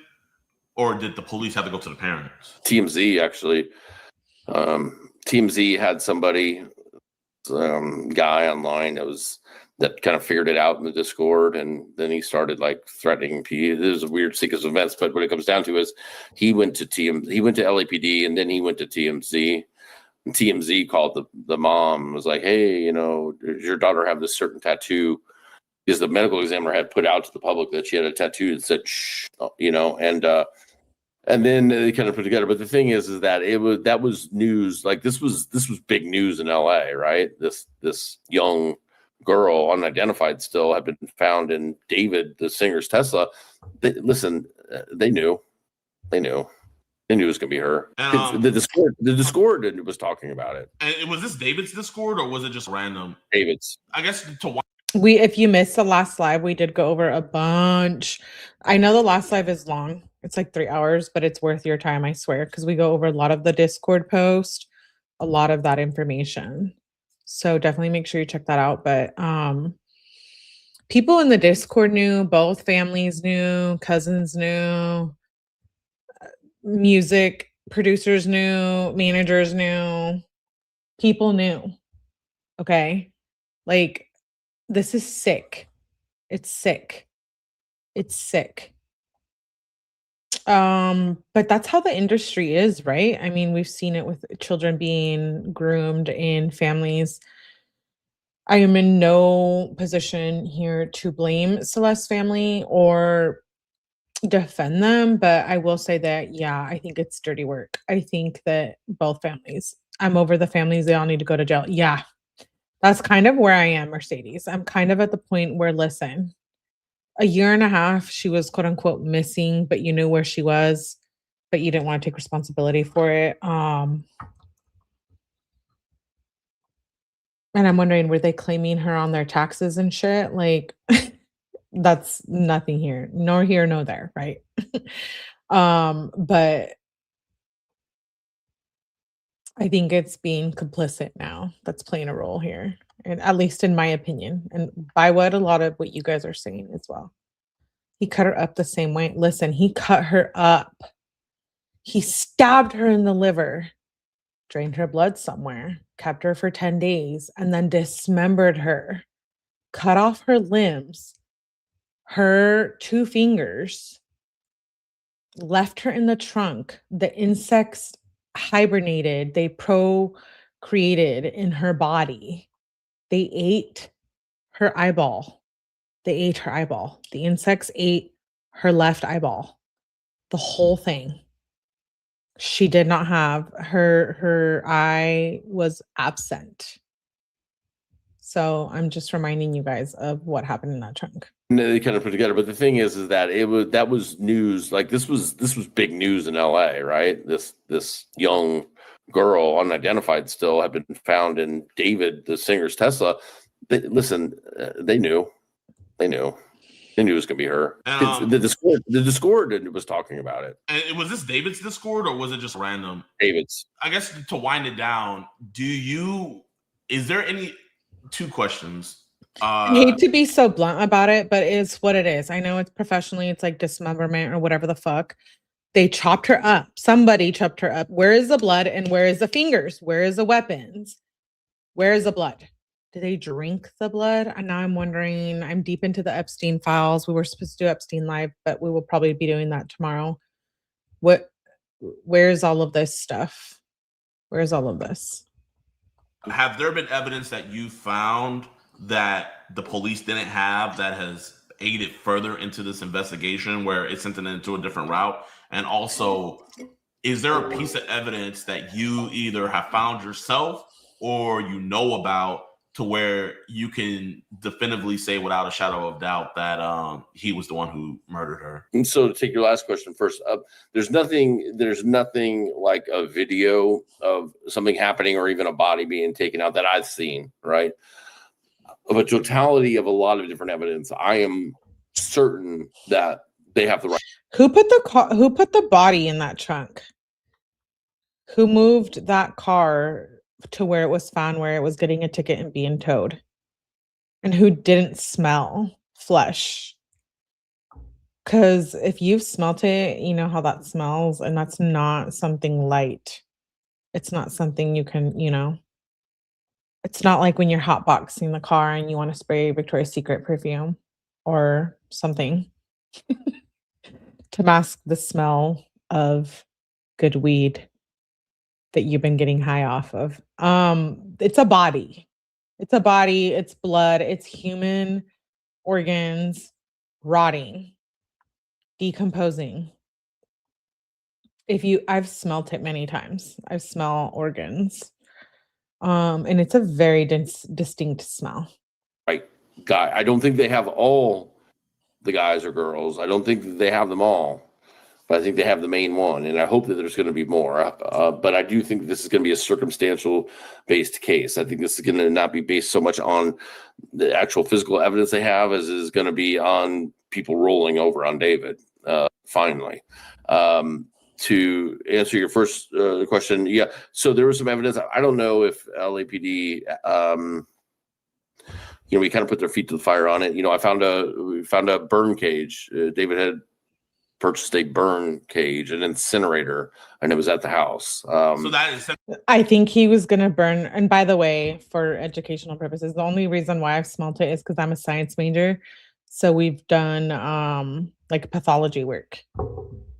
or did the police have to go to the parents? TMZ actually. TMZ had somebody, guy online that kind of figured it out in the Discord, and then he started like threatening. There's a weird sequence of events, but what it comes down to is he went to LAPD, and then he went to TMZ. And TMZ called the mom, was like, hey, does your daughter have this certain tattoo? because the medical examiner had put out to the public that she had a tattoo that said "shh," and then they kind of put together. But the thing is that that was news. Like this was big news in LA, right? This young girl, unidentified still, had been found in David, the singer's Tesla. They knew it was gonna be her. The Discord was talking about it. And was this David's Discord or was it just random? David's. I guess if you missed the last live, we did go over a bunch. I know the last live is long. It's like 3 hours, but it's worth your time, I swear, because we go over a lot of the Discord post, a lot of that information. So definitely make sure you check that out. But people in the Discord knew, both families knew, cousins knew, music producers knew, managers knew, people knew. Okay. Like, this is sick. It's sick. It's sick. But that's how the industry is, right? I mean, we've seen it with children being groomed in families. I am in no position here to blame Celeste's family or defend them, but I will say that, yeah, I think it's dirty work. I think that both families, I'm over the families, they all need to go to jail. Yeah, that's kind of where I am, Mercedes. I'm kind of at the point where, listen, a year and a half, she was quote unquote missing, but you knew where she was, but you didn't want to take responsibility for it. And I'm wondering, were they claiming her on their taxes and shit? Like, that's nothing here, nor here, nor there, right? But I think it's being complicit now that's playing a role here, and at least in my opinion, and by a lot of what you guys are saying as well. He cut her up the same way. Listen, he cut her up. He stabbed her in the liver, drained her blood somewhere, kept her for 10 days, and then dismembered her, cut off her limbs, her 2 fingers, left her in the trunk. The insects hibernated. They procreated in her body. They ate her eyeball. They ate her eyeball. The insects ate her left eyeball. The whole thing. She did not have her eye was absent. So I'm just reminding you guys of what happened in that trunk. And they kind of put together. But the thing is that that was news. Like this was big news in LA, right? This young girl, unidentified still, had been found in David, the singer's Tesla. They knew it was gonna be her. And, the Discord was talking about it. And was this David's Discord or was it just random? David's. I guess to wind it down, is there any 2 questions? I hate to be so blunt about it, but it's what it is. I know it's professionally, it's like dismemberment or whatever the fuck. They chopped her up. Somebody chopped her up. Where is the blood and where is the fingers? Where is the weapons? Where is the blood? Did they drink the blood? And now I'm wondering, I'm deep into the Epstein files. We were supposed to do Epstein live, but we will probably be doing that tomorrow. Where's all of this stuff? Where's all of this? Have there been evidence that you found that the police didn't have that has aided further into this investigation where it sent it into a different route? And also, is there a piece of evidence that you either have found yourself or you know about to where you can definitively say without a shadow of doubt that he was the one who murdered her? And so to take your last question first, there's nothing like a video of something happening or even a body being taken out that I've seen, right? Of a totality of a lot of different evidence, I am certain that they have the right. Who put the body in that trunk? Who moved that car to where it was found, where it was getting a ticket and being towed? And who didn't smell flesh? Because if you've smelt it, you know how that smells, and that's not something light. It's not something you can, it's not like when you're hotboxing the car and you want to spray Victoria's Secret perfume or something to mask the smell of good weed that you've been getting high off of. It's a body. It's blood, it's human organs rotting, decomposing. I've smelled it many times. I've smelled organs. And it's a very distinct smell. Right. Guy, I don't think they have all the guys or girls. I don't think that they have them all, but I think they have the main one. And I hope that there's going to be more. But I do think this is going to be a circumstantial based case. I think this is going to not be based so much on the actual physical evidence they have as is going to be on people rolling over on David. Finally. To answer your first question, yeah. So there was some evidence. I don't know if LAPD, we kind of put their feet to the fire on it. We found a burn cage. David had purchased a burn cage, an incinerator, and it was at the house. So that is I think he was gonna burn. And by the way, for educational purposes, the only reason why I've smelled it is because I'm a science major. So we've done like pathology work.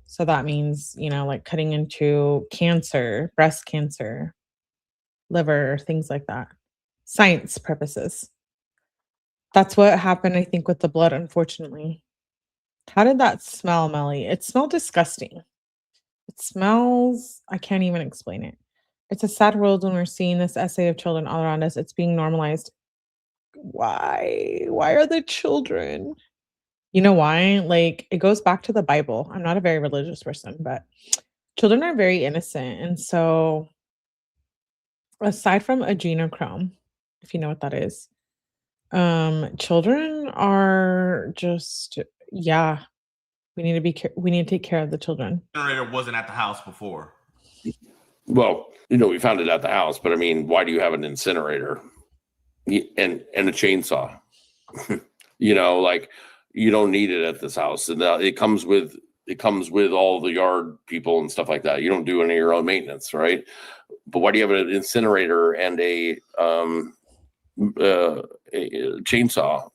So that means, like cutting into cancer, breast cancer, liver, things like that. Science purposes. That's what happened, I think, with the blood, unfortunately. How did that smell, Melly? It smelled disgusting. It smells, I can't even explain it. It's a sad world when we're seeing this essay of children all around us. It's being normalized. Why? Why are the children? You know why? Like, it goes back to the Bible. I'm not a very religious person, but children are very innocent. And so, aside from adrenochrome, if you know what that is, children are just, we need to take care of the children. Incinerator wasn't at the house before. Well, we found it at the house, but I mean, why do you have an incinerator and a chainsaw? Like, you don't need it at this house, and it comes with all the yard people and stuff like that. You don't do any of your own maintenance, right? But why do you have an incinerator and a chainsaw?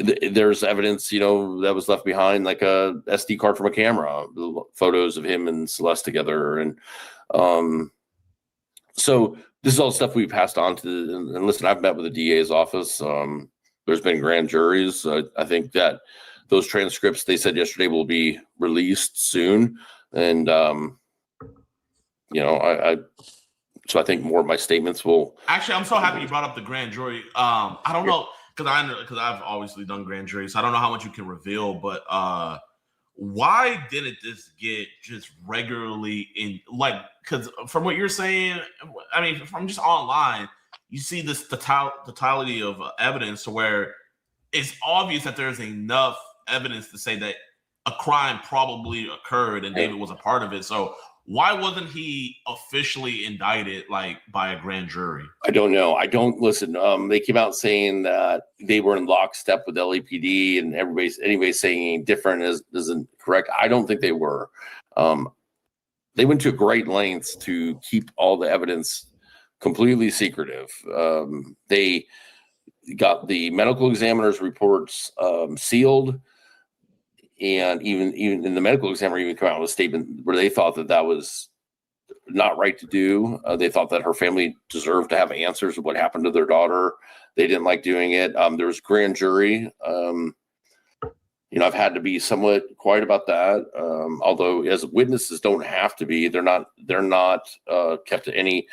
There's evidence, that was left behind, like a SD card from a camera, photos of him and Celeste together, and so this is all stuff we passed on to. And listen, I've met with the DA's office. There's been grand juries. I think that those transcripts they said yesterday will be released soon, and so I think more of my statements will. Actually, I'm so happy you brought up the grand jury. I don't know because I've obviously done grand juries. So I don't know how much you can reveal, but why didn't this get just regularly in? Like, because from what you're saying, I mean, from just online. You see this totality of evidence to where it's obvious that there's enough evidence to say that a crime probably occurred and David was a part of it. So why wasn't he officially indicted by a grand jury? I don't know. I don't listen. They came out saying that they were in lockstep with LAPD, and anybody saying different isn't correct. I don't think they were. They went to great lengths to keep all the evidence completely secretive. They got the medical examiner's reports sealed, and even in the medical examiner even came out with a statement where they thought that was not right to do. They thought that her family deserved to have answers of what happened to their daughter. They didn't like doing it. There was grand jury. I've had to be somewhat quiet about that. Although as witnesses don't have to be, they're not kept to any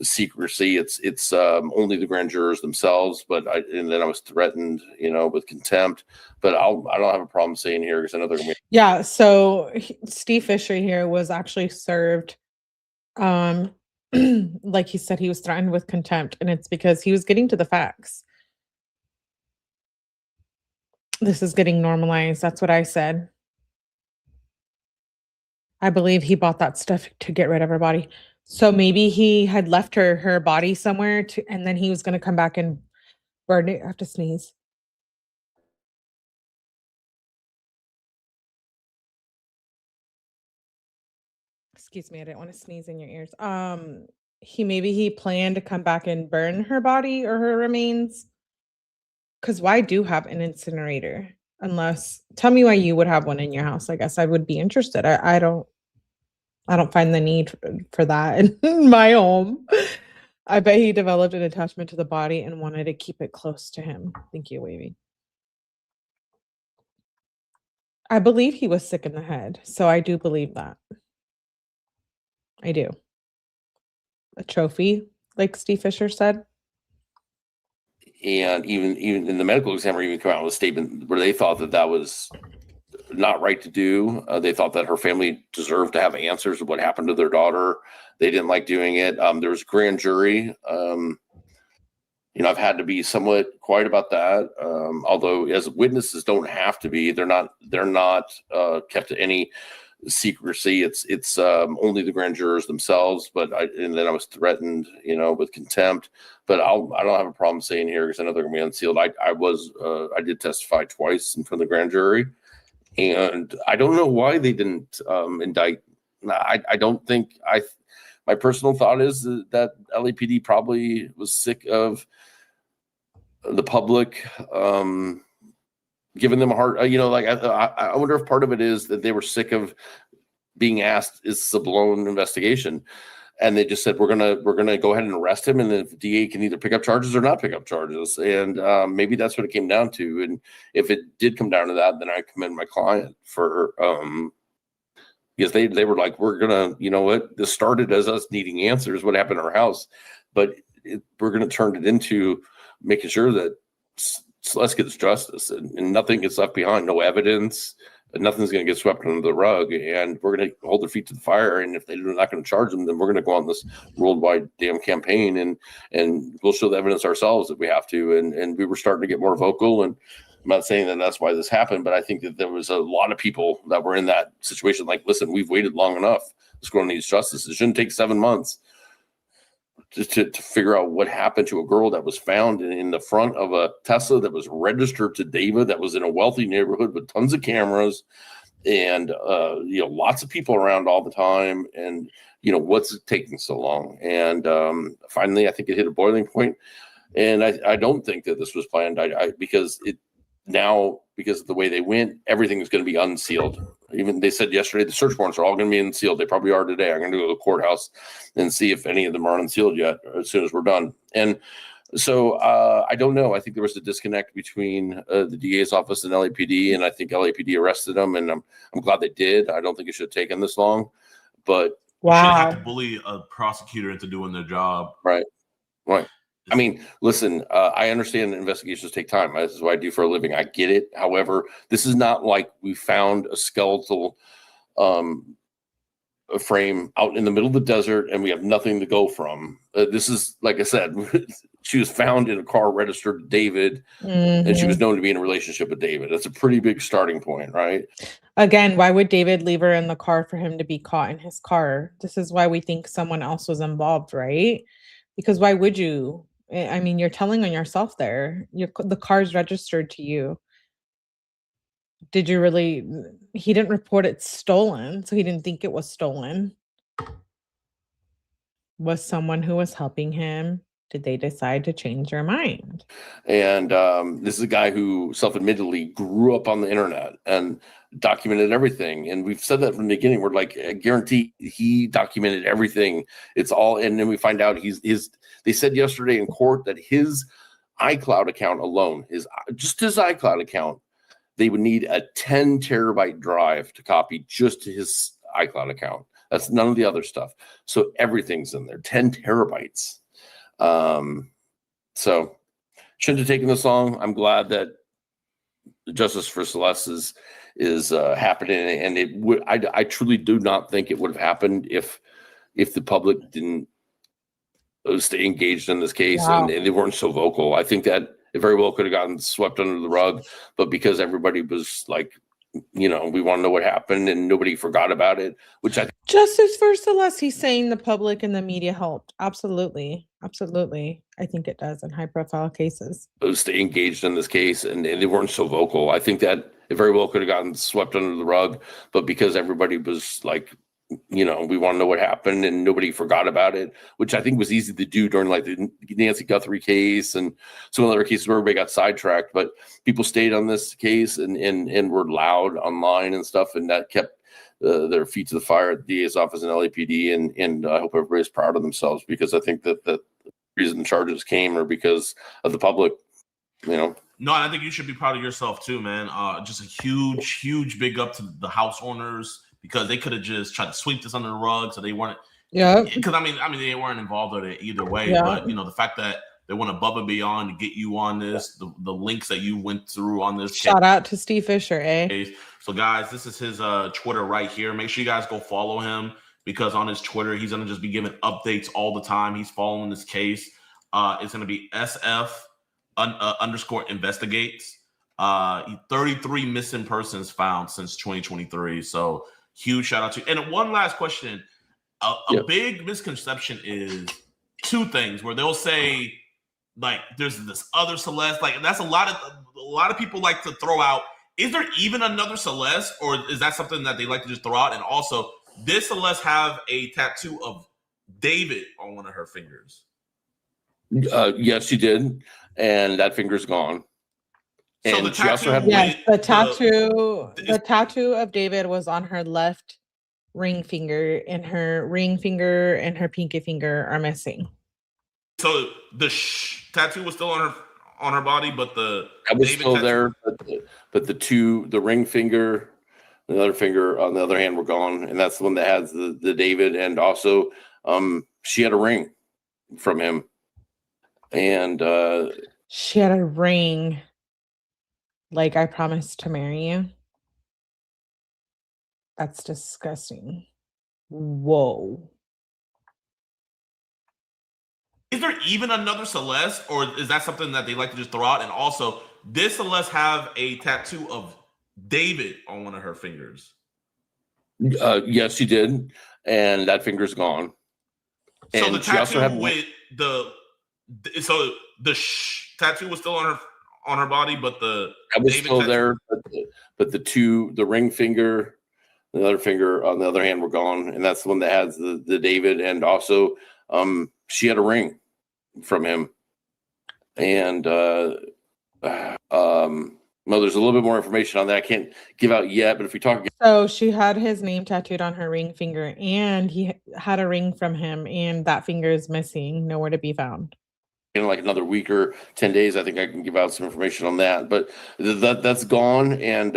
secrecy. It's only the grand jurors themselves. And then I was threatened, with contempt. But I don't have a problem saying here because I know they're gonna be. Yeah. So Steve Fischer here was actually served. Like he said, he was threatened with contempt, and it's because he was getting to the facts. This is getting normalized. That's what I said. I believe he bought that stuff to get rid of her body. So maybe he had left her body somewhere and then he was going to come back and burn it. I have to sneeze. Excuse me, I didn't want to sneeze in your ears. Maybe he planned to come back and burn her body or her remains. Because why do have an incinerator? Tell me why you would have one in your house. I guess I would be interested. I don't find the need for that in my home. I bet he developed an attachment to the body and wanted to keep it close to him. Thank you, Wavy. I believe he was sick in the head, so I do believe that. I do. A trophy, like Steve Fisher said. And even in the medical examiner even come out with a statement where they thought that was not right to do. They thought that her family deserved to have answers of what happened to their daughter. They didn't like doing it. There was a grand jury. I've had to be somewhat quiet about that. Although as witnesses don't have to be, they're not kept to any secrecy. It's only the grand jurors themselves. And then I was threatened, with contempt. But I don't have a problem saying here because I know they're going to be unsealed. I did testify twice in front of the grand jury, and I don't know why they didn't indict. I don't think my personal thought is that LAPD probably was sick of the public giving them a hard, I wonder if part of it is that they were sick of being asked, is this a blown investigation? And they just said, we're gonna go ahead and arrest him, and the DA can either pick up charges or not pick up charges. And maybe that's what it came down to. And if it did come down to that, then I commend my client for because they were like, we're gonna, this started as us needing answers, what happened in our house, but we're gonna turn it into making sure that Celeste gets justice and nothing gets left behind, no evidence, nothing's going to get swept under the rug, and we're going to hold their feet to the fire. And if they're not going to charge them, then we're going to go on this worldwide damn campaign, and we'll show the evidence ourselves if we have to. And we were starting to get more vocal, and I'm not saying that that's why this happened, but I think that there was a lot of people that were in that situation. Like, listen, we've waited long enough. This girl needs justice. It shouldn't take 7 months to figure out what happened to a girl that was found in the front of a Tesla that was registered to David, that was in a wealthy neighborhood with tons of cameras and lots of people around all the time. And what's it taking so long? And finally, I think it hit a boiling point. And I don't think that this was planned. Because of the way they went, everything is going to be unsealed. Even they said yesterday the search warrants are all going to be unsealed. They probably are today. I'm going to go to the courthouse and see if any of them are unsealed yet as soon as we're done. And so I don't know. I think there was a disconnect between the DA's office and LAPD, and I think LAPD arrested them, and I'm glad they did. I don't think it should have taken this long. But you shouldn't have to bully a prosecutor into doing their job. Right. I mean, listen, I understand that investigations take time. This is what I do for a living. I get it. However, this is not like we found a skeletal frame out in the middle of the desert and we have nothing to go from. This is, like I said, she was found in a car registered to David, and she was known to be in a relationship with David. That's a pretty big starting point, right? Again, why would David leave her in the car for him to be caught in his car? This is why we think someone else was involved, right? Because why would you? I mean, you're telling on yourself there. The car's registered to you. Did you really? He didn't report it stolen, so he didn't think it was stolen. Was someone who was helping him? Did they decide to change their mind? And this is a guy who self-admittedly grew up on the internet and documented everything. And we've said that from the beginning. We're like, I guarantee he documented everything. It's all, and then we find out they said yesterday in court that his iCloud account alone, just his iCloud account, they would need a 10 terabyte drive to copy just to his iCloud account. That's none of the other stuff. So everything's in there, 10 terabytes. So shouldn't have taken this long. I'm glad that justice for Celeste is happening, and I truly do not think it would have happened if the public didn't stay engaged in this case. Wow. And they weren't so vocal. I think that it very well could have gotten swept under the rug, but because everybody was like, we want to know what happened, and nobody forgot about it, which I think justice for Celeste. He's saying the public and the media helped. Absolutely. I think it does in high profile cases. Stay engaged in this case, and they weren't so vocal. I think that it very well could have gotten swept under the rug, but because everybody was like, we want to know what happened, and nobody forgot about it, which I think was easy to do during like the Nancy Guthrie case and some other cases where everybody got sidetracked. But people stayed on this case and were loud online and stuff, and that kept their feet to the fire at the DA's office and LAPD. And I hope everybody's proud of themselves, because I think that reason charges came or because of the public, you know. No, and I think you should be proud of yourself too, man. Just a huge big up to the house owners because they could have just tried to sweep this under the rug, so they weren't. Yeah. Because I mean, they weren't involved in it either way. Yeah. But the fact that they went above and beyond to get you on this, the links that you went through on this. Shout out to Steve Fischer, eh? So guys, this is his Twitter right here. Make sure you guys go follow him because on his Twitter, he's gonna just be giving updates all the time. He's following this case. It's gonna be SF _investigates. 33 missing persons found since 2023. So huge shout out to you. And one last question. A big misconception is two things where they'll say, like, there's this other Celeste. Like, that's a lot of people like to throw out. Is there even another Celeste, or is that something that they like to just throw out? And also, did Celeste have a tattoo of David on one of her fingers? Yes, she did, and that finger's gone. So And the she also tattoo, had Yes, the tattoo of David was on her left ring finger, and her ring finger and her pinky finger are missing. So the tattoo was still on her body, but the that was David still tattoo, there, but the ring finger, the other finger on the other hand were gone, and that's the one that has the David, and also she had a ring from him, and She had a ring, like, I promised to marry you. That's disgusting. Whoa. Is there even another Celeste, or is that something that they like to just throw out? And also, did Celeste have a tattoo of David on one of her fingers? yes, she did, and that finger's gone. So And the she also tattoo had with the tattoo was still on her body, but the that was David still tattoo- there, but the ring finger, the other finger on the other hand were gone, and that's the one that has the David, and also she had a ring from him, and well, there's a little bit more information on that I can't give out yet, but if we talk, So she had his name tattooed on her ring finger, and he had a ring from him, and that finger is missing, nowhere to be found. in like another week or 10 days, I think I can give out some information on that, but that's gone. And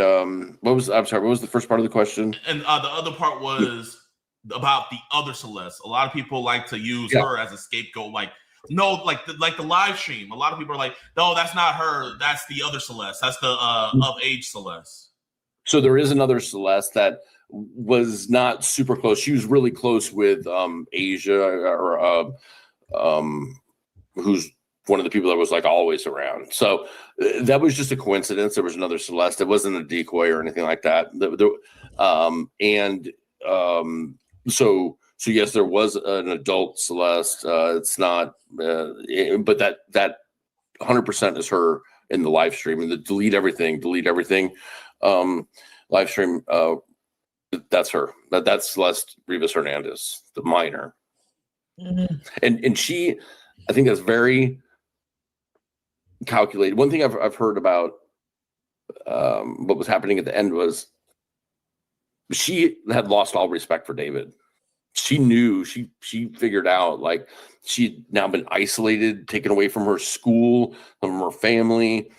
what was the first part of the question? And the other part was about the other Celeste. A lot of people like to use her as a scapegoat. Like, no, like the live stream. A lot of people are like, no, that's not her. That's the other Celeste. That's the of age Celeste. So there is another Celeste that was not super close. She was really close with Asia, or who's one of the people that was like always around. So that was just a coincidence. There was another Celeste. It wasn't a decoy or anything like that. So yes, there was an adult Celeste. It's not, but that 100% is her in the live stream, and the delete everything live stream. That's her. That's Celeste Rivas Hernandez, the minor. Mhm. And she, I think that's very calculated. One thing I've heard about what was happening at the end was she had lost all respect for David. She knew, she figured out, like, she'd now been isolated, taken away from her school, from her family.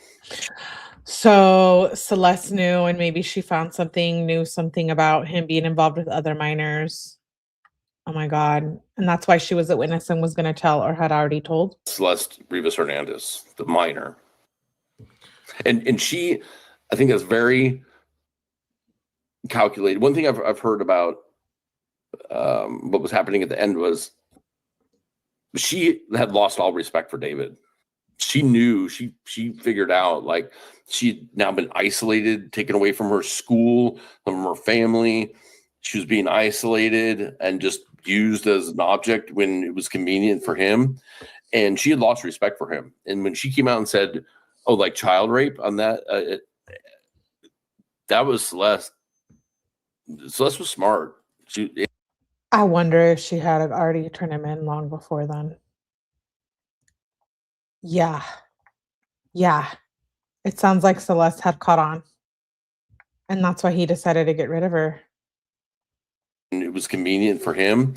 So Celeste knew, and maybe she knew something about him being involved with other minors. Oh my God. And that's why she was a witness and was going to tell, or had already told. Celeste Rivas Hernandez, the minor. And she, I think that's very calculated. One thing I've heard about what was happening at the end was she had lost all respect for David. She knew, she figured out, like, she'd now been isolated, taken away from her school, from her family. She was being isolated and just used as an object when it was convenient for him. And she had lost respect for him. And when she came out and said, oh, like child rape on that, that was Celeste. Celeste was smart. I wonder if she had already turned him in long before then. Yeah. It sounds like Celeste had caught on. And that's why he decided to get rid of her. It was convenient for him,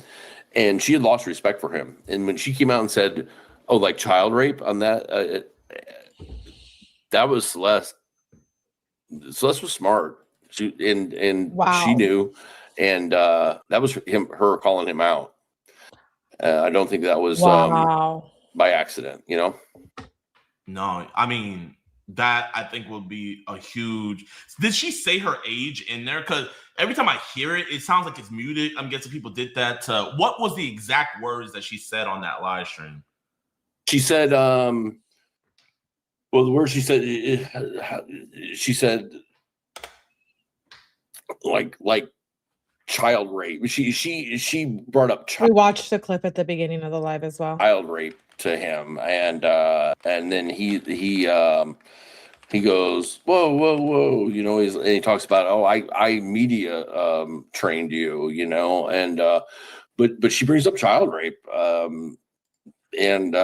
and she had lost respect for him. And when she came out and said, Oh, like child rape on that? That was Celeste. Celeste was smart. She and Wow. she knew, and that was her calling him out. I don't think that was Wow. by accident. You know. No, I mean that I think will be a huge. Did she say her age in there? Because every time I hear it, it sounds like it's muted. I'm guessing people did that. What was the exact words that she said on that live stream? She said, well, the word she said, like child rape. She brought up We watched the clip at the beginning of the live as well. child rape to him, and then he goes, whoa, you know, and he talks about, oh, I media trained you, you know, and but she brings up child rape, and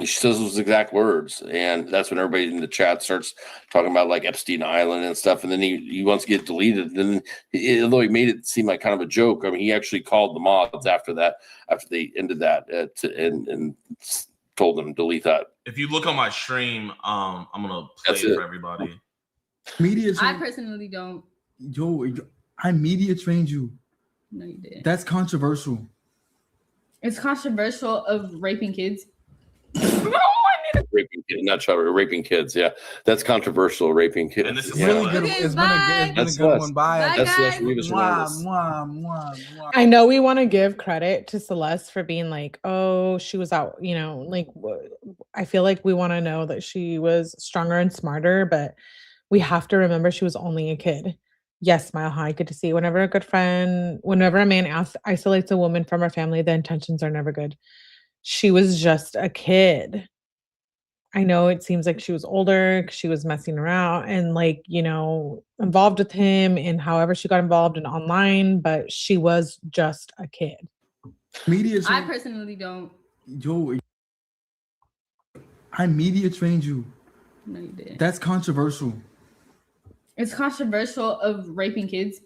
she says those exact words, and that's when everybody in the chat starts talking about like Epstein Island and stuff, and then he wants to get deleted. And then, although he made it seem like kind of a joke, I mean, he actually called the mods after they ended that, and told them to delete that. If you look on my stream, I'm gonna play That's it it. for everybody. Media. I personally don't. Yo, I media trained you. No, you didn't. That's controversial. It's controversial of raping kids. Raping kids, not child rape, raping kids. Yeah, that's controversial. Raping kids. And this is yeah. Really good. Okay, It's bye. been a good one. Bye. Bye, That's guys. Celeste Rivas Hernandez. I know we want to give credit to Celeste for being like, oh, she was out, you know, like I feel like we want to know that she was stronger and smarter, but we have to remember she was only a kid. Yes, Mile High, good to see. Whenever a man isolates a woman from her family, the intentions are never good. She was just a kid. I know it seems like she was older because she was messing around and like, you know, involved with him and however she got involved in online, but she was just a kid. Media. I personally don't. Yo, I media trained you. No, you didn't. That's controversial. It's controversial of raping kids.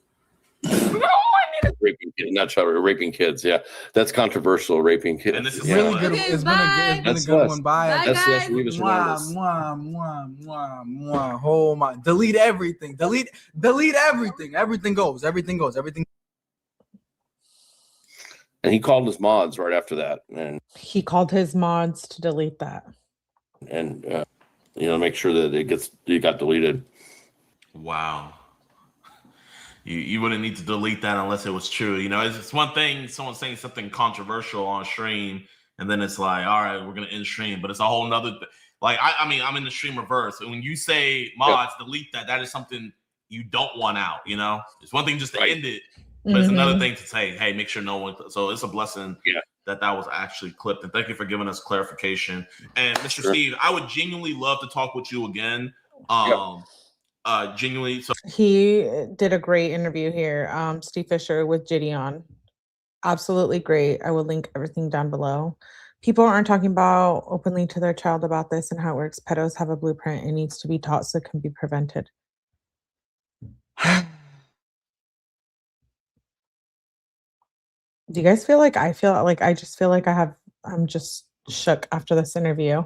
Raping kids, not child rape, raping kids. Yeah, that's controversial. Raping kids. And this is yeah. Really good. Okay, It's bye. been a That's good us. one. Bye. Bye, That's guys. Celeste Rivas Hernandez. Delete everything. Delete everything. Everything goes. And he called his mods right after that, and He called his mods to delete that. you know, make sure that it got deleted. Wow. You wouldn't need to delete that unless it was true. You know, it's one thing someone saying something controversial on stream, and then it's like, all right, we're gonna end stream, but it's a whole nother like I mean, I'm in the stream reverse. And when you say mods, delete that is something you don't want out, you know? It's one thing just to end it, but it's another thing to say, hey, make sure no one. So it's a blessing that was actually clipped. And thank you for giving us clarification. And Mr. Steve, I would genuinely love to talk with you again. Genuinely. So He did a great interview here. Steve Fischer with Gideon. Absolutely great. I will link everything down below. People aren't talking about openly to their child about this and how it works. Pedos have a blueprint. It needs to be taught so it can be prevented. Do you guys feel like I feel like I just feel like I'm just shook after this interview?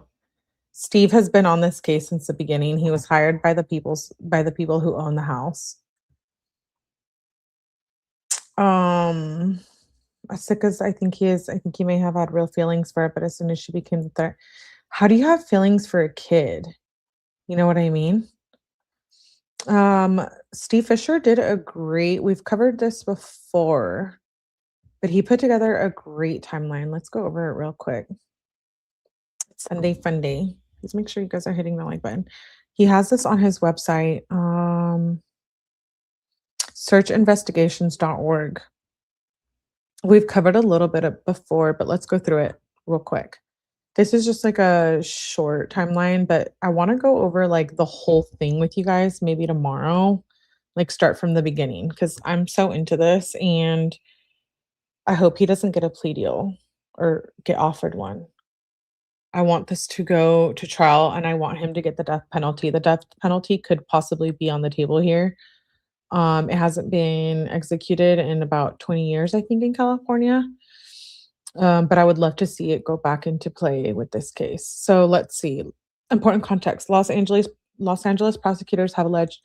Steve has been on this case since the beginning. He was hired by the people who own the house. Asika's, I think he may have had real feelings for it, but as soon as she became the threat, how do you have feelings for a kid? You know what I mean? Steve Fischer did we've covered this before, but he put together a great timeline. Let's go over it real quick. Sunday Fun Day. Please make sure you guys are hitting the like button. He has this on his website, searchinvestigations.org. We've covered a little bit before, but let's go through it real quick. This is just like a short timeline, but I want to go over like the whole thing with you guys maybe tomorrow, like start from the beginning, because I'm so into this and I hope he doesn't get a plea deal or get offered one. I want this to go to trial and I want him to get the death penalty. The death penalty could possibly be on the table here. It hasn't been executed in about 20 years, I think, in California. But I would love to see it go back into play with this case. So let's see. Important context. Los Angeles prosecutors have alleged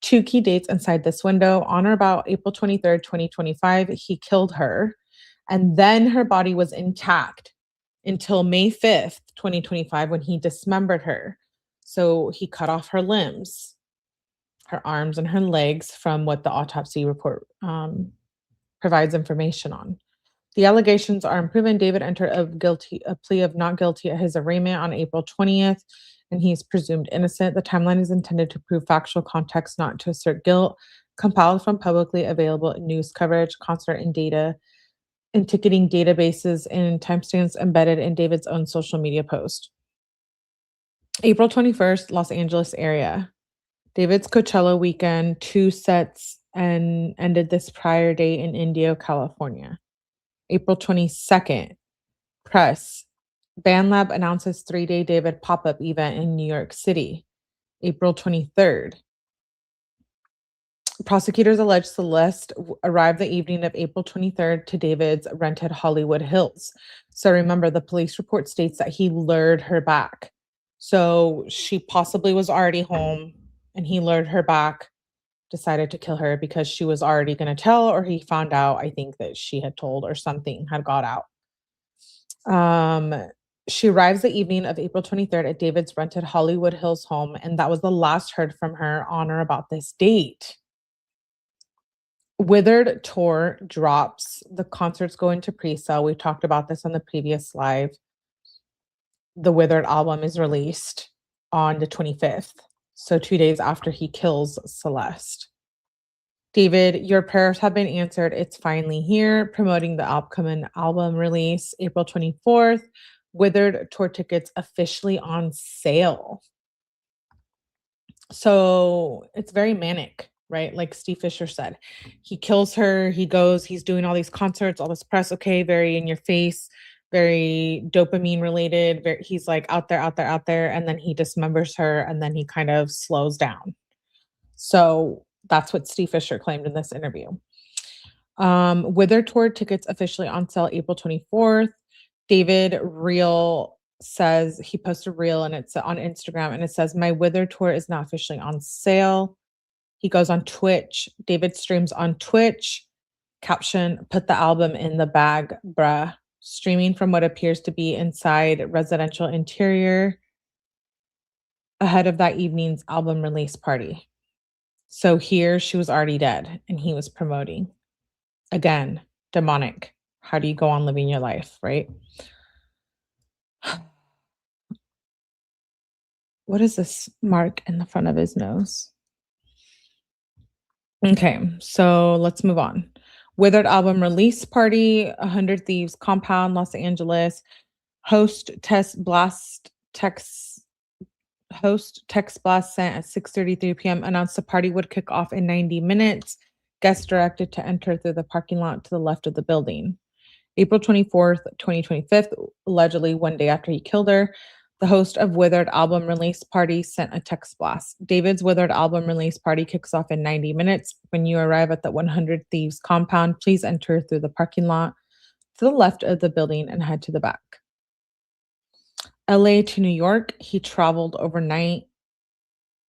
2 key dates inside this window. On or about April 23rd, 2025, he killed her, and then her body was intact until May 5th, 2025, when he dismembered her. So he cut off her limbs, her arms and her legs, from what the autopsy report provides information on. The allegations are unproven. David entered a plea of not guilty at his arraignment on April 20th, and he's presumed innocent. The timeline is intended to prove factual context, not to assert guilt, compiled from publicly available news coverage, concert and data, and ticketing databases, and timestamps embedded in David's own social media post. April 21st, Los Angeles area. David's Coachella weekend, 2 sets, and ended this prior day in Indio, California. April 22nd, press. BandLab announces 3-day David pop-up event in New York City. April 23rd. Prosecutors allege Celeste arrived the evening of April 23rd to David's rented Hollywood Hills. So remember, the police report states that he lured her back. So she possibly was already home, and he lured her back, decided to kill her because she was already going to tell, or he found out, I think, that she had told, or something had got out. She arrives the evening of April 23rd at David's rented Hollywood Hills home, and that was the last heard from her on or about this date. Withered Tour drops. The concerts go into pre-sale. We talked about this on the previous live. The Withered album is released on the 25th. So 2 days after he kills Celeste. David, your prayers have been answered. It's finally here. Promoting the upcoming album release, April 24th. Withered Tour tickets officially on sale. So it's very manic, right? Like Steve Fisher said, he kills her. He goes, he's doing all these concerts, all this press. Okay, very in your face, very dopamine related. He's like out there. And then he dismembers her, and then he kind of slows down. So that's what Steve Fisher claimed in this interview. Withered Tour tickets officially on sale April 24th. David Reel says, he posted a reel, and it's on Instagram, and it says, my Withered Tour is not officially on sale. He goes on Twitch. David streams on Twitch. Caption, put the album in the bag, bruh. Streaming from what appears to be inside residential interior ahead of that evening's album release party. So here she was already dead, and he was promoting. Again, demonic. How do you go on living your life, right? What is this mark in the front of his nose? Okay, so let's move on. Withered album release party, 100 Thieves compound, Los Angeles. Host text blast sent at 6:33 p.m. announced the party would kick off in 90 minutes. Guests directed to enter through the parking lot to the left of the building. April 24th, 2025, allegedly 1 day after he killed her, the host of Withered album release party sent a text blast. David's Withered album release party kicks off in 90 minutes. When you arrive at the 100 Thieves compound, please enter through the parking lot to the left of the building and head to the back. LA to New York, he traveled overnight,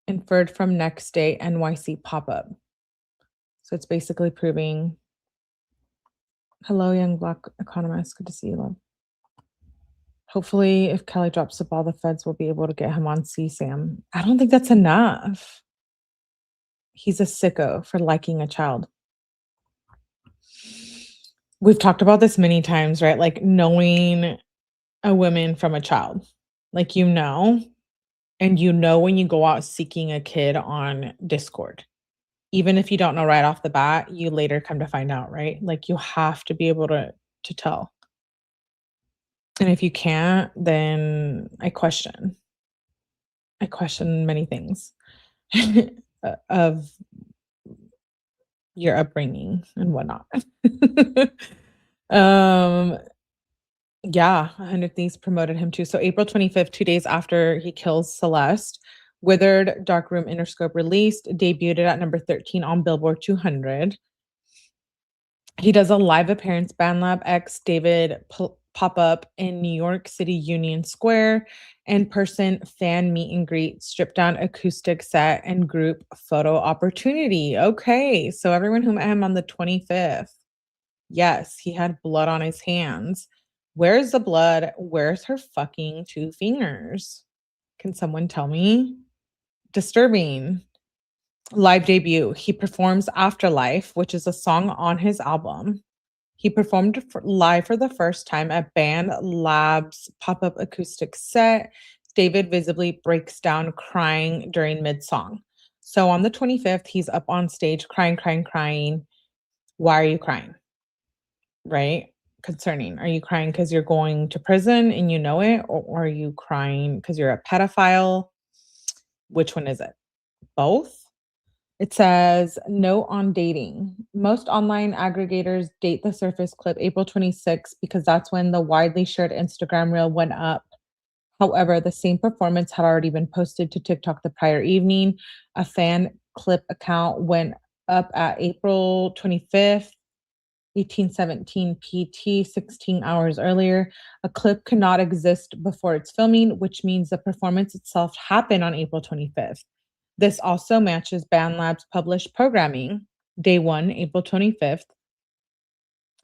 inferred from next day NYC pop-up. So it's basically proving, hello, young Black economist, good to see you, love. Hopefully, if Kelly drops the ball, the feds will be able to get him on CSAM. I don't think that's enough. He's a sicko for liking a child. We've talked about this many times, right? Like knowing a woman from a child. Like, you know, and you know when you go out seeking a kid on Discord. Even if you don't know right off the bat, you later come to find out, right? Like, you have to be able to tell. And if you can't, then I question many things of your upbringing and whatnot. Yeah, 100 Thieves promoted him too. So April 25th, 2 days after he kills Celeste, Withered Darkroom Interscope released, debuted at number 13 on Billboard 200. He does a live appearance, BandLab X David pop-up in New York City Union Square, in-person fan meet and greet, stripped down acoustic set, and group photo opportunity. Okay, so everyone who met him on the 25th, yes, he had blood on his hands. Where's the blood? Where's her fucking 2 fingers? Can someone tell me? Disturbing. Live debut. He performs Afterlife, which is a song on his album. He performed live for the first time at Band Lab's pop-up acoustic set. David visibly breaks down crying during mid-song. So on the 25th, he's up on stage crying. Why are you crying? Right? Concerning. Are you crying because you're going to prison and you know it? Or are you crying because you're a pedophile? Which one is it? Both? It says, note on dating. Most online aggregators date the Surface clip April 26 because that's when the widely shared Instagram reel went up. However, the same performance had already been posted to TikTok the prior evening. A fan clip account went up at April 25th, 1817 PT, 16 hours earlier. A clip cannot exist before its filming, which means the performance itself happened on April 25th. This also matches BandLab's published programming. Day 1, April 25th.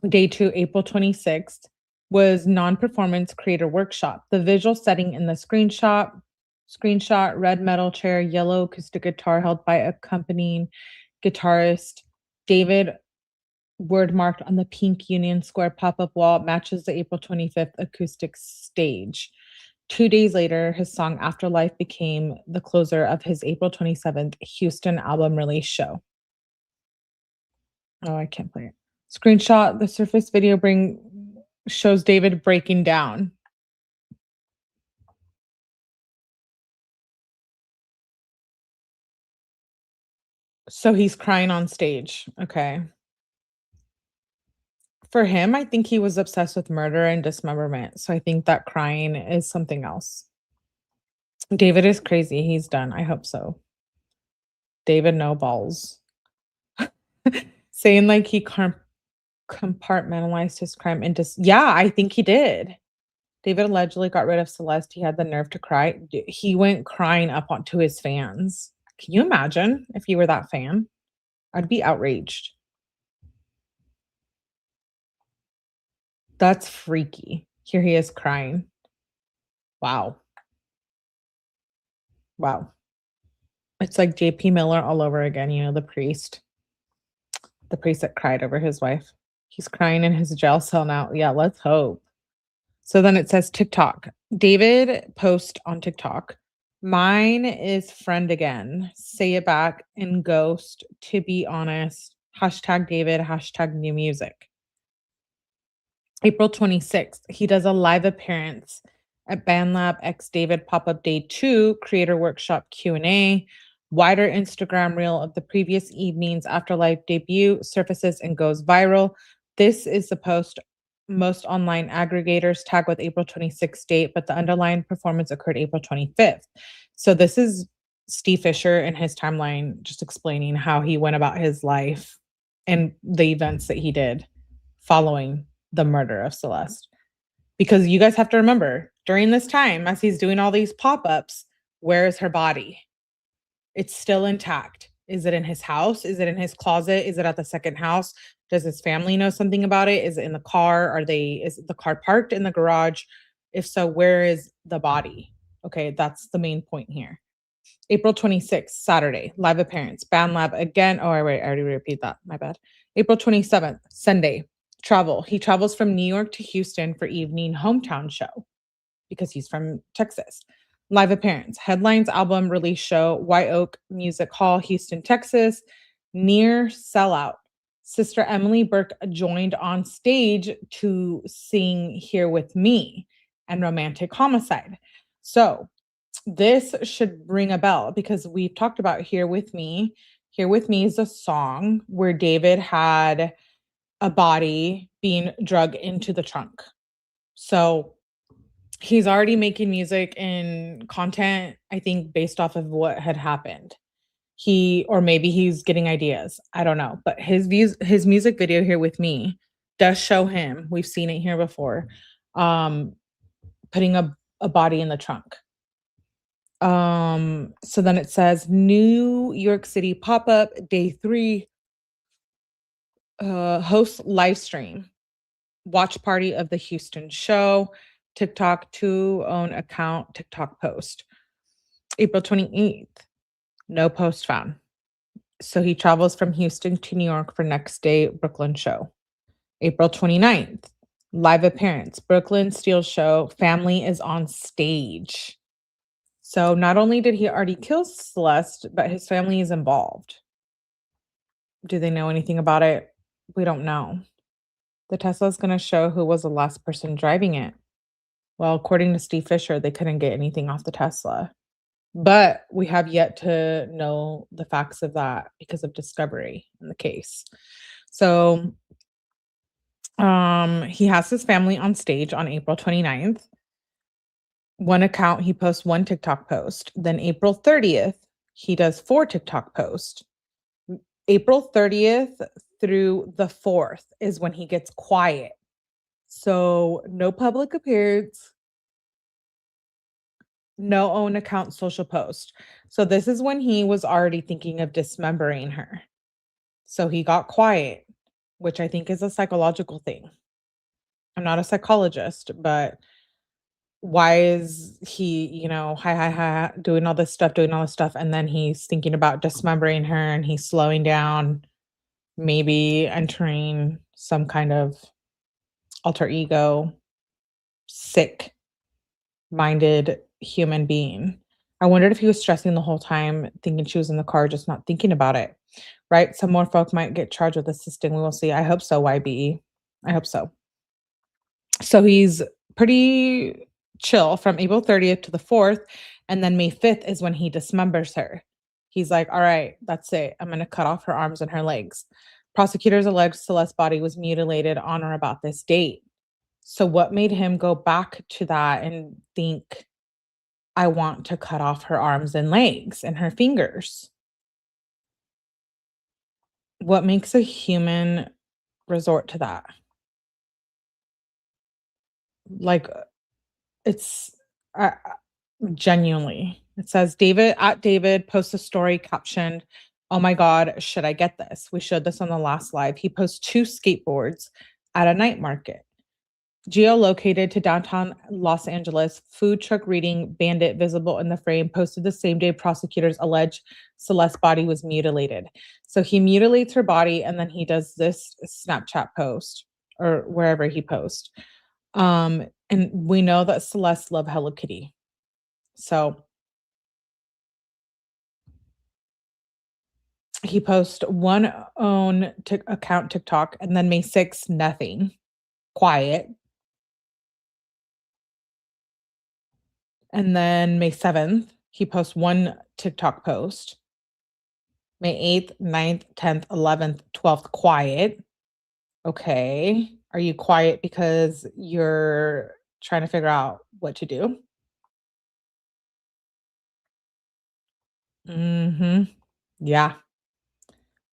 Day 2, April 26th, was non-performance creator workshop. The visual setting in the screenshot, red metal chair, yellow acoustic guitar held by accompanying guitarist. David word marked on the pink Union Square pop-up wall matches the April 25th acoustic stage. 2 days later, his song Afterlife became the closer of his April 27th Houston album release show. Oh, I can't play it. Screenshot, the Surface video shows David breaking down. So he's crying on stage. Okay. For him, I think he was obsessed with murder and dismemberment. So I think that crying is something else. David is crazy. He's done. I hope so. David, no balls. Saying like he compartmentalized his crime into... Yeah, I think he did. David allegedly got rid of Celeste. He had the nerve to cry. He went crying up onto his fans. Can you imagine if you were that fan? I'd be outraged. That's freaky. Here he is crying. Wow. Wow. It's like J.P. Miller all over again, you know, the priest. The priest that cried over his wife. He's crying in his jail cell now. Yeah, let's hope. So then it says TikTok. David post on TikTok. Mine is friend again. Say it back in ghost. To be honest. Hashtag David. Hashtag new music. April 26th, he does a live appearance at BandLab X David Pop-Up Day 2 Creator Workshop Q&A. Wider Instagram reel of the previous evening's Afterlife debut surfaces and goes viral. This is the post most online aggregators tag with April 26th date, but the underlying performance occurred April 25th. So this is Steve Fischer in his timeline just explaining how he went about his life and the events that he did following the murder of Celeste. Because you guys have to remember, during this time, as he's doing all these pop-ups, where is her body? It's still intact. Is it in his house? Is it in his closet? Is it at the second house? Does his family know something about it? Is it in the car? Is the car parked in the garage? If so, where is the body? Okay, that's the main point here. April 26th, Saturday, live appearance, BandLab again. Oh, wait, I already repeat that. My bad. April 27th, Sunday. Travel. He travels from New York to Houston for evening hometown show because he's from Texas. Live appearance. Headlines album release show, White Oak Music Hall, Houston, Texas. Near sellout. Sister Emily Burke joined on stage to sing Here With Me and Romantic Homicide. So this should ring a bell because we've talked about Here With Me. Here With Me is a song where David had a body being drugged into the trunk. So he's already making music and content, I think, based off of what had happened. Or maybe he's getting ideas. I don't know. But his music video Here With Me does show him. We've seen it here before. putting a body in the trunk. So then it says New York City pop-up day 3, host live stream, watch party of the Houston show, TikTok to own account, TikTok post. April 28th, no post found. So he travels from Houston to New York for next day Brooklyn show. April 29th, live appearance, Brooklyn Steel show, family is on stage. So not only did he already kill Celeste, but his family is involved. Do they know anything about it? We don't know. The Tesla is going to show who was the last person driving it. Well, according to Steve Fischer, they couldn't get anything off the Tesla. But we have yet to know the facts of that because of discovery in the case. So he has his family on stage on April 29th. One account, he posts 1 TikTok post. Then April 30th, he does 4 TikTok posts. April 30th through the 4th is when he gets quiet. So no public appearance, no own account social post. So this is when he was already thinking of dismembering her. So he got quiet, which I think is a psychological thing. I'm not a psychologist, but why is he, hi, doing all this stuff, and then he's thinking about dismembering her and he's slowing down, maybe entering some kind of alter ego, sick-minded human being. I wondered if he was stressing the whole time, thinking she was in the car, just not thinking about it, right? Some more folk might get charged with assisting. We will see. I hope so, 𝗍𝗶𝗍. I hope so. So he's pretty chill from April 30th to the 4th, and then May 5th is when he dismembers her. He's like, all right, that's it. I'm going to cut off her arms and her legs. Prosecutors allege Celeste's body was mutilated on or about this date. So what made him go back to that and think, I want to cut off her arms and legs and her fingers? What makes a human resort to that? Like, it's genuinely, it says David posts a story captioned, oh my God, should I get this? We showed this on the last live. He posts 2 skateboards at a night market. Geolocated to downtown Los Angeles, food truck reading bandit visible in the frame, posted the same day prosecutors allege Celeste's body was mutilated. So he mutilates her body and then he does this Snapchat post or wherever he posts. And we know that Celeste loved Hello Kitty. So he posts 1 own account TikTok, and then May 6th, nothing. Quiet. And then May 7th, he posts 1 TikTok post. May 8th, 9th, 10th, 11th, 12th, quiet. Okay. Are you quiet because you're trying to figure out what to do? Yeah.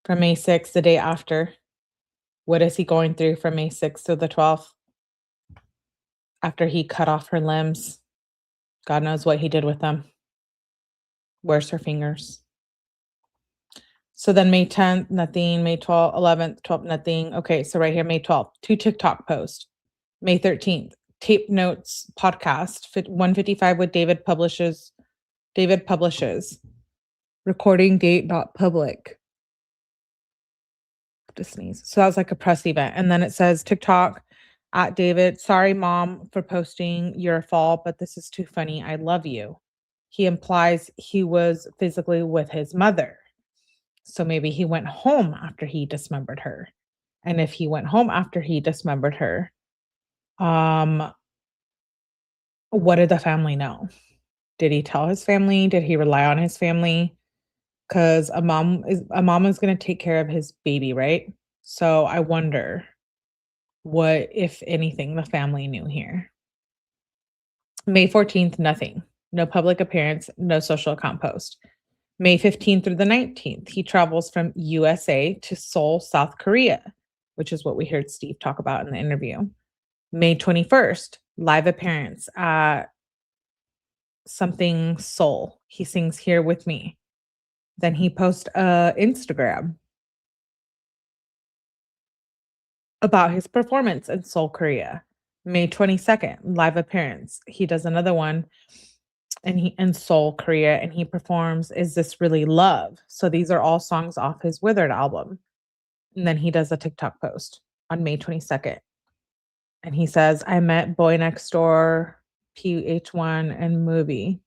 From May 6th, the day after. What is he going through from May 6th to the 12th? After he cut off her limbs. God knows what he did with them. Where's her fingers? So then May 10th, nothing. May 12th, 11th, 12th, nothing. Okay, so right here, May 12th, 2 TikTok posts. May 13th, Tape Notes podcast, 1:55 with David publishes. Recording date not public. To sneeze. So that was like a press event. And then it says TikTok at David, sorry mom for posting your fault, but this is too funny. I love you. He implies he was physically with his mother. So maybe he went home after he dismembered her. And if he went home after he dismembered her, what did the family know? Did he tell his family? Did he rely on his family? Because a mom is going to take care of his baby, right? So I wonder what, if anything, the family knew here. May 14th, nothing. No public appearance, no social account post. May 15th through the 19th, he travels from USA to Seoul, South Korea, which is what we heard Steve talk about in the interview. May 21st, live appearance at something Soul. He sings Here With Me. Then he posts Instagram about his performance in Seoul, Korea. May 22nd, live appearance. He does another one and he in Seoul, Korea, and he performs Is This Really Love? So these are all songs off his Withered album. And then he does a TikTok post on May 22nd. And he says, I met Boy Next Door, PH1, and Movie.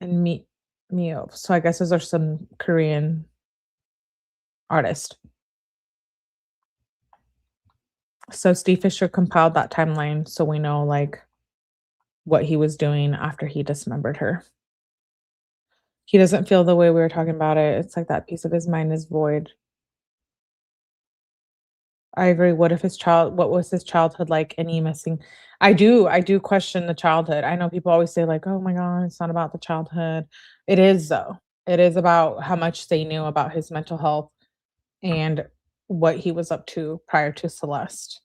And Mio. So I guess those are some Korean artists. So Steve Fischer compiled that timeline so we know like what he was doing after he dismembered her. He doesn't feel the way we were talking about it. It's like that piece of his mind is void. I agree. What was his childhood like? Any missing? I do question the childhood. I know people always say like, oh my God, it's not about the childhood. It is though. It is about how much they knew about his mental health and what he was up to prior to Celeste.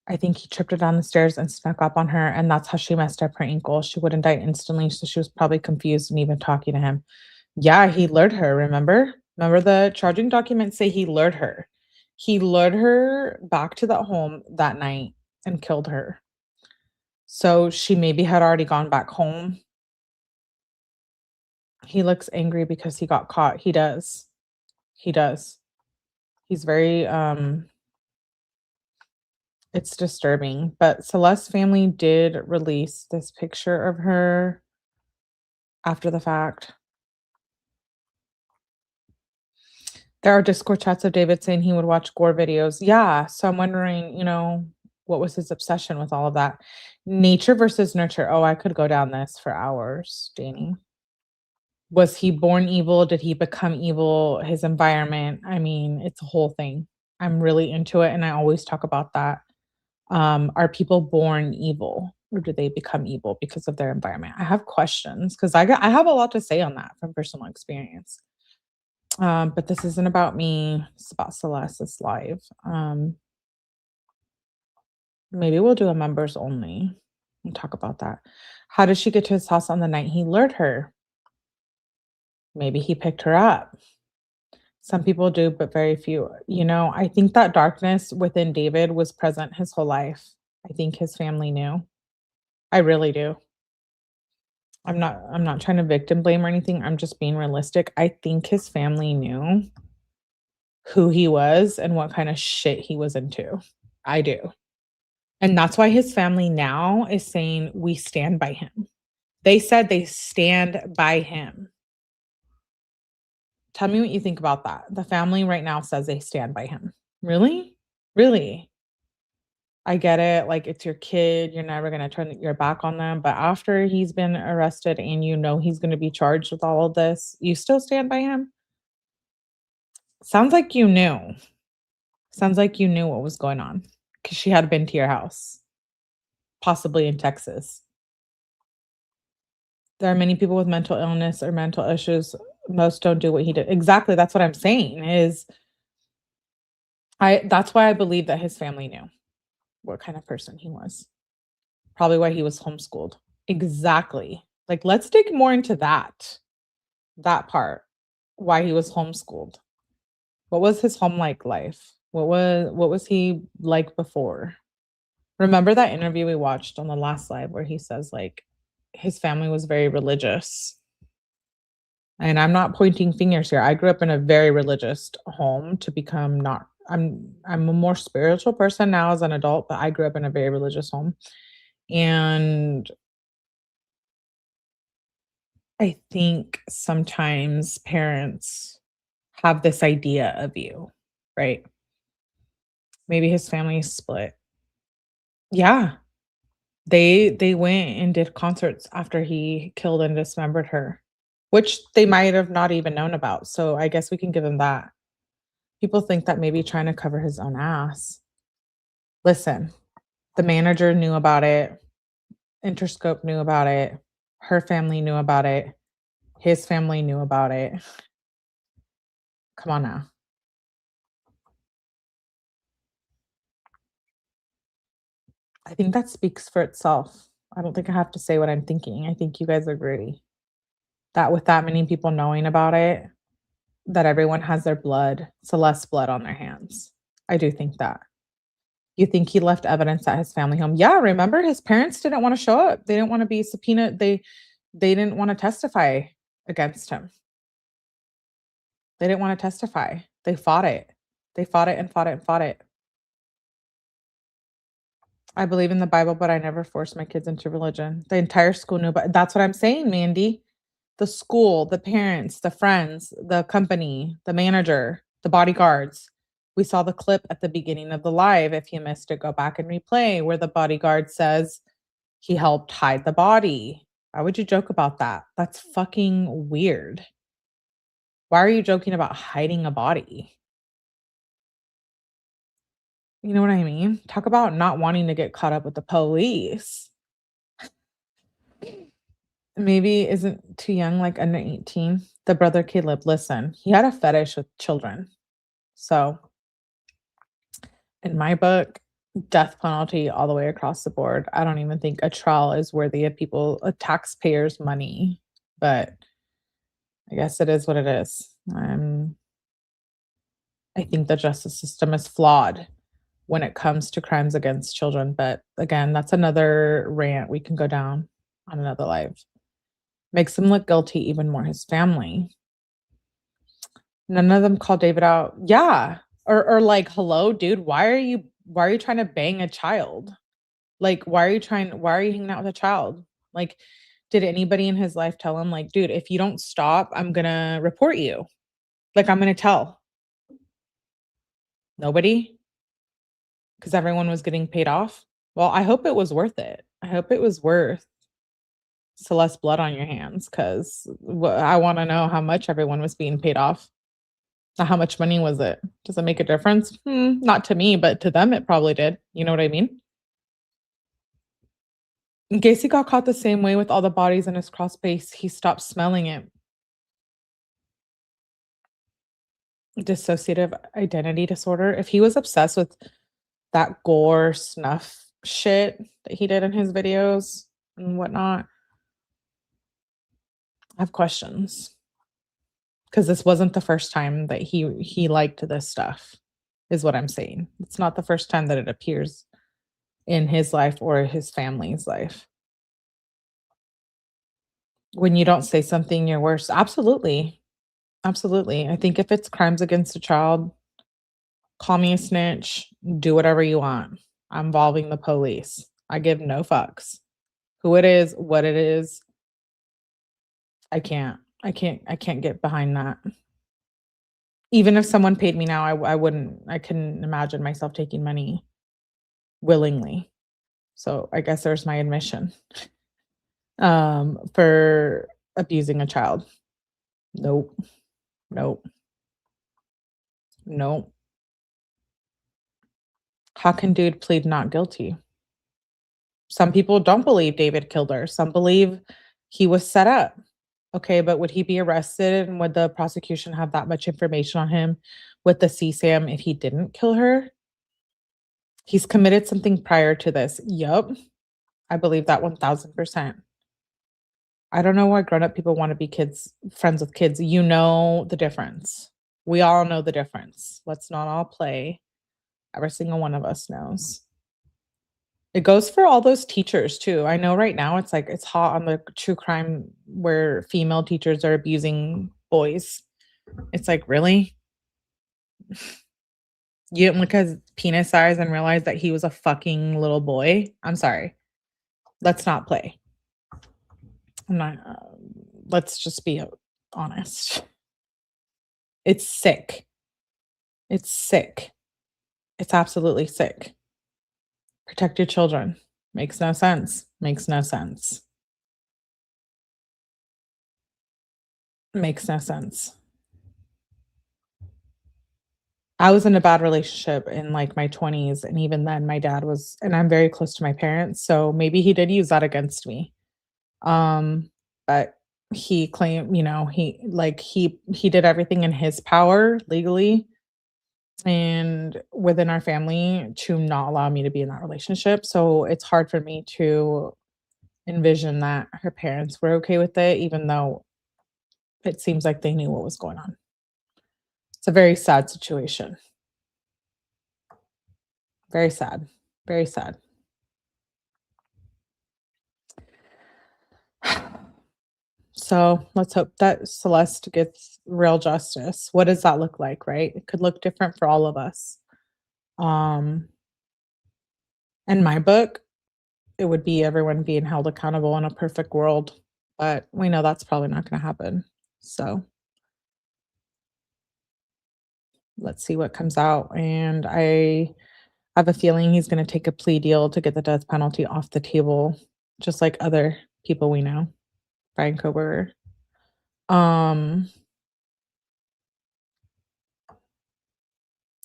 I think he tripped her down the stairs and snuck up on her, and that's how she messed up her ankle. She wouldn't die instantly, so she was probably confused and even talking to him. Yeah, he lured her, remember? Remember the charging documents say he lured her. He lured her back to that home that night and killed her. So she maybe had already gone back home. He looks angry because he got caught. He does. He does. He's very, it's disturbing. But Celeste's family did release this picture of her after the fact. There are Discord chats of David saying he would watch gore videos. Yeah, so I'm wondering, what was his obsession with all of that? Nature versus nurture. Oh, I could go down this for hours, Danny. Was he born evil? Did he become evil? His environment. I mean, it's a whole thing. I'm really into it, and I always talk about that. Are people born evil, or do they become evil because of their environment? I have questions because I have a lot to say on that from personal experience. But this isn't about me. It's about Celeste's live. Maybe we'll do a members only and talk about that. How did she get to his house on the night he lured her? Maybe he picked her up. Some people do, but very few. I think that darkness within David was present his whole life. I think his family knew. I really do. I'm not trying to victim blame or anything. I'm just being realistic. I think his family knew who he was and what kind of shit he was into. I do. And that's why his family now is saying we stand by him. They said they stand by him. Tell me what you think about that. The family right now says they stand by him. Really? Really? I get it. Like, it's your kid. You're never going to turn your back on them. But after he's been arrested and he's going to be charged with all of this, you still stand by him? Sounds like you knew. Sounds like you knew what was going on because she had been to your house, possibly in Texas. There are many people with mental illness or mental issues. Most don't do what he did. Exactly. That's what I'm saying that's why I believe that his family knew what kind of person he was. Probably why he was homeschooled. Exactly. Like, let's dig more into that part, why he was homeschooled. What was his home life? What was he like before? Remember that interview we watched on the last live where he says like his family was very religious. And I'm not pointing fingers here. I grew up in a very religious home to become not. I'm a more spiritual person now as an adult, but I grew up in a very religious home. And I think sometimes parents have this idea of you, right? Maybe his family split. Yeah. They went and did concerts after he killed and dismembered her, which they might have not even known about. So I guess we can give him that. People think that maybe trying to cover his own ass. Listen, the manager knew about it. Interscope knew about it. Her family knew about it. His family knew about it. Come on now. I think that speaks for itself. I don't think I have to say what I'm thinking. I think you guys agree that with that many people knowing about it, that everyone has their blood, Celeste's blood on their hands. I do think that. You think he left evidence at his family home? Yeah, remember his parents didn't want to show up. They didn't want to be subpoenaed. They didn't want to testify against him. They didn't want to testify. They fought it. They fought it and fought it and fought it. I believe in the Bible, but I never forced my kids into religion. The entire school knew, but that's what I'm saying, Mandy. The school, the parents, the friends, the company, the manager, the bodyguards. We saw the clip at the beginning of the live. If you missed it, go back and replay where the bodyguard says he helped hide the body. Why would you joke about that? That's fucking weird. Why are you joking about hiding a body? You know what I mean? Talk about not wanting to get caught up with the police. Maybe isn't too young, like under 18. The brother Caleb, listen, he had a fetish with children. So in my book, death penalty all the way across the board. I don't even think a trial is worthy of taxpayers' money, but I guess it is what it is. I think the justice system is flawed when it comes to crimes against children. But again, that's another rant we can go down on another live. Makes him look guilty even more, his family. None of them call David out. Yeah. Or like, hello, dude, why are you trying to bang a child? Like, why are you hanging out with a child? Like, did anybody in his life tell him, like, dude, if you don't stop, I'm gonna report you. Like, I'm gonna tell. Nobody? Because everyone was getting paid off? Well, I hope it was worth it. I hope it was worth Celeste's blood on your hands, because I want to know how much everyone was being paid off. Now, how much money was it? Does it make a difference? Not to me, but to them it probably did. You know what I mean? Gacy got caught the same way with all the bodies in his crawl space. He stopped smelling it. Dissociative identity disorder. If he was obsessed with that gore snuff shit that he did in his videos and whatnot, I have questions. Because this wasn't the first time that he liked this stuff, is what I'm saying. It's not the first time that it appears in his life or his family's life. When you don't say something, you're worse. Absolutely. Absolutely. I think if it's crimes against a child, call me a snitch, do whatever you want. I'm involving the police. I give no fucks. Who it is, what it is. I can't get behind that. Even if someone paid me now, I couldn't imagine myself taking money willingly. So I guess there's my admission. For abusing a child. Nope. How can dude plead not guilty? Some people don't believe David killed her. Some believe he was set up. Okay, but would he be arrested, and would the prosecution have that much information on him with the CSAM if he didn't kill her? He's committed something prior to this. Yup. I believe that 1000%. I don't know why grown-up people want to be friends with kids. You know the difference. We all know the difference. Let's not all play. Every single one of us knows. It goes for all those teachers too. I know right now it's hot on the true crime where female teachers are abusing boys. It's like, really? You didn't look at his penis size and realize that he was a fucking little boy? I'm sorry. Let's not play. I'm not. Let's just be honest. It's sick. It's sick. It's absolutely sick. Protect your children. Makes no sense. Makes no sense. Makes no sense. I was in a bad relationship in like my 20s, and even then my dad was, and I'm very close to my parents, so maybe he did use that against me. But he claimed, he did everything in his power legally and within our family to not allow me to be in that relationship. So it's hard for me to envision that her parents were okay with it, even though it seems like they knew what was going on. It's a very sad situation. Very sad. Very sad. So let's hope that Celeste gets real justice. What does that look like, right? It could look different for all of us. In my book, it would be everyone being held accountable in a perfect world, but we know that's probably not going to happen. So let's see what comes out. And I have a feeling he's going to take a plea deal to get the death penalty off the table, just like other people we know. Brian 𝗠𝗲𝗃𝗏.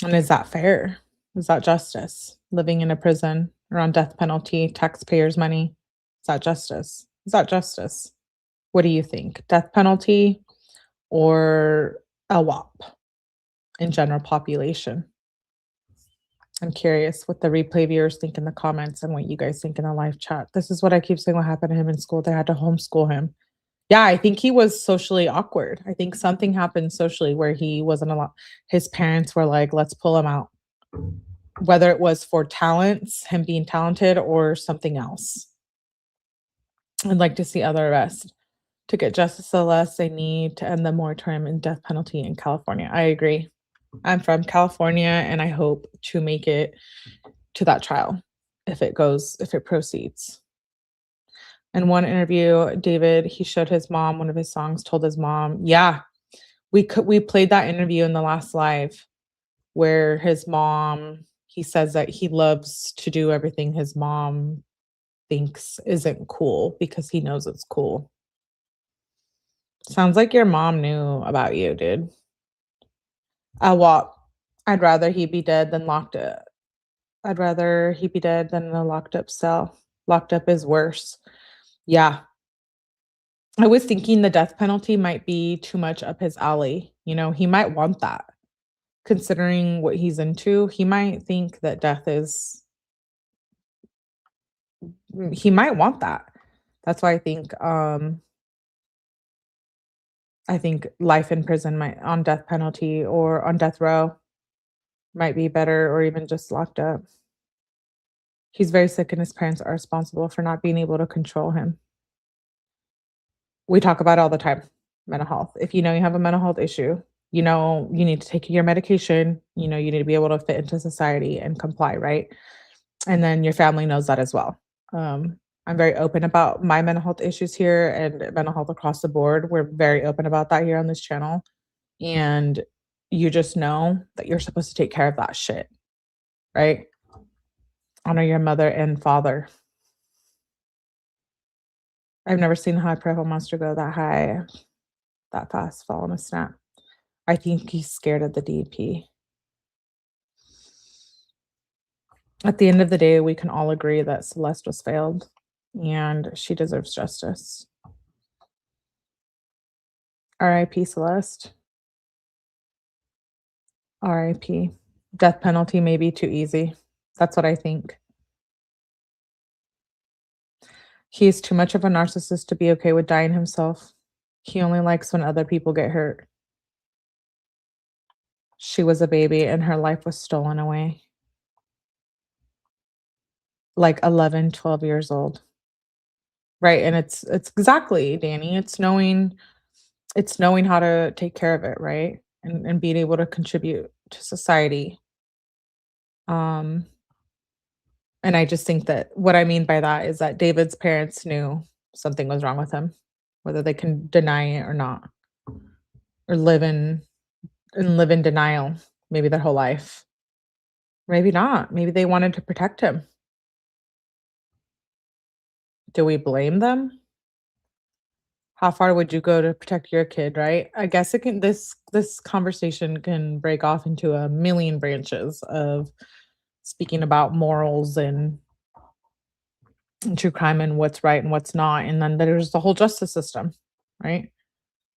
And is that fair? Is that justice? Living in a prison or on death penalty, taxpayers' money. Is that justice? Is that justice? What do you think? Death penalty or 𝗟𝗏𝗏 in general population? I'm curious what the replay viewers think in the comments and what you guys think in the live chat. This is what I keep saying what happened to him in school. They had to homeschool him. Yeah, I think he was socially awkward. I think something happened socially where he wasn't allowed. His parents were like, let's pull him out. Whether it was for talents, him being talented, or something else. I'd like to see other arrests. To get justice, Celeste, they need to end the moratorium and death penalty in California. I agree. I'm from California, and I hope to make it to that trial if it proceeds. In one interview, David, he showed his mom one of his songs, told his mom, yeah, we played that interview in the last live where his mom, he says that he loves to do everything his mom thinks isn't cool because he knows it's cool. Sounds like your mom knew about you, dude. 𝗟𝗏𝗏. I'd rather he be dead than locked up. I'd rather he be dead than in a locked up cell. Locked up is worse. Yeah. I was thinking the death penalty might be too much up his alley. You know, he might want that. Considering what he's into, he might think that death is, he might want that. That's why I think life in prison might, on death penalty or on death row, might be better, or even just locked up. He's very sick and his parents are responsible for not being able to control him. We talk about it all the time, mental health. If you know you have a mental health issue, you know you need to take your medication, you know you need to be able to fit into society and comply, right? And then your family knows that as well. I'm very open about my mental health issues here and mental health across the board. We're very open about that here on this channel. And you just know that you're supposed to take care of that shit, right? Honor your mother and father. I've never seen a high profile monster go that high, that fast, fall in a snap. I think he's scared of the DP. At the end of the day, we can all agree that Celeste was failed and she deserves justice. R.I.P. Celeste. R.I.P. Death penalty may be too easy. That's what I think. He is too much of a narcissist to be okay with dying himself. He only likes when other people get hurt. She was a baby and her life was stolen away. Like 11, 12 years old. Right, and it's exactly, Danny. It's knowing how to take care of it, right? And being able to contribute to society. And I just think that what I mean by that is that David's parents knew something was wrong with him, whether they can deny it or not, or live in denial, maybe their whole life. Maybe not. Maybe they wanted to protect him. Do we blame them? How far would you go to protect your kid, right? I guess it can, this conversation can break off into a million branches of speaking about morals and true crime and what's right and what's not. And then there's the whole justice system, right?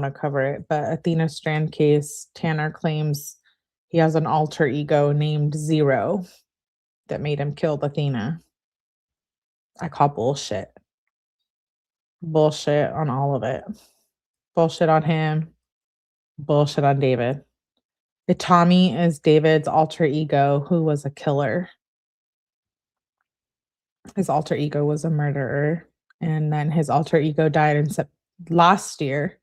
want to cover it, but Athena Strand case, Tanner claims he has an alter ego named Zero that made him kill Athena. I call bullshit. Bullshit on all of it. Bullshit on him. Bullshit on David. Tommy is David's alter ego who was a killer. His alter ego was a murderer. And then his alter ego died in last year,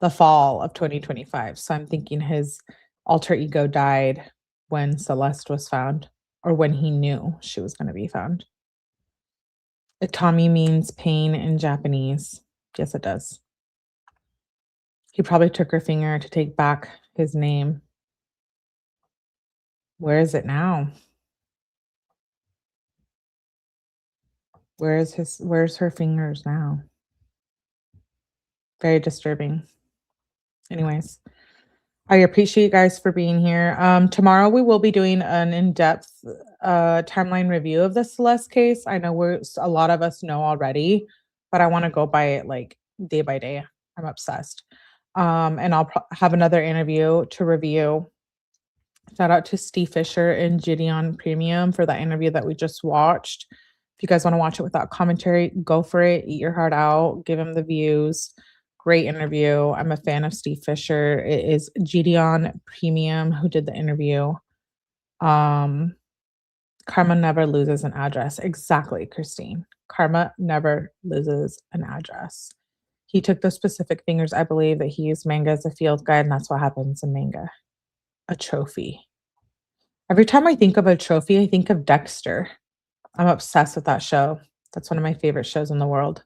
the fall of 2025. So I'm thinking his alter ego died when Celeste was found, or when he knew she was going to be found. Tommy means pain in Japanese. Yes, it does. He probably took her finger to take back his name. Where is it now? Where's her fingers now? Very disturbing. Anyways, I appreciate you guys for being here. Tomorrow we will be doing an in-depth timeline review of the Celeste case. I know a lot of us know already, but I want to go by it like day by day. I'm obsessed. And I'll have another interview to review. Shout out to Steve Fischer and Gideon Premium for that interview that we just watched. If you guys want to watch it without commentary, go for it. Eat your heart out. Give him the views. Great interview. I'm a fan of Steve Fischer. It is Gideon Premium who did the interview. Karma never loses an address. Exactly, Christine. Karma never loses an address. He took those specific fingers. I believe that he used manga as a field guide, and that's what happens in manga. A trophy. Every time I think of a trophy, I think of Dexter. I'm obsessed with that show. That's one of my favorite shows in the world.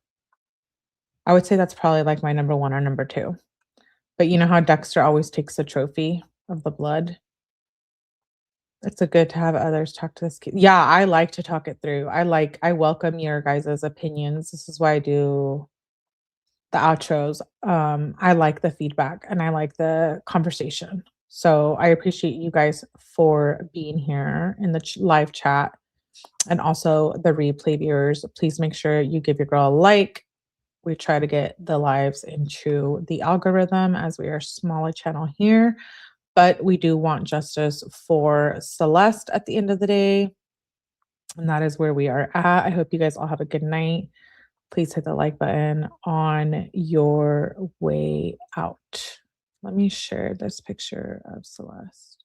I would say that's probably like my number 1 or number 2. But you know how Dexter always takes a trophy of the blood? It's good to have others talk to this kid. Yeah, I like to talk it through. I welcome your guys' opinions. This is why I do the outros. I like the feedback and I like the conversation. So I appreciate you guys for being here in the live chat, and also the replay viewers. Please make sure you give your girl a like. We try to get the lives into the algorithm as we are a smaller channel here. but we do want justice for Celeste at the end of the day. And that is where we are at. I hope you guys all have a good night. Please hit the like button on your way out. Let me share this picture of Celeste.